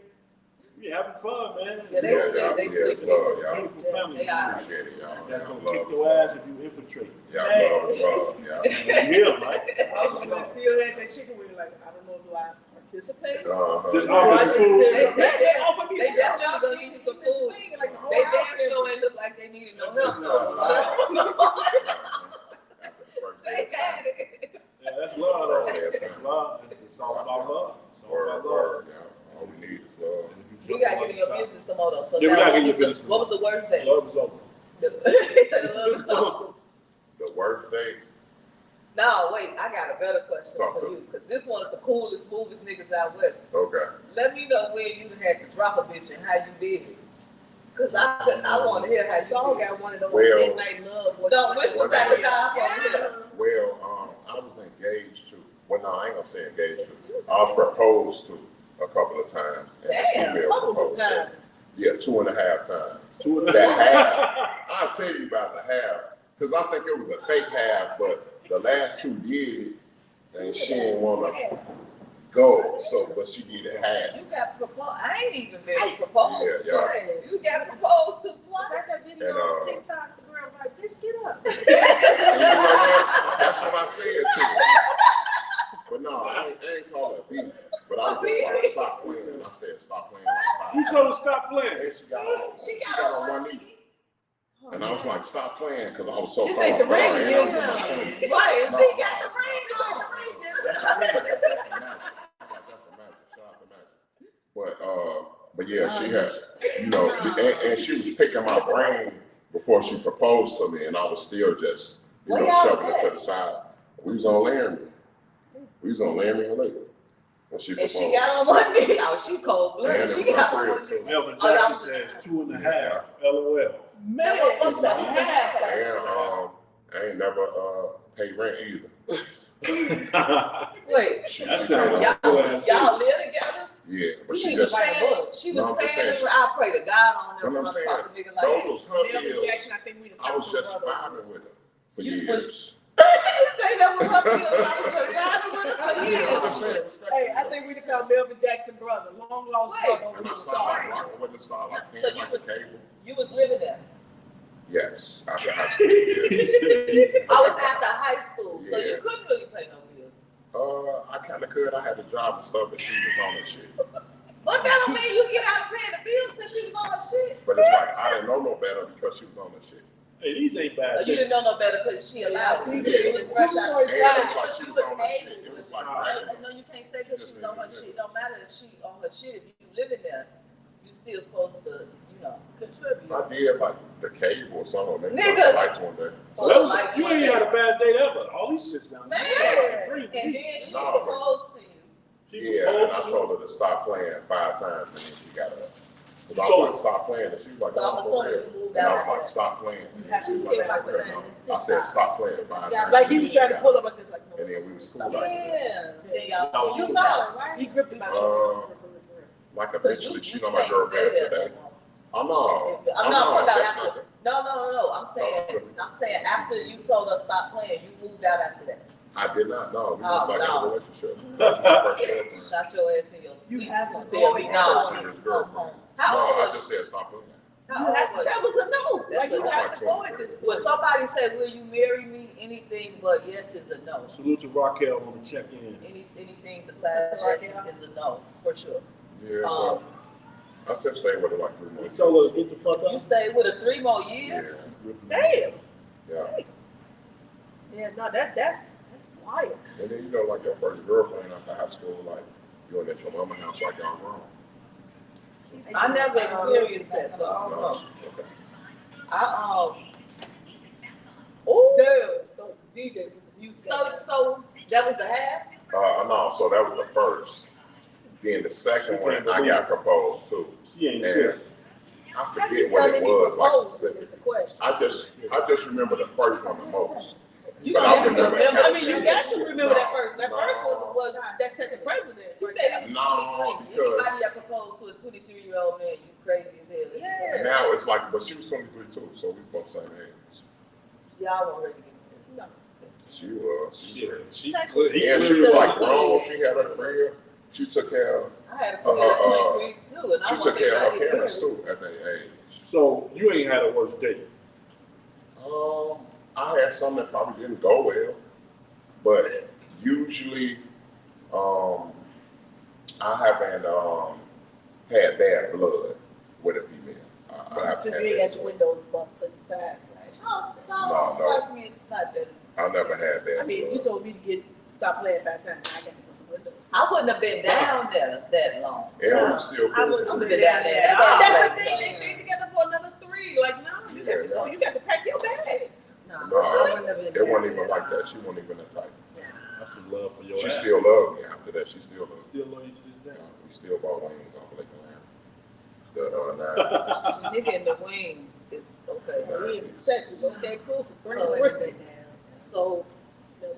we having fun, man. Yeah, they sleep. Beautiful family. They are. Appreciate it, y'all. That's gonna Love kick is your love. ass if you infiltrate. Yeah, love, yeah. You hear 'em, right? I was gonna still had that chicken wing, like, I don't know, do I participate? Just Or I offer just the food. said, they offered me They food. definitely Y'all gonna give give you me some this food. wing, and like the whole They house damn sure empty. ain't look like they needed no help. They had it. Yeah, that's love, though. That's love. It's all about love. It's all about love. All we need is love. And if You jump gotta on get in your the side- business some more though. So Yeah, we now, gotta get in your business what was the worst day? Love is over. Love is over. worst date. No, wait, I got a better question Talk for to you, because this one of the coolest, smoothest niggas out west. Okay. Let me know when you had to drop a bitch and how you did it. Because I want to hear how you Saul did it. got one of those Well- midnight love. Don't whisper at the guy. I want to hear. Well, I was engaged to. Well, no, I ain't gonna say engaged to. I was proposed to a couple of times, and Damn, the female couple of proposed to. times. Yeah, 2.5 times. 2.5. That half, I'll tell you about the half, because I think it was a fake half, but the last two did, and she didn't want to go, so, but she did a half. You got proposed. I ain't even been proposed Yeah, to. yeah. You got proposed to twice. That's that video And, on TikTok. The girl was like, bitch, get up. And you know what? That's what I said to her. But no, I ain't call her a beat, but I was just like, stop playing, and I said, stop playing. You told her stop playing. And she got on one knee. And I was like, stop playing, because I was so This caught ain't the off guard, ring, and I was in my feelings. Right, No, he no, got the it's ring not. on. I got that from Magic. I got that from Magic. Shout out to Magic. But yeah, she had, you know, and she was picking my brain before she proposed to me, and I was still just, you Where know, y'all shoving was it to at? the side. We was on Laramie. We was on Laramie and Lake when she And proposed. she got on one knee. Oh, she cold And blooded. it She was got her on crib one knee. too. Melvin Oh, Jackson that was- says 2.5. LOL. Man, what's the half? And I ain't never paid rent either. Wait, That sounds like y'all live together? Yeah, but she She was just, paying. She No, was I'm just paying. saying. I pray to God on But them. I'm saying, A nigga like those that. was her Melvin deals. Jackson, I think we the I was just brother. vibing with her for You years. Say that was her deal. I was just vibing with her for I'm years. just saying, Hey, I think we found Melvin Jackson brother, long lost Wait. brother. And I We started like sorry. rocking with the style, like So paying you like the was- cable. You was living there. Yes, after high school. Yes. I was after high school, so you Yeah. couldn't really pay no bills. I kind of could. I had to drive and stuff, but she was on that shit. But that don't mean you get out of paying the bills because she was on her shit. But it's like I didn't know no better because she was on that shit. Hey, these ain't bad. You didn't know no better because she allowed you. Yeah. You was fresh out. And it was like she was on that shit. It was like No, you can't say because she was on her shit. It don't matter if she on her shit. If you living there, you still supposed to, you know, contribute. I did like the cable or something. Maybe Nigga. the lights one day. So that was, you ain't had a bad date ever. All these shit sound Man, good. and then she No, but- proposed to you. Yeah, and I told her to stop playing 5 times, and then she got up. Because I told was like, stop playing, and she was like, So I'm oh, for assuming real. you moved And I out was after like, that. stop playing. You have She to was see like, my for real, plan no. I said, stop playing 5 times. Like he was trying to pull up like this, like no. And then we was cool like Yeah. that. Then y'all No, you you saw it, right? He gripped him by the Uh, shoulder. Like But eventually you cheat on my can't girlfriend stay there today. no more. I'm not. I'm not talking about That's after. nothing. No. I'm saying after you told her stop playing, you moved out after that. I did not know. We Oh, was like in no. a relationship. That was my first girlfriend. Shot your ass in your You sleep. have to tell me avoid no. First serious girlfriend. How old No, I was just said stop playing. How old was That was a no. That's Like you a have to no. go at this When point. somebody said, "Will you marry me?" Anything but yes is a no. Salute to Raquel on the check in. Anything besides yes is a no for sure. Yeah, but I said stay with her like 3 You months. told her to get the fuck You up. stayed with her 3 more Yeah, years. Damn. yeah. Yeah, no, that's wild. And then you know, like your first girlfriend after high school, like you went at your mama's house like y'all grown. I never experienced that, so I don't know. Okay. Oh, Those DJ so that was the half. No, so that was the first. Then the second one, I got proposed to. She ain't And shit. I forget what it was, like specifically. the question. I just remember the first one the most. You But don't I even remember remember. that. I mean, you got to remember that first. That No. first one was that second president. He said he was No, 23. because- Anybody that proposed to a 23-year-old man, you crazy as hell. Yeah. And now it's like, but she was 23 too, so we both same age. Y'all weren't ready to get married. She was. Shit. She And she was like grown, she had her career, she took care of, I had a career at 23 too, and I she want took care of her to parents too at that age. So you ain't had a worse date. I had some that probably didn't go well, but usually, I haven't, had bad blood with a female. I haven't Since had you ain't that. got your windows busted, tires slashed. Oh, so No. like me at the type that I never had bad I mean, you blood. told me to stop playing 5 times. I got to put some windows. I wouldn't have been down there that long. And we were still I was cool. I'm gonna be down there. That's the thing. They stayed together for another 3. Like, no, you got to Yeah, go. yeah. You got to pack your bags. No, No, I wouldn't have been it wasn't even there. like that. She wasn't even that type. That's some love for your She ass. still loved me after that. She still loved me. Still love you to this day. We still bought wings off of Lake Atlanta. Nigga in the wings is okay. We in Texas, okay, cool. Bring So, brisket. so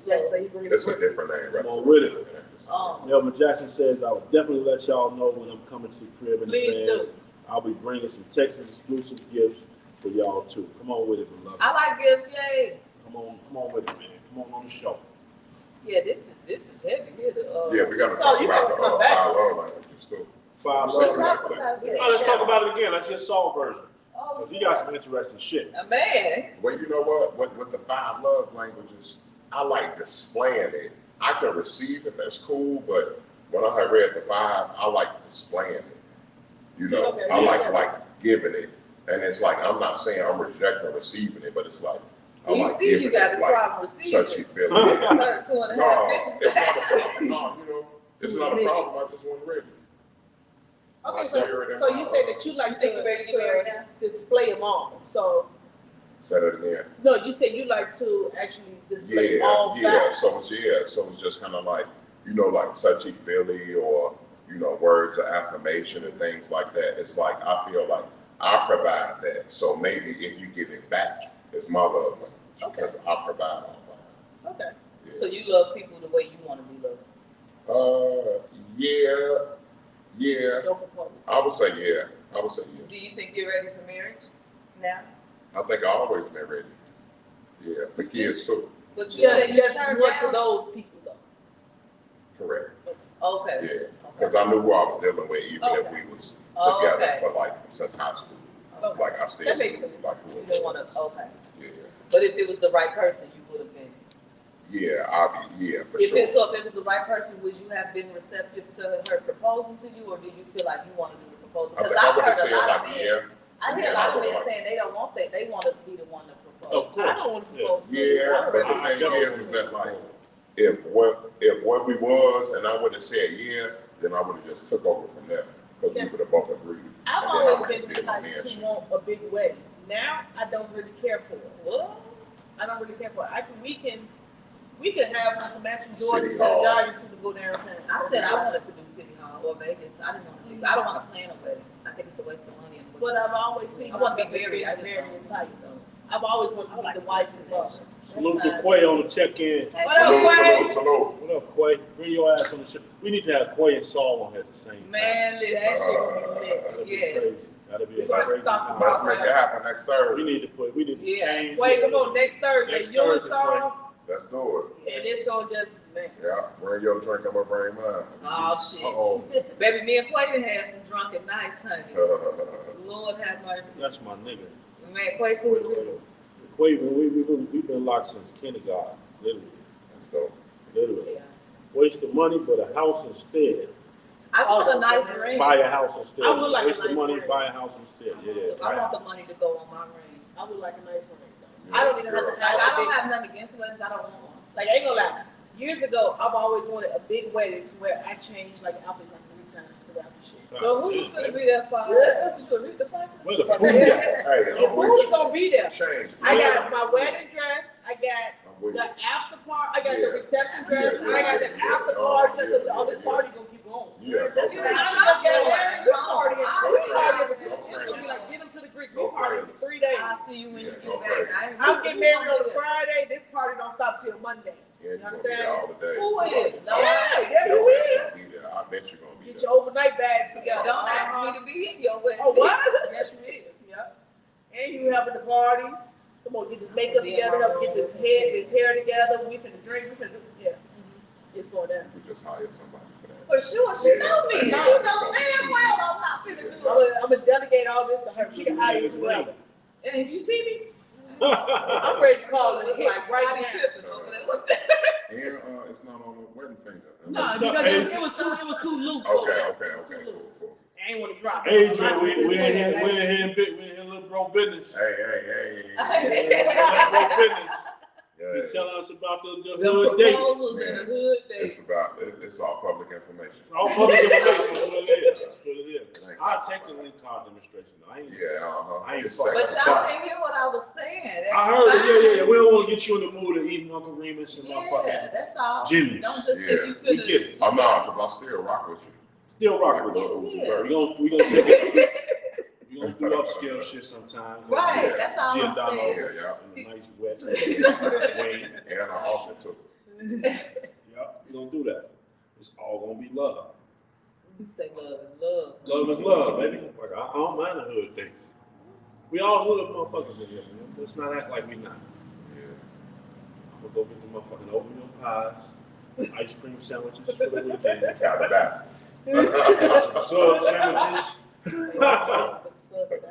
Jack say he bring It's a brisket. different name. Come on with it. Um, Melvin Jackson says, I will definitely let y'all know when I'm coming to the crib in Please advance. do. I'll be bringing some Texas exclusive gifts for y'all too. Come on with it, beloved. I like gifts, yay. Come on with it, man. Come on the show. Yeah, this is heavy here. Yeah, we got to So talk you about gotta the come back. five love languages too. Five So love. we talk like about that. it. Oh, let's talk about it again. Let's hear Saul version. Oh, Because he got some interesting shit. a man. Well, you know what? With the five love languages, I like displaying it. I can receive it, that's cool, but when I had read the five, I like displaying it. You know, Okay, I yeah. like giving it. And it's like, I'm not saying I'm rejecting receiving it, but it's like, I You like see, giving you got it, a like problem receiving. touchy feeling. Turn 2.5 No, bitches. it's not a problem. No, you know, it's not a problem. I just want ready. Okay, My spirit and so my, you say that you like You think you're ready to get married now? display them all. So Say that again. no, you said you like to actually display all Yeah. five. So it's just kind of like, you know, like touchy feely or, you know, words of affirmation and things like that. It's like I feel like I provide that. So maybe if you give it back, it's my love language because I provide all five. Okay. Yeah. So you love people the way you want to be loved. Yeah. Don't propose. I would say yeah. Do you think you're ready for marriage now? I think I always been ready. Yeah, for kids too. But you said you Just turned one to down. those people though. Correct. Okay. Yeah. Because I knew who I was dealing with, even if we was together Okay. for like since high school. Okay. Like I still That makes sense. like who You it don't was. want to. Okay. Yeah. But if it was the right person, you would have been. Yeah, for If sure. it, so if it was the right person, would you have been receptive to her proposing to you, or did you feel like you wanted to do the proposal? I Because think I I've would have heard a said lot of like men. yeah. I hear a lot of men saying they don't want that. They want to be the one to propose. Of course. I don't want to propose. Yeah, but I the thing don't. is that like if what we was and I would have said yeah, then I would have just took over from there because we would have both agreed. I've And then I always would've been the did my type man to shit. want a big wedding. Now I don't really care for it. What? I don't really care for it. We can have on some matching Jordans City and a Hall. jogging suit to go downtown. I said I wanted to do City Hall or Vegas. I didn't want to do. I don't want to plan a wedding. I think it's a waste of money. But I've always seen I want to myself be as married. I being just very don't. tight though. I've always wanted to be the wife and love. Salute to Quay on the check-in. What up, Quay? Salute. What up, Quay? Bring your ass on the show. We need to have Quay and Saul on here at the same time. Man, That listen. shit gonna be lit. That'd be Yes. crazy. That'd be a We gotta crazy stop time. Let's make it happen next Thursday. We need to Yeah. change. Wait, come on, next Thursday, Next you and Thursday, Saul, Let's do and it's gonna just, man. it. Yeah, bring your drink, I'm gonna bring mine. Oh shit. Uh-oh. Baby, me and Quay done had some drunken nights, honey. Lord have mercy. That's my nigga. Man, Quay cool with it. Quay, we've been locked since kindergarten. Literally. That's dope. Literally. Yeah. Waste the money, but a house instead. I want a nice ring. Buy a house instead. I would like a Waste the nice money, ring. buy a house instead. Yeah. I want the money to go on my ring. I would like a nice one though. I don't even have to Like, have I a don't big, have nothing against weddings. I don't want one. like I ain't gonna lie. Years ago, I've always wanted a big wedding to where I changed like outfits like 3 times throughout the shit. So who was gonna be there for? Yeah. Who's gonna be the fight? Where the food at? Hey, The I'm food with is gonna be there. you. Change. I got my wedding dress. I got I'm with the you. after party. I got the Yeah. reception dress. Yeah, and I got the yeah, after yeah. party. Oh, Because yeah, this yeah. party gonna keep going. Yeah, go for Yeah, it. I I'm should just not get going. married. We party. I We see. party for 2. Go It's gonna be like get them to the Greek. We Go party crazy. for 3 days. I'll see you when you Yeah, get go back. crazy. I ain't- I'm getting married on a Who Friday. This party don't stop till Monday. Yeah, you're gonna be understand? there all the day. is? No, Yeah, I you is. I bet you're gonna be Get there. your overnight bags together. don't ask me to be in your wedding. Oh, what? Yes, you is. Yep. And you helping the parties. Come on, get this makeup together. Help get this hair together. We finna drink. We finna do. Yeah. It's going down. We just hire somebody for that. For sure, she know me. She Yeah. know damn well I'm not finna do it. I'm gonna delegate all this to her. She can hire you forever. And if you see me, I'm ready to call it like right now. And it's not on the wedding finger. No, What's up, because Adrian? it was too loose. Okay, Too cool, loose. cool. I ain't want to drop it. Adrian, we're in here little bro business. Hey. Little bro business. You telling us about the The hood dates. proposals and the hood dates. It's all public information. All public information is what it is. That's what it is. It ain't I'll take the link card demonstration. I ain't. I ain't It's fucking But sexy. y'all didn't hear what I was saying. That's I heard it. fine. Yeah. We don't want to get you in the mood of eating Uncle Remus and Yeah, motherfucking that's all. Jimmy's. Don't just Yeah, think you We finna. get it. I'm not, because I still rock with you. Still rock with you. Yeah. We gonna take it. We gonna do upscale shit sometime. Right, that's all I'm Giordano saying. Yeah. in a nice wet way. And I also took Yep, we gonna do that. It's all gonna be love. You say love is love. Love is love, baby. Like, I don't mind the hood things. We all hood motherfuckers in here, man. Let's not act like we not. I'm gonna go get the motherfucking oatmeal pies, ice cream sandwiches for the weekend, Calabasas. sub sandwiches.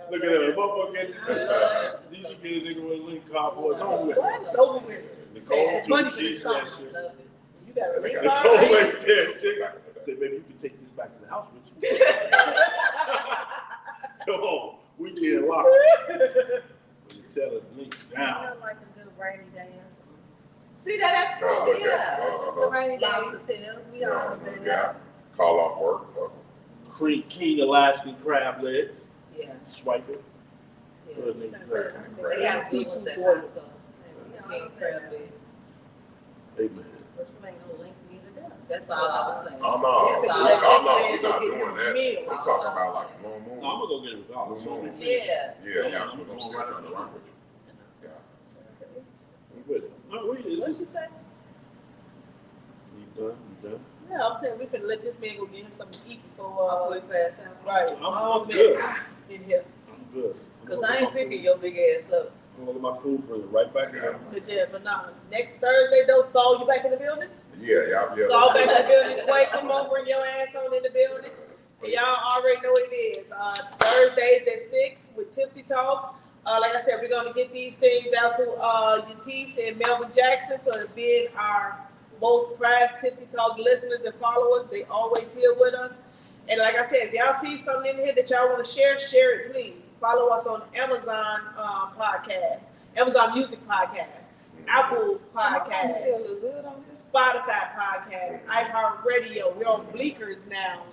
Look at that, motherfucker. These should get a nigga with a link card, boy. It's on with it. It's over with. Nicole, too, Money she for the said shit. song. You got a link Nicole card? ain't said shit. Said, baby, you can take this back to the house with you. Come on, weekend locked. You tell her, link down. I like a good rainy day and some See that's Oh, cool, look yeah. at- It's a rainy day. lobster tails. We all do Yeah. that. Call off work. Fuck. Keen Alaskan crab legs. Yeah. Swipe it. Yeah. Good nigga, crab. They have seafood at Costco. King crab leg. Hey, man. Which ain't gonna link me to death. That's all I was saying. Oh no, That's oh all. no, man we're go not get doing him a that. meal. We're talking about like Blue Moon. No, I'm gonna go get it regardless. Blue So we Moon. finish. Yeah. Yeah, I'm I'm going still right trying to up. rock with you. Yeah. We with it. No, we What she say? You done? You done? Yeah, I'm saying we finna let this man go get him something to eat before, Before we pass out. right. I'm man, good. in here. I'm good. Cause I ain't picking your big ass up. I'm gonna get my food, bring it right back here. But yeah, but nah, next Thursday though, Saul, you back in the building? Yeah. Saul back in the building. Quay, come on, bring your ass on in the building. And y'all already know what it is. Thursdays at 6 with Tipzee Talk. Like I said, we're gonna get these things out to Yatis and Melvin Jackson for being our most prized Tipzee Talk listeners and followers. They always here with us. And like I said, if y'all see something in here that y'all want to share it, please. Follow us on Amazon podcast, Amazon Music podcast, Apple podcast, Spotify podcast, iHeartRadio. We're on Bleakers now.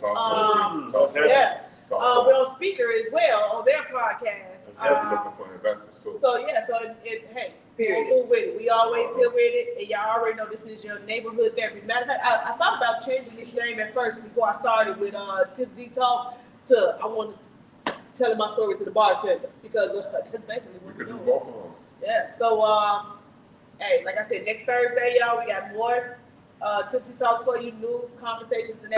Yeah. We're on Speaker as well on their podcast. Looking for investors too. So yeah, hey, Period. we'll move with it. We always here with it, and y'all already know this is your neighborhood therapy. Matter of fact, I thought about changing this name at first before I started with Tipzee Talk to I wanted to tell my story to the bartender because that's basically We what could we're do doing. both of them. Yeah. So hey, like I said, next Thursday, y'all, we got more Tipzee Talk for you, new conversations and everything.